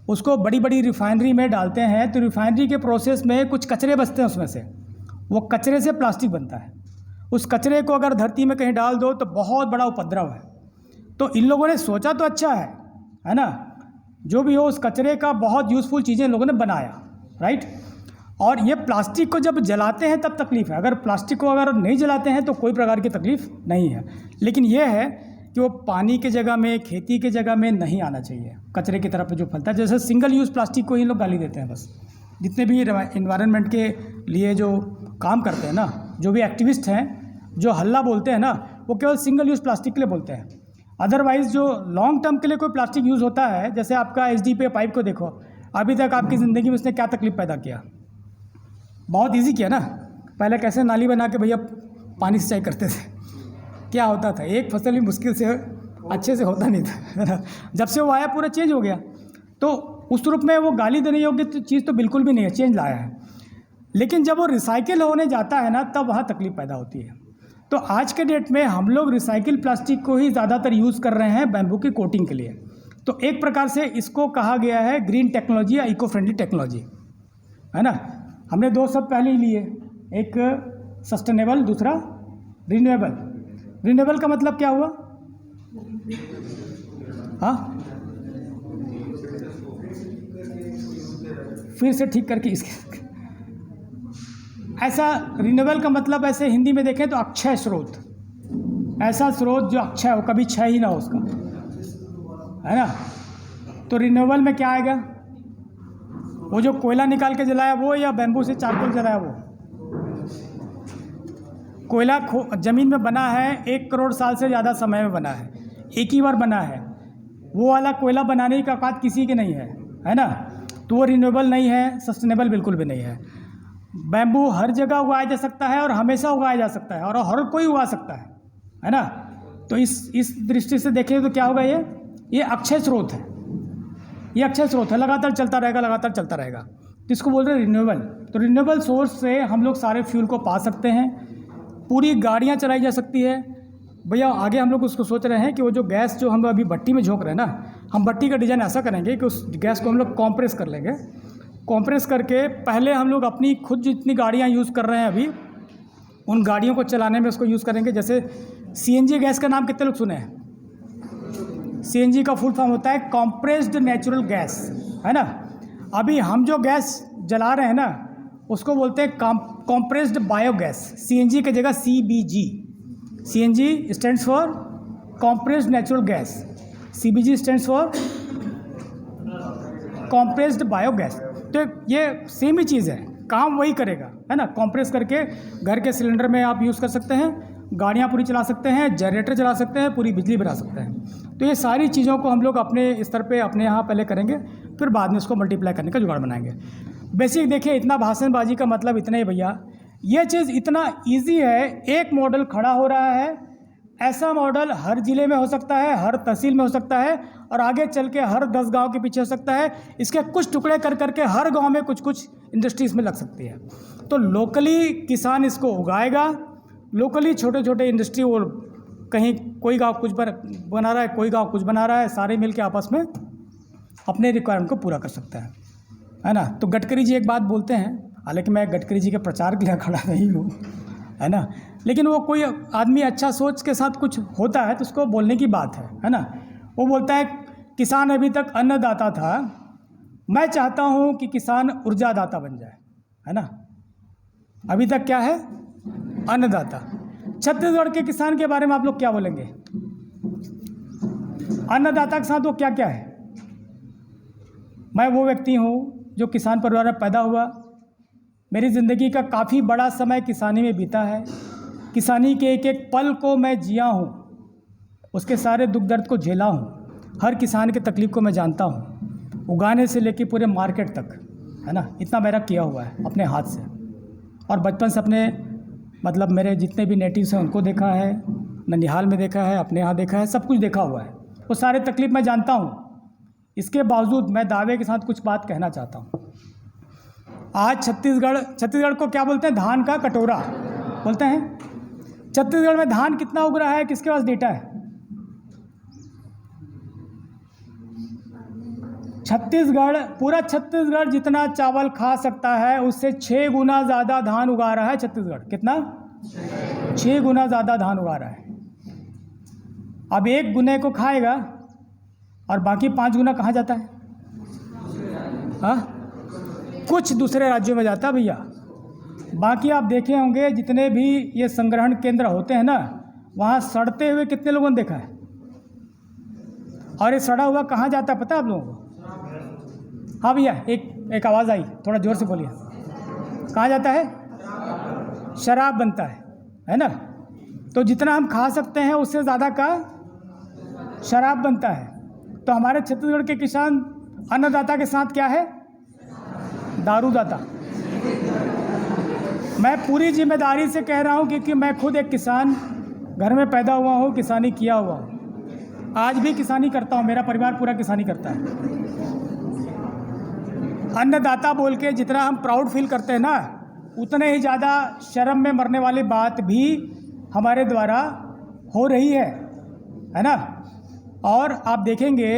उसको बड़ी बड़ी रिफाइनरी में डालते हैं, तो रिफाइनरी के प्रोसेस में कुछ कचरे बचते हैं, उसमें से वो कचरे से प्लास्टिक बनता है। उस कचरे को अगर धरती में कहीं डाल दो तो बहुत बड़ा उपद्रव है। तो इन लोगों ने सोचा तो अच्छा है ना, जो भी हो, उस कचरे का बहुत यूज़फुल चीज़ें इन लोगों ने बनाया, राइट। और ये प्लास्टिक को जब जलाते हैं तब तकलीफ़ है, अगर प्लास्टिक को अगर नहीं जलाते हैं तो कोई प्रकार की तकलीफ़ नहीं है। लेकिन ये है कि वो पानी के जगह में, खेती के जगह में नहीं आना चाहिए, कचरे की तरफ जो फैलता है। जैसे सिंगल यूज़ प्लास्टिक को ही लोग गाली देते हैं बस। जितने भी इन्वायरमेंट के लिए जो काम करते हैं ना, जो भी एक्टिविस्ट हैं, जो हल्ला बोलते हैं ना, वो केवल सिंगल यूज़ प्लास्टिक के लिए बोलते हैं। अदरवाइज़ जो लॉन्ग टर्म के लिए कोई प्लास्टिक यूज़ होता है, जैसे आपका HDPE पाइप को देखो, अभी तक आपकी ज़िंदगी में उसने क्या तकलीफ़ पैदा किया? बहुत इजी किया ना। पहले कैसे नाली बना के भैया पानी सिंचाई करते थे, क्या होता था, एक फसल भी मुश्किल से अच्छे से होता नहीं था। जब से वो आया पूरा चेंज हो गया। तो उस रूप में वो गाली देने योग्य चीज़ तो बिल्कुल भी नहीं है, चेंज लाया है। लेकिन जब वो रिसाइकिल होने जाता है ना, तब वहाँ तकलीफ़ पैदा होती है। तो आज के डेट में हम लोग रिसाइकिल प्लास्टिक को ही ज़्यादातर यूज़ कर रहे हैं बैम्बू की कोटिंग के लिए। तो एक प्रकार से इसको कहा गया है ग्रीन टेक्नोलॉजी या इको फ्रेंडली टेक्नोलॉजी, है ना। हमने 2 शब्द पहले ही लिए, एक सस्टेनेबल, दूसरा रिन्यूएबल। रिन्यूएबल का मतलब क्या हुआ? हाँ, फिर से ठीक करके इसके ऐसा रिन्यूएबल का मतलब ऐसे हिंदी में देखें तो अक्षय स्रोत, ऐसा स्रोत जो अक्षय हो, कभी क्षय ही ना हो उसका, है ना। तो रिन्यूएबल में क्या आएगा? वो जो कोयला निकाल के जलाया वो, या बैम्बू से चारकोल जलाया वो? कोयला ज़मीन में बना है 1 करोड़ साल से ज़्यादा समय में बना है, एक ही बार बना है। वो वाला कोयला बनाने की औकात किसी की नहीं है ना? तो वो रिन्यूएबल नहीं है, सस्टेनेबल बिल्कुल भी नहीं है। बैम्बू हर जगह उगाया जा सकता है और हमेशा उगाया जा सकता है और हर कोई उगा सकता है ना? तो इस दृष्टि से देखें तो क्या होगा, ये अक्षय स्रोत है, ये अक्षय स्रोत है, लगातार चलता रहेगा, लगातार चलता रहेगा। तो इसको बोल रहे हैं रिन्यूएबल। तो रिन्यूएबल सोर्स से हम लोग सारे फ्यूल को पा सकते हैं, पूरी गाड़ियाँ चलाई जा सकती है। भैया आगे हम लोग उसको सोच रहे हैं कि वो जो गैस जो हम अभी भट्टी में झोंक रहे हैं ना, हम भट्टी का डिज़ाइन ऐसा करेंगे कि उस गैस को हम लोग कॉम्प्रेस कर लेंगे। कॉम्प्रेस करके पहले हम लोग अपनी खुद जितनी गाड़ियाँ यूज़ कर रहे हैं अभी, उन गाड़ियों को चलाने में उसको यूज़ करेंगे। जैसे सीएनजी गैस का नाम कितने लोग सुने हैं? सीएनजी का फुल फॉर्म होता है कॉम्प्रेस्ड नेचुरल गैस, है ना? अभी हम जो गैस जला रहे हैं ना, उसको बोलते हैं कॉम्प्रेस्ड बायोगैस। सीएनजी की जगह CBG. CNG stands for compressed natural gas, CBG stands for compressed biogas. तो ये सेम ही चीज़ है, काम वही करेगा, है ना? कॉम्प्रेस करके घर के सिलेंडर में आप यूज़ कर सकते हैं, गाड़ियाँ पूरी चला सकते हैं, जनरेटर चला सकते हैं, पूरी बिजली बना सकते हैं। तो ये सारी चीज़ों को हम लोग अपने स्तर पे अपने यहाँ पहले करेंगे, फिर बाद में इसको मल्टीप्लाई करने का जुगाड़ बनाएंगे। बेसिक देखिए, इतना भाषणबाजी का मतलब इतना ही भैया, ये चीज़ इतना इजी है। एक मॉडल खड़ा हो रहा है, ऐसा मॉडल हर ज़िले में हो सकता है, हर तहसील में हो सकता है, और आगे चल के हर 10 गांव के पीछे हो सकता है। इसके कुछ टुकड़े कर करके हर गांव में कुछ कुछ इंडस्ट्री इसमें लग सकती है। तो लोकली किसान इसको उगाएगा, लोकली छोटे छोटे इंडस्ट्री, और कहीं कोई गांव कुछ बना रहा है, कोई गांव कुछ बना रहा है, सारे मिल के आपस में अपने रिक्वायरमेंट को पूरा कर सकता है ना? तो गडकरी जी एक बात बोलते हैं, हालांकि मैं गडकरी जी के प्रचार के लिए खड़ा नहीं हूँ, है ना? लेकिन वो कोई आदमी अच्छा सोच के साथ कुछ होता है तो उसको बोलने की बात है ना? वो बोलता है किसान अभी तक अन्नदाता था, मैं चाहता हूँ कि किसान ऊर्जादाता बन जाए, है ना? अभी तक क्या है? अन्नदाता। छत्तीसगढ़ के किसान के बारे में आप लोग क्या बोलेंगे? अन्नदाता के साथ वो क्या क्या है? मैं वो व्यक्ति हूँ जो किसान परिवार में पैदा हुआ, मेरी ज़िंदगी का काफ़ी बड़ा समय किसानी में बीता है, किसानी के एक एक पल को मैं जिया हूँ, उसके सारे दुख दर्द को झेला हूँ, हर किसान की तकलीफ़ को मैं जानता हूँ, उगाने से लेकर पूरे मार्केट तक, है ना? इतना मेरा किया हुआ है अपने हाथ से। और बचपन से अपने मतलब मेरे जितने भी नेटिव्स हैं उनको देखा है, ननिहाल में देखा है, अपने यहाँ देखा है, सब कुछ देखा हुआ है, वो सारे तकलीफ़ मैं जानता हूँ। इसके बावजूद मैं दावे के साथ कुछ बात कहना चाहता हूँ। आज छत्तीसगढ़ को क्या बोलते हैं? धान का कटोरा बोलते हैं। छत्तीसगढ़ में धान कितना उग रहा है, किसके पास डेटा है? पूरा छत्तीसगढ़ जितना चावल खा सकता है उससे 6 गुना ज़्यादा धान उगा रहा है छत्तीसगढ़। कितना? 6 गुना ज़्यादा धान उगा रहा है। अब 1 गुने को खाएगा और बाकी 5 गुना कहाँ जाता है? हाँ, कुछ दूसरे राज्यों में जाता है भैया। बाकी आप देखे होंगे जितने भी ये संग्रहण केंद्र होते हैं ना, वहाँ सड़ते हुए कितने लोगों ने देखा है? और ये सड़ा हुआ कहाँ जाता है पता है आप लोगों को? हाँ भैया, एक आवाज़ आई, थोड़ा ज़ोर से बोलिए। कहाँ जाता है? शराब बनता है ना? तो जितना हम खा सकते हैं उससे ज़्यादा का शराब बनता है। तो हमारे छत्तीसगढ़ के किसान अन्नदाता के साथ क्या है? दारूदाता। मैं पूरी जिम्मेदारी से कह रहा हूँ क्योंकि मैं खुद एक किसान घर में पैदा हुआ हूँ, किसानी किया हुआ हूँ, आज भी किसानी करता हूँ, मेरा परिवार पूरा किसानी करता है। अन्नदाता बोल के जितना हम प्राउड फील करते हैं ना, उतने ही ज़्यादा शर्म में मरने वाली बात भी हमारे द्वारा हो रही है ना? और आप देखेंगे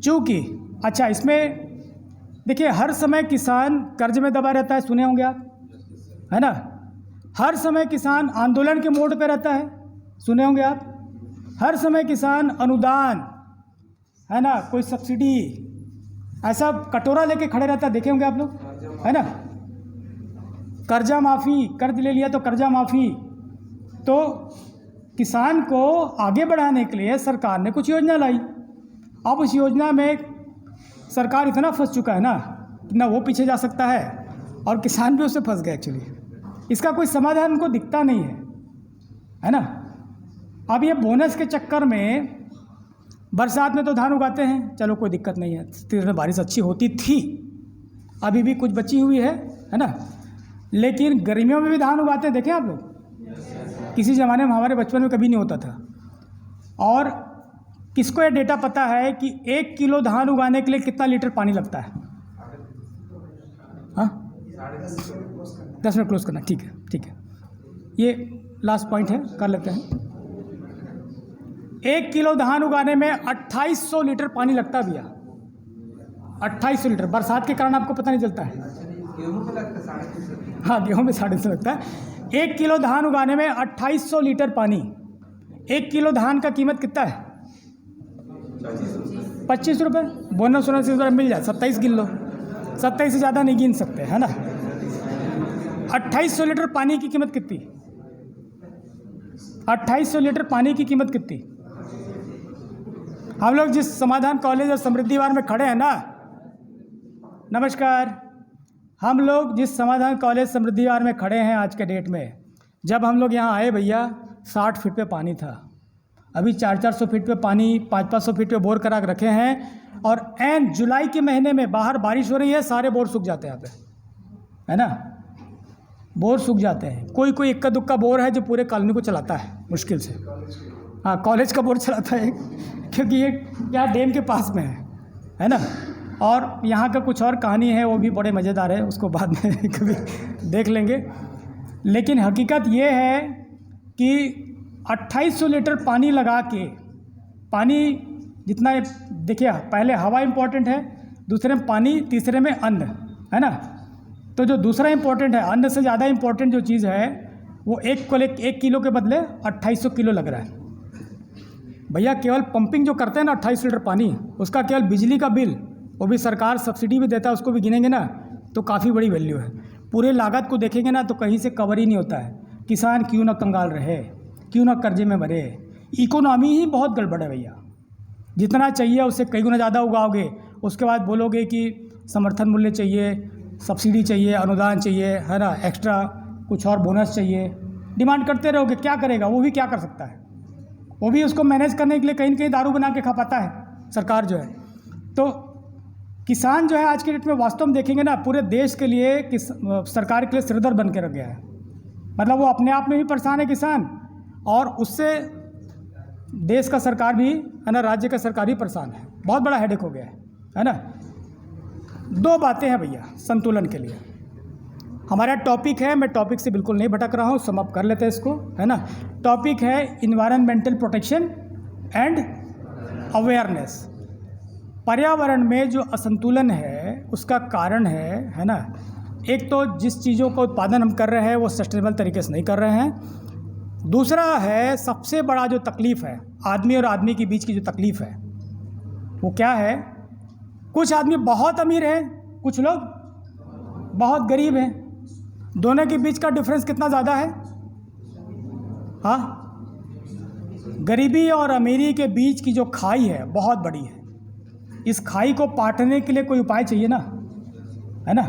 चूँकि अच्छा इसमें देखिए हर समय किसान कर्ज में दबा रहता है, सुने होंगे आप, है ना? हर समय किसान आंदोलन के मोड़ पे रहता है, सुने होंगे आप। हर समय किसान अनुदान, है ना, कोई सब्सिडी, ऐसा कटोरा लेके खड़े रहता है, देखे होंगे आप लोग, है ना? कर्जा माफ़ी, कर्ज ले लिया तो कर्जा माफ़ी। तो किसान को आगे बढ़ाने के लिए सरकार ने कुछ योजना लाई। अब उस योजना में सरकार इतना फंस चुका है ना कितना वो पीछे जा सकता है, और किसान भी उससे फंस गए एक्चुअली। इसका कोई समाधान उनको दिखता नहीं है ना। अब ये बोनस के चक्कर में बरसात में तो धान उगाते हैं, चलो कोई दिक्कत नहीं है, तीसरे में बारिश अच्छी होती थी, अभी भी कुछ बची हुई है ना। लेकिन गर्मियों में भी धान उगाते हैं, देखें आप लोग, किसी ज़माने में हमारे बचपन में कभी नहीं होता था। और किसको ये डेटा पता है कि 1 किलो धान उगाने के लिए कितना लीटर पानी लगता है? हाँ, 10 मिनट क्लोज करना, ठीक है। ये लास्ट पॉइंट है, कर लेते हैं। 1 किलो धान उगाने में 2800 लीटर पानी लगता है भैया, 2800 लीटर। बरसात के कारण आपको पता नहीं चलता है। हाँ, गेहूँ में 350 लगता है। 1 किलो धान उगाने में 2800 लीटर पानी। 1 किलो धान का कीमत कितना है? 25 रुपये। बोनस से मिल जाए, 27 गिन लो, 27 से ज़्यादा नहीं गिन सकते, है ना। 2800 लीटर पानी की कीमत कितनी? 2800 लीटर पानी की कीमत कितनी? हम लोग जिस समाधान कॉलेज और समृद्धिवार में खड़े हैं ना, नमस्कार, हम लोग जिस समाधान कॉलेज समृद्धिवार में खड़े हैं आज के डेट में, जब हम लोग यहाँ आए भैया 60 फीट पे पानी था। अभी 400-400 फीट पे पानी, 500-500 फीट पे बोर करा के रखे हैं। और एन जुलाई के महीने में बाहर बारिश हो रही है, सारे बोर सूख जाते हैं यहाँ पे, है ना। बोर सूख जाते हैं। कोई इक्का दुक्का बोर है जो पूरे कॉलोनी को चलाता है मुश्किल से। हाँ, कॉलेज का बोर चलाता है, क्योंकि ये क्या डैम के पास में है ना। और यहाँ का कुछ और कहानी है, वो भी बड़े मज़ेदार है, उसको बाद में कभी देख लेंगे। लेकिन हकीकत ये है कि 2800 लीटर पानी लगा के, पानी जितना, देखिए पहले हवा इम्पोर्टेंट है, दूसरे में पानी, तीसरे में अन्न, है ना। तो जो दूसरा इम्पोर्टेंट है, अन्न से ज़्यादा इम्पोर्टेंट जो चीज़ है, वो 1 किलो के बदले 2800 किलो लग रहा है भैया। केवल पंपिंग जो करते हैं ना 28 लीटर पानी, उसका केवल बिजली का बिल, वो भी सरकार सब्सिडी भी देता है, उसको भी गिनेंगे ना तो काफ़ी बड़ी वैल्यू है। पूरे लागत को देखेंगे ना तो कहीं से कवर ही नहीं होता है। किसान क्यों ना कंगाल रहे, क्यों ना कर्जे में मरे। इकोनॉमी ही बहुत गड़बड़ है भैया। जितना चाहिए उससे कई गुना ज़्यादा उगाओगे, उसके बाद बोलोगे कि समर्थन मूल्य चाहिए, सब्सिडी चाहिए, अनुदान चाहिए, है ना, एक्स्ट्रा कुछ और बोनस चाहिए, डिमांड करते रहोगे, क्या करेगा वो भी? क्या कर सकता है वो भी? उसको मैनेज करने के लिए कहीं न कहीं दारू बना के खा पाता है सरकार जो है। तो किसान जो है आज के डेट में वास्तव में देखेंगे ना, पूरे देश के लिए सरकार के लिए सिरदर्द बन के रख गया है। मतलब वो अपने आप में भी परेशान है किसान, और उससे देश का सरकार भी, है ना, राज्य का सरकार भी परेशान है। बहुत बड़ा हेडेक हो गया है ना। 2 बातें हैं भैया संतुलन के लिए। हमारा टॉपिक है, मैं टॉपिक से बिल्कुल नहीं भटक रहा हूँ, सम अप कर लेते हैं इसको, है ना। टॉपिक है इन्वायरमेंटल प्रोटेक्शन एंड अवेयरनेस। पर्यावरण में जो असंतुलन है उसका कारण है ना, एक तो जिस चीज़ों का उत्पादन हम कर रहे हैं वो सस्टेनेबल तरीके से नहीं कर रहे हैं। दूसरा है, सबसे बड़ा जो तकलीफ़ है आदमी और आदमी के बीच की जो तकलीफ़ है वो क्या है? कुछ आदमी बहुत अमीर हैं, कुछ लोग बहुत गरीब हैं। दोनों के बीच का डिफरेंस कितना ज़्यादा है? हाँ, गरीबी और अमीरी के बीच की जो खाई है बहुत बड़ी है। इस खाई को पाटने के लिए कोई उपाय चाहिए ना, है ना।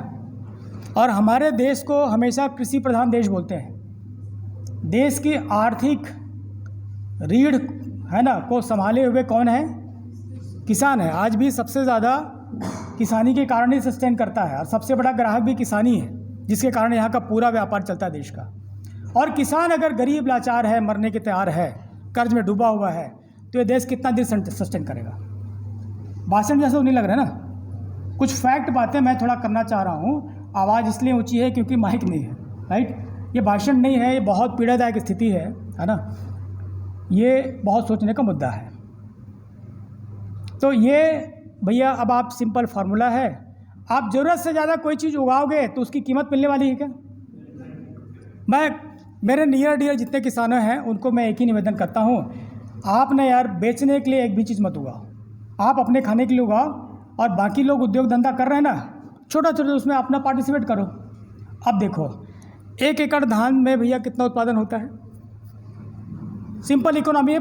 और हमारे देश को हमेशा कृषि प्रधान देश बोलते हैं। देश की आर्थिक रीढ़, है ना, को संभाले हुए कौन है? किसान है। आज भी सबसे ज़्यादा किसानी के कारण ही सस्टेन करता है, और सबसे बड़ा ग्राहक भी किसानी है, जिसके कारण यहाँ का पूरा व्यापार चलता है देश का। और किसान अगर गरीब लाचार है, मरने के तैयार है, कर्ज में डूबा हुआ है, तो ये देश कितना दिन सस्टेन करेगा? भाषण जैसा नहीं लग रहा है ना। कुछ फैक्ट बातें मैं थोड़ा करना चाह रहा हूँ। आवाज़ इसलिए ऊंची है क्योंकि माइक नहीं है, राइट। ये भाषण नहीं है, ये बहुत पीड़ादायक स्थिति है ना। ये बहुत सोचने का मुद्दा है। तो ये भैया, अब आप सिंपल फार्मूला है, आप ज़रूरत से ज़्यादा कोई चीज़ उगाओगे तो उसकी कीमत मिलने वाली है क्या? मेरे नियर डियर जितने किसान हैं उनको मैं एक ही निवेदन करता हूँ, आपने यार बेचने के लिए एक भी चीज़ मत उगाओ, आप अपने खाने के लिए उगाओ। और बाकी लोग उद्योग धंधा कर रहे हैं ना, छोटा छोटा, उसमें अपना पार्टिसिपेट करो। अब देखो 1 एकड़ धान में भैया कितना उत्पादन होता है? सिंपल इकोनॉमी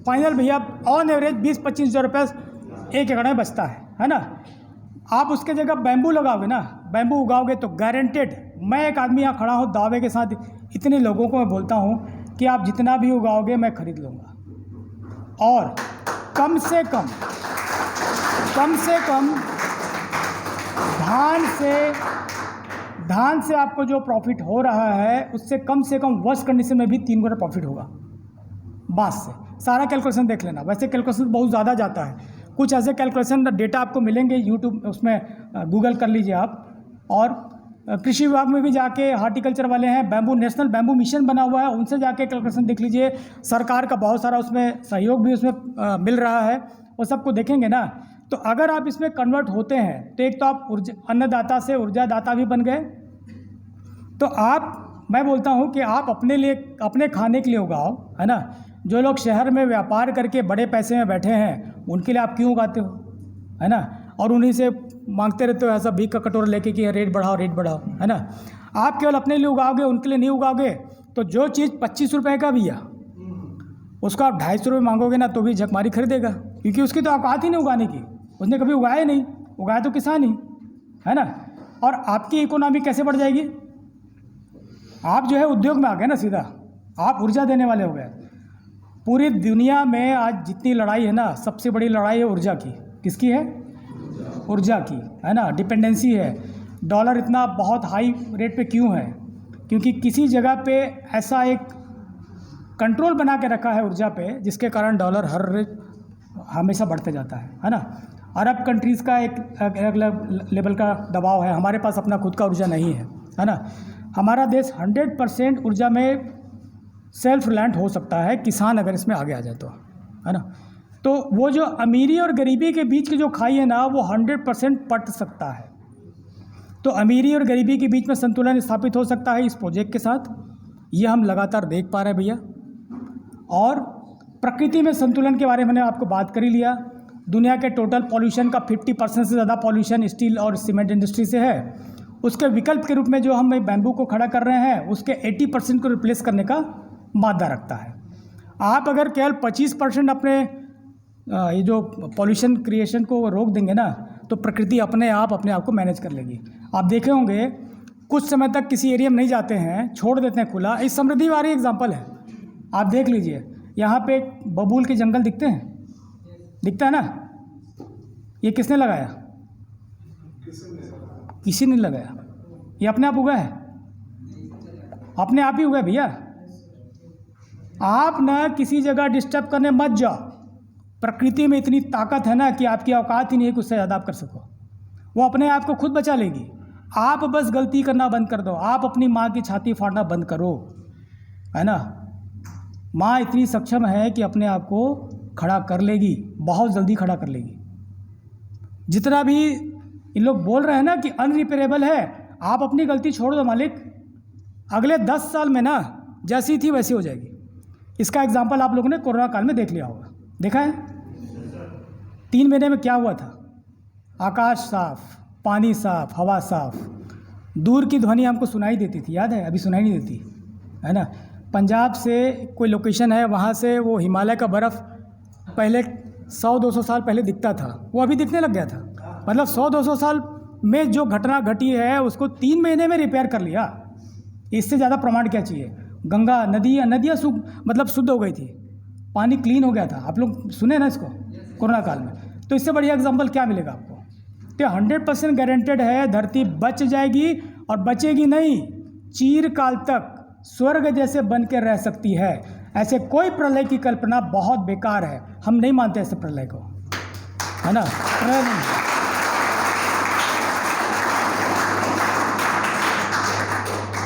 फाइनल भैया, ऑन एवरेज 20-25 हज़ार रुपये 1 एकड़ में बचता है ना। आप उसके जगह बैम्बू लगाओगे ना, बैम्बू उगाओगे तो गारंटेड, मैं एक आदमी यहाँ खड़ा हूँ दावे के साथ, इतने लोगों को मैं बोलता हूँ कि आप जितना भी उगाओगे मैं खरीद लूँगा। और कम से कम धान से आपको जो प्रॉफिट हो रहा है उससे कम से कम वर्स्ट कंडीशन में भी 3 गुना प्रॉफिट होगा बांस से। सारा कैलकुलेशन देख लेना, वैसे कैलकुलेशन बहुत ज़्यादा जाता है, कुछ ऐसे कैलकुलेशन डेटा आपको मिलेंगे यूट्यूब, उसमें गूगल कर लीजिए आप। और कृषि विभाग में भी जाके हार्टिकल्चर वाले हैं, बैम्बू नेशनल बैम्बू मिशन बना हुआ है, उनसे जाके कैलकुलेशन देख लीजिए। सरकार का बहुत सारा उसमें सहयोग भी उसमें मिल रहा है, वो सबको देखेंगे ना। तो अगर आप इसमें कन्वर्ट होते हैं तो एक तो आप अन्नदाता से ऊर्जादाता भी बन गए। तो मैं बोलता हूँ कि आप अपने लिए, अपने खाने के लिए उगाओ, है ना। जो लोग शहर में व्यापार करके बड़े पैसे में बैठे हैं उनके लिए आप क्यों उगाते हो, है ना, और उन्हीं से मांगते रहते हो ऐसा भीख का कटोरा लेके कि रेट बढ़ाओ, है ना। आप केवल अपने लिए उगाओगे, उनके लिए नहीं उगाओगे, तो जो चीज़ 25 रुपये का भी है उसको आप 250 रुपये मांगोगे ना तो भी झकमारी खरीदेगा, क्योंकि उसकी तो औकात ही नहीं उगाने की, उसने कभी उगाया नहीं, उगाया तो किसान ही, है ना। और आपकी इकोनॉमी कैसे बढ़ जाएगी? आप जो है उद्योग में आ गए ना सीधा, आप ऊर्जा देने वाले हो गए। पूरी दुनिया में आज जितनी लड़ाई है ना, सबसे बड़ी लड़ाई है ऊर्जा की। किसकी है? ऊर्जा की, है ना। डिपेंडेंसी है। डॉलर इतना बहुत हाई रेट पे क्यों है? क्योंकि किसी जगह पे ऐसा एक कंट्रोल बना के रखा है ऊर्जा पे, जिसके कारण डॉलर हर हमेशा बढ़ते जाता है ना। अरब कंट्रीज़ का एक अलग लेवल का दबाव है, हमारे पास अपना खुद का ऊर्जा नहीं है ना। हमारा देश 100% ऊर्जा में सेल्फ रिलायंट हो सकता है, किसान अगर इसमें आगे आ जाए तो, है ना। तो वो जो अमीरी और गरीबी के बीच की जो खाई है ना, वो 100% पट सकता है। तो अमीरी और गरीबी के बीच में संतुलन स्थापित हो सकता है इस प्रोजेक्ट के साथ, ये हम लगातार देख पा रहे हैं भैया। और प्रकृति में संतुलन के बारे में मैंने आपको बात कर ही लिया। दुनिया के टोटल पॉल्यूशन का 50% से ज़्यादा पॉल्यूशन स्टील और सीमेंट इंडस्ट्री से है। उसके विकल्प के रूप में जो हम बैम्बू को खड़ा कर रहे हैं, उसके 80% को रिप्लेस करने का मादा रखता है। आप अगर केवल 25% अपने ये जो पॉल्यूशन क्रिएशन को रोक देंगे ना, तो प्रकृति अपने आप को मैनेज कर लेगी। आप देखे होंगे कुछ समय तक किसी एरिया में नहीं जाते हैं, छोड़ देते हैं खुला। इस समृद्धि वाली एग्जांपल है, आप देख लीजिए। यहाँ पे बबूल के जंगल दिखते हैं, दिखता है ना। ये किसने लगाया? किसी ने लगाया, ये अपने आप उगा है, अपने आप ही उगा भैया। आप ना किसी जगह डिस्टर्ब करने मत जाओ। प्रकृति में इतनी ताकत है ना कि आपकी औकात ही नहीं है कि उससे ज़्यादा आप कर सको। वो अपने आप को खुद बचा लेगी। आप बस गलती करना बंद कर दो। आप अपनी माँ की छाती फाड़ना बंद करो, है ना। माँ इतनी सक्षम है कि अपने आप को खड़ा कर लेगी, बहुत जल्दी खड़ा कर लेगी। जितना भी इन लोग बोल रहे हैं ना कि अनरिपेयरेबल है, आप अपनी गलती छोड़ दो मालिक, अगले 10 साल में ना जैसी थी वैसी हो जाएगी। इसका एग्जाम्पल आप लोगों ने कोरोना काल में देख लिया होगा, देखा है 3 महीने में क्या हुआ था। आकाश साफ, पानी साफ, हवा साफ, दूर की ध्वनि हमको सुनाई देती थी, याद है? अभी सुनाई नहीं देती, है ना। पंजाब से कोई लोकेशन है, वहाँ से वो हिमालय का बर्फ़ पहले 100-200 साल पहले दिखता था, वो अभी दिखने लग गया था। मतलब 100-200 साल में जो घटना घटी है उसको 3 महीने में रिपेयर कर लिया। इससे ज़्यादा प्रमाण क्या चाहिए? गंगा नदियाँ शुद्ध हो गई थी, पानी क्लीन हो गया था। आप लोग सुने ना इसको कोरोना काल में, तो इससे बढ़िया एग्जाम्पल क्या मिलेगा आपको? तो 100% गारंटेड है धरती बच जाएगी, और बचेगी नहीं, चिरकाल तक स्वर्ग जैसे बन के रह सकती है। ऐसे कोई प्रलय की कल्पना बहुत बेकार है, हम नहीं मानते ऐसे प्रलय को, है ना। प्रलय नहीं।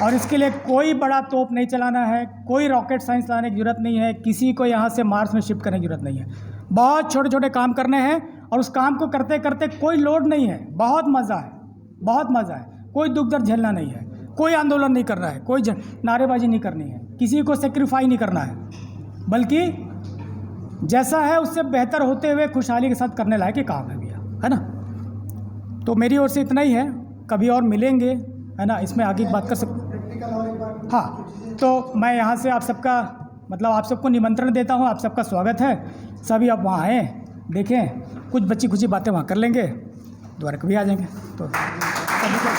और इसके लिए कोई बड़ा तोप नहीं चलाना है, कोई रॉकेट साइंस लाने की जरूरत नहीं है, किसी को यहाँ से मार्स में शिफ्ट करने की जरूरत नहीं है। बहुत छोटे छोटे काम करने हैं, और उस काम को करते करते कोई लोड नहीं है, बहुत मज़ा है, बहुत मज़ा है। कोई दुख दर्द झेलना नहीं है, कोई आंदोलन नहीं करना है, कोई नारेबाजी नहीं करनी है, किसी को सेक्रीफाई नहीं करना है, बल्कि जैसा है उससे बेहतर होते हुए खुशहाली के साथ करने लायक ये काम है भैया, है ना। तो मेरी ओर से इतना ही है, कभी और मिलेंगे, है ना, इसमें आगे की बात कर सकते। हाँ, तो मैं यहाँ से आप सबका आप सबको निमंत्रण देता हूँ, आप सबका स्वागत है। सभी आप वहाँ आएँ, देखें, कुछ बच्ची खुची बातें वहाँ कर लेंगे, दोबारा कभी आ जाएंगे। तो सभी को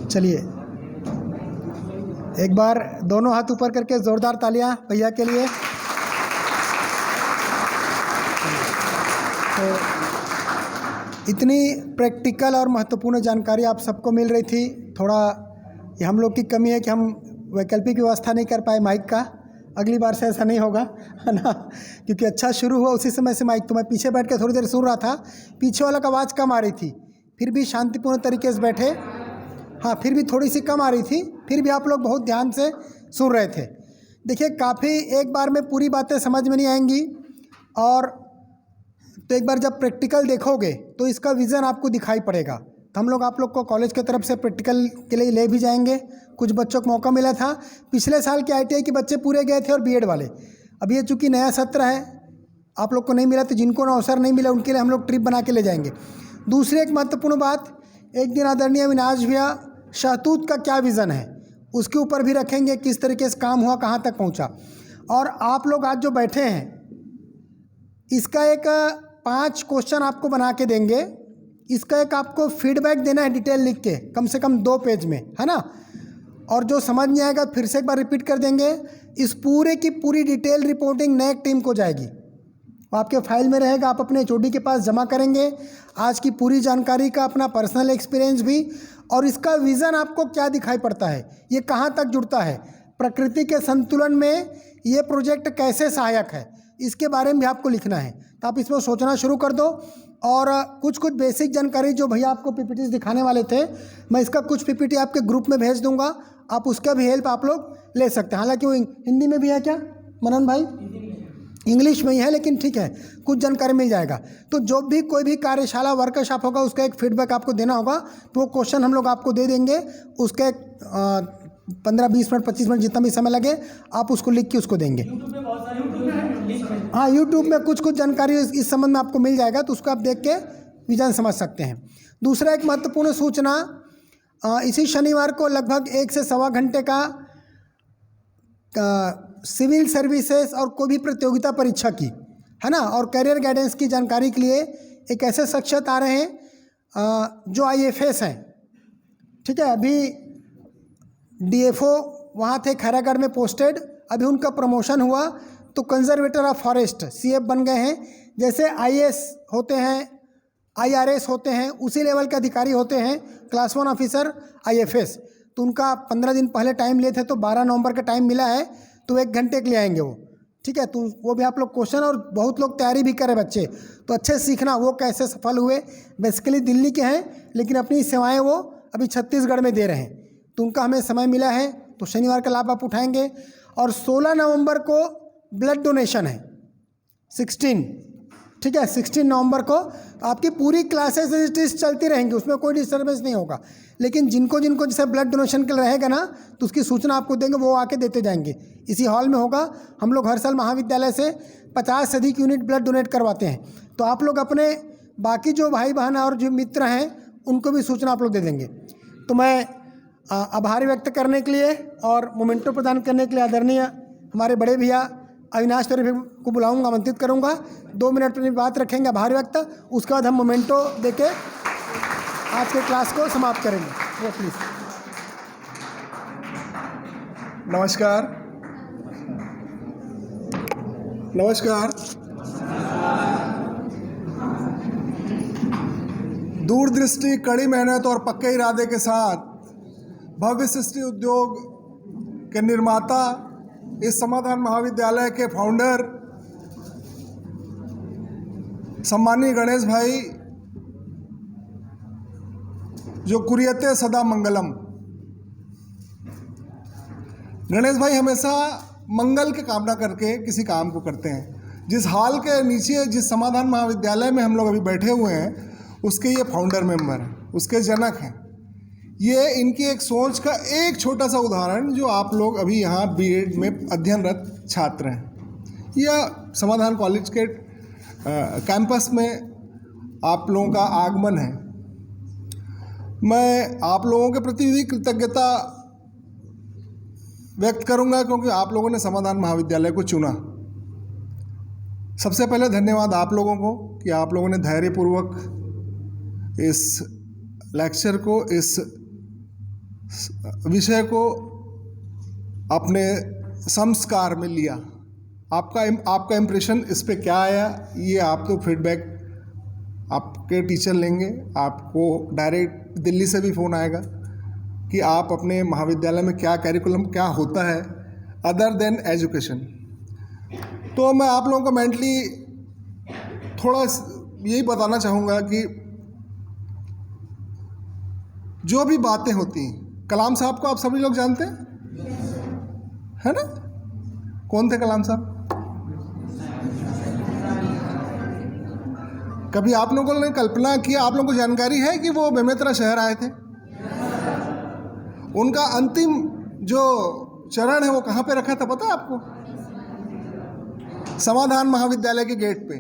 चलिए एक बार दोनों हाथ ऊपर करके ज़ोरदार तालियां भैया के लिए। तो इतनी प्रैक्टिकल और महत्वपूर्ण जानकारी आप सबको मिल रही थी। थोड़ा ये हम लोग की कमी है कि हम वैकल्पिक व्यवस्था नहीं कर पाए माइक का। अगली बार से ऐसा नहीं होगा, है ना, क्योंकि अच्छा शुरू हुआ उसी समय से माइक, तो मैं पीछे बैठ के थोड़ी देर सुन रहा था, पीछे वाला का आवाज़ कम आ रही थी, फिर भी शांतिपूर्ण तरीके से बैठे। हाँ, फिर भी थोड़ी सी कम आ रही थी, फिर भी आप लोग बहुत ध्यान से सुन रहे थे। देखिए काफ़ी एक बार में पूरी बातें समझ में नहीं आएंगी, और तो एक बार जब प्रैक्टिकल देखोगे तो इसका विज़न आपको दिखाई पड़ेगा। तो हम लोग आप लोग को कॉलेज की तरफ से प्रैक्टिकल के लिए ले भी जाएंगे। कुछ बच्चों को मौका मिला था, पिछले साल के ITI के बच्चे पूरे गए थे और BEd वाले। अब ये चूँकि नया सत्र है, आप लोग को नहीं मिला, तो जिनको अवसर नहीं मिला उनके लिए हम लोग ट्रिप बना के ले जाएंगे। दूसरी एक महत्वपूर्ण बात, एक दिन आदरणीय अविनाश भैया शहतूत का क्या विज़न है उसके ऊपर भी रखेंगे, किस तरीके से काम हुआ, कहाँ तक पहुँचा। और आप लोग आज जो बैठे हैं इसका एक 5 क्वेश्चन आपको बना के देंगे। इसका एक आपको फीडबैक देना है डिटेल लिख के, कम से कम 2 पेज में, है ना। और जो समझ नहीं आएगा फिर से एक बार रिपीट कर देंगे। इस पूरे की पूरी डिटेल रिपोर्टिंग नैक टीम को जाएगी, आपके फाइल में रहेगा, आप अपने HOD के पास जमा करेंगे आज की पूरी जानकारी का, अपना पर्सनल एक्सपीरियंस भी, और इसका विज़न आपको क्या दिखाई पड़ता है, ये कहाँ तक जुड़ता है, प्रकृति के संतुलन में ये प्रोजेक्ट कैसे सहायक है, इसके बारे में भी आपको लिखना है। तो आप इसमें सोचना शुरू कर दो। और कुछ बेसिक जानकारी जो भैया आपको PPT दिखाने वाले थे, मैं इसका कुछ PPT आपके ग्रुप में भेज दूंगा, आप उसका भी हेल्प आप लोग ले सकते हैं। हालांकि वो हिंदी में भी है क्या मनन भाई? इंग्लिश में ही है, लेकिन ठीक है, कुछ जानकारी मिल जाएगा। तो जो भी कोई भी कार्यशाला वर्कशॉप होगा उसका एक फीडबैक आपको देना होगा, तो वो क्वेश्चन हम लोग आपको दे देंगे। उसके 15-20 मिनट 25 मिनट जितना भी समय लगे आप उसको लिख के उसको देंगे। हाँ, यूट्यूब में कुछ जानकारी इस संबंध में आपको मिल जाएगा, तो उसको आप देख के विजन समझ सकते हैं। दूसरा एक महत्वपूर्ण सूचना, इसी शनिवार को लगभग 1 से सवा घंटे का सिविल सर्विसेज और कोई भी प्रतियोगिता परीक्षा की, है ना, और करियर गाइडेंस की जानकारी के लिए एक ऐसे शख्सियत आ रहे हैं जो IFS हैं, ठीक है। अभी DFO वहाँ थे खैरागढ़ में पोस्टेड, अभी उनका प्रमोशन हुआ तो कंजर्वेटर ऑफ फॉरेस्ट CF बन गए हैं। जैसे IAS होते हैं, IRS होते हैं, उसी लेवल के अधिकारी होते हैं क्लास 1 ऑफिसर IFS। तो उनका 15 दिन पहले टाइम लिए थे, तो 12 नवंबर का टाइम मिला है, तो 1 घंटे के लिए आएंगे वो, ठीक है। तो वो भी आप लोग क्वेश्चन, और बहुत लोग तैयारी भी करें बच्चे, तो अच्छे सीखना वो कैसे सफल हुए। बेसिकली दिल्ली के हैं, लेकिन अपनी सेवाएं वो अभी छत्तीसगढ़ में दे रहे हैं, तो उनका हमें समय मिला है, तो शनिवार का लाभ आप उठाएंगे। और 16 नवंबर को ब्लड डोनेशन है, 16, ठीक है, 16 नवंबर को। आपकी पूरी क्लासेस चलती रहेंगी, उसमें कोई डिस्टर्बेंस नहीं होगा, लेकिन जिनको जैसे ब्लड डोनेशन के लिए रहेगा ना, तो उसकी सूचना आपको देंगे, वो आके देते जाएंगे। इसी हॉल में होगा। हम लोग हर साल महाविद्यालय से 50 से अधिक यूनिट ब्लड डोनेट करवाते हैं, तो आप लोग अपने बाकी जो भाई बहन और जो मित्र हैं उनको भी सूचना आप लोग दे देंगे। तो मैं आभार व्यक्त करने के लिए और मोमेंटो प्रदान करने के लिए आदरणीय हमारे बड़े भैया अविनाश तिवारी को बुलाऊंगा, आमंत्रित करूंगा। 2 मिनट अपनी बात रखेंगे आभार व्यक्त, उसके बाद हम मोमेंटो देके आज के क्लास को समाप्त करेंगे। वो प्लीज़। नमस्कार। दूरदृष्टि, कड़ी मेहनत और पक्के इरादे के साथ भव्य सृष्टि उद्योग के निर्माता, इस समाधान महाविद्यालय के फाउंडर सम्मानीय गणेश भाई, जो कुरियते सदा मंगलम। गणेश भाई हमेशा मंगल की कामना करके किसी काम को करते हैं। जिस हॉल के नीचे जिस समाधान महाविद्यालय में हम लोग अभी बैठे हुए हैं, उसके ये फाउंडर मेंबर हैं, उसके जनक हैं। ये इनकी एक सोच का एक छोटा सा उदाहरण, जो आप लोग अभी यहाँ BEd में अध्ययनरत छात्र हैं, या समाधान कॉलेज के कैंपस में आप लोगों का आगमन है। मैं आप लोगों के प्रति भी कृतज्ञता व्यक्त करूंगा, क्योंकि आप लोगों ने समाधान महाविद्यालय को चुना। सबसे पहले धन्यवाद आप लोगों को कि आप लोगों ने धैर्यपूर्वक इस लेक्चर को, इस विषय को अपने संस्कार में लिया। आपका इम्प्रेशन इस पे क्या आया, ये आप तो फीडबैक आपके टीचर लेंगे। आपको डायरेक्ट दिल्ली से भी फ़ोन आएगा कि आप अपने महाविद्यालय में क्या कैरिकुलम क्या होता है अदर देन एजुकेशन। तो मैं आप लोगों को मेंटली थोड़ा यही बताना चाहूँगा कि जो भी बातें होती हैं, कलाम साहब को आप सभी लोग जानते हैं, है ना? कौन थे कलाम साहब? कभी आप लोगों ने कल्पना किया, आप लोगों को जानकारी है कि वो बेमेतरा शहर आए थे? उनका अंतिम जो चरण है वो कहाँ पे रखा था पता है आपको? समाधान महाविद्यालय के गेट पे,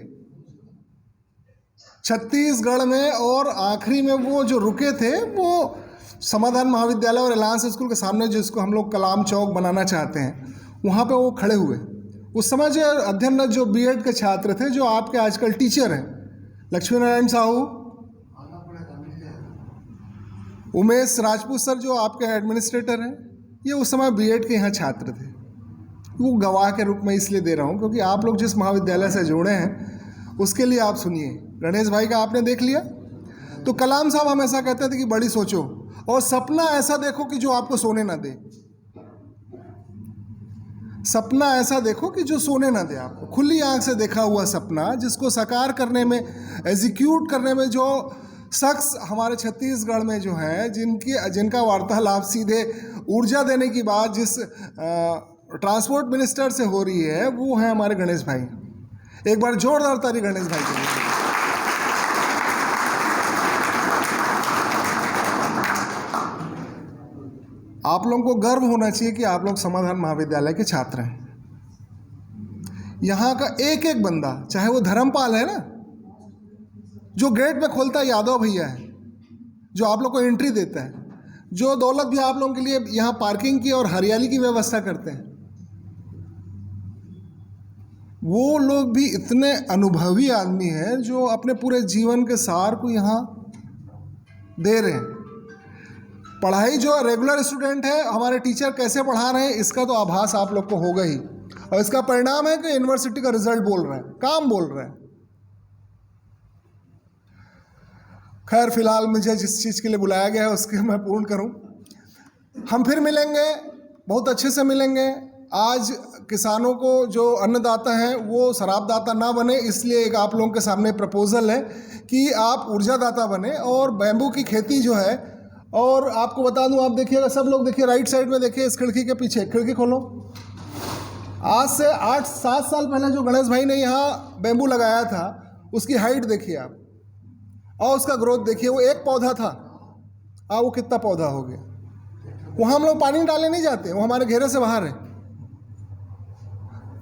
छत्तीसगढ़ में। और आखिरी में वो जो रुके थे वो समाधान महाविद्यालय और एलायंस स्कूल के सामने, जिसको हम लोग कलाम चौक बनाना चाहते हैं, वहाँ पे वो खड़े हुए। उस समय जो अध्ययनरत जो बीएड के छात्र थे, जो आपके आजकल टीचर हैं, लक्ष्मी नारायण साहू, उमेश राजपूत सर जो आपके एडमिनिस्ट्रेटर हैं, ये उस समय बीएड के यहाँ छात्र थे। वो गवाह के रूप में इसलिए दे रहा हूँ क्योंकि आप लोग जिस महाविद्यालय से जुड़े हैं उसके लिए आप सुनिए। गणेश भाई का आपने देख लिया। तो कलाम साहब हमेशा कहते थे कि बड़ी सोचो और सपना ऐसा देखो कि जो आपको सोने ना दे। सपना ऐसा देखो कि जो सोने ना दे आपको। खुली आंख से देखा हुआ सपना जिसको साकार करने में, एग्जीक्यूट करने में जो शख्स हमारे छत्तीसगढ़ में जो है, जिनका वार्तालाप सीधे ऊर्जा देने की बात जिस ट्रांसपोर्ट मिनिस्टर से हो रही है, वो है हमारे गणेश भाई। एक बार जोरदार ताली गणेश भाई के लिए। आप लोगों को गर्व होना चाहिए कि आप लोग समाधान महाविद्यालय के छात्र हैं। यहाँ का एक एक बंदा, चाहे वो धर्मपाल है ना, जो गेट पे खोलता है, यादव भैया है जो आप लोग को एंट्री देता है, जो दौलत भी आप लोगों के लिए यहाँ पार्किंग की और हरियाली की व्यवस्था करते हैं, वो लोग भी इतने अनुभवी आदमी हैं जो अपने पूरे जीवन के सार को यहाँ दे रहे हैं। पढ़ाई जो रेगुलर स्टूडेंट है, हमारे टीचर कैसे पढ़ा रहे हैं, इसका तो आभास आप लोग को होगा ही। और इसका परिणाम है कि यूनिवर्सिटी का रिजल्ट बोल रहा है, काम बोल रहा है। खैर, फिलहाल मुझे जिस चीज़ के लिए बुलाया गया है उसके मैं पूर्ण करूं। हम फिर मिलेंगे, बहुत अच्छे से मिलेंगे। आज किसानों को जो अन्नदाता हैं वो शराबदाता ना बने, इसलिए एक आप लोगों के सामने प्रपोजल है कि आप ऊर्जादाता बने और बैम्बू की खेती जो है। और आपको बता दूं, आप देखिएगा, सब लोग देखिए, राइट साइड में देखिए, इस खिड़की के पीछे, खिड़की खोलो। आज से 8-7 साल पहले जो गणेश भाई ने यहाँ बैम्बू लगाया था, उसकी हाइट देखिए आप, और उसका ग्रोथ देखिए। वो एक पौधा था, वो कितना पौधा हो गया। वहाँ हम लोग पानी डालने नहीं जाते, वो हमारे घेरे से बाहर है।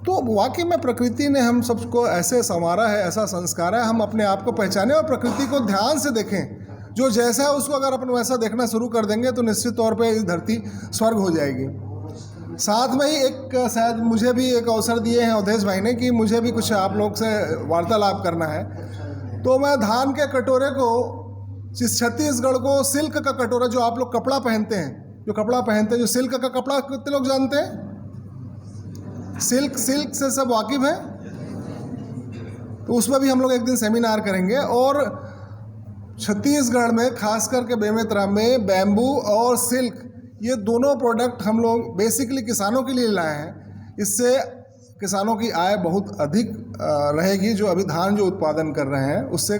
तो वाकई में प्रकृति ने हम सबको ऐसे संवारा है, ऐसा संस्कार है। हम अपने आप को पहचानें और प्रकृति को ध्यान से देखें। जो जैसा है उसको अगर अपन वैसा देखना शुरू कर देंगे तो निश्चित तौर पे इस धरती स्वर्ग हो जाएगी। साथ में ही एक शायद मुझे भी एक अवसर दिए हैं अवधेश भाई ने कि मुझे भी कुछ आप लोग से वार्तालाप करना है। तो मैं धान के कटोरे को, जिस छत्तीसगढ़ को सिल्क का कटोरा, जो आप लोग कपड़ा पहनते हैं, जो सिल्क का कपड़ा कितने लोग जानते हैं? सिल्क से सब वाकिफ है। तो उसमें भी हम लोग एक दिन सेमिनार करेंगे। और छत्तीसगढ़ में खास करके बेमेतरा में बैम्बू और सिल्क, ये दोनों प्रोडक्ट हम लोग बेसिकली किसानों के लिए लाए हैं। इससे किसानों की आय बहुत अधिक रहेगी। जो अभी धान जो उत्पादन कर रहे हैं उससे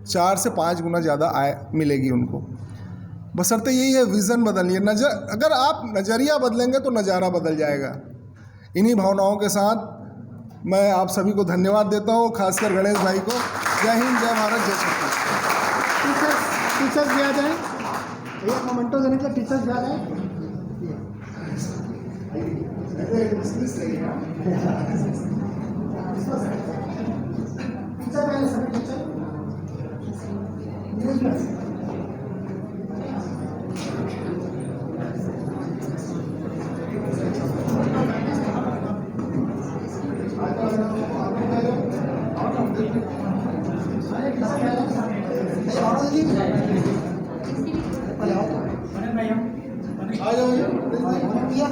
4 से 5 गुना ज़्यादा आय मिलेगी उनको। बशर्ते यही है, विज़न बदलिए। अगर आप नज़रिया बदलेंगे तो नज़ारा बदल जाएगा। इन्हीं भावनाओं के साथ मैं आप सभी को धन्यवाद देता हूँ, खासकर गणेश भाई को। जय हिंद, जय भारत, जय छत्तीसगढ़। टीचर्स भी आ जाएं, एक मोमेंटो देने के लिए टीचर्स भी आ जाएं। सौरभ जी पहले आओ तो। आ जाओ भैया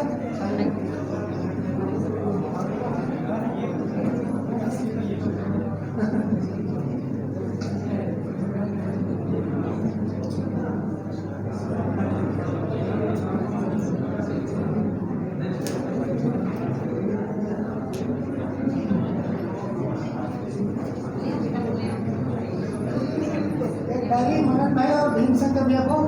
एक डायरी महाराज भाई और भीमशंकर भैया को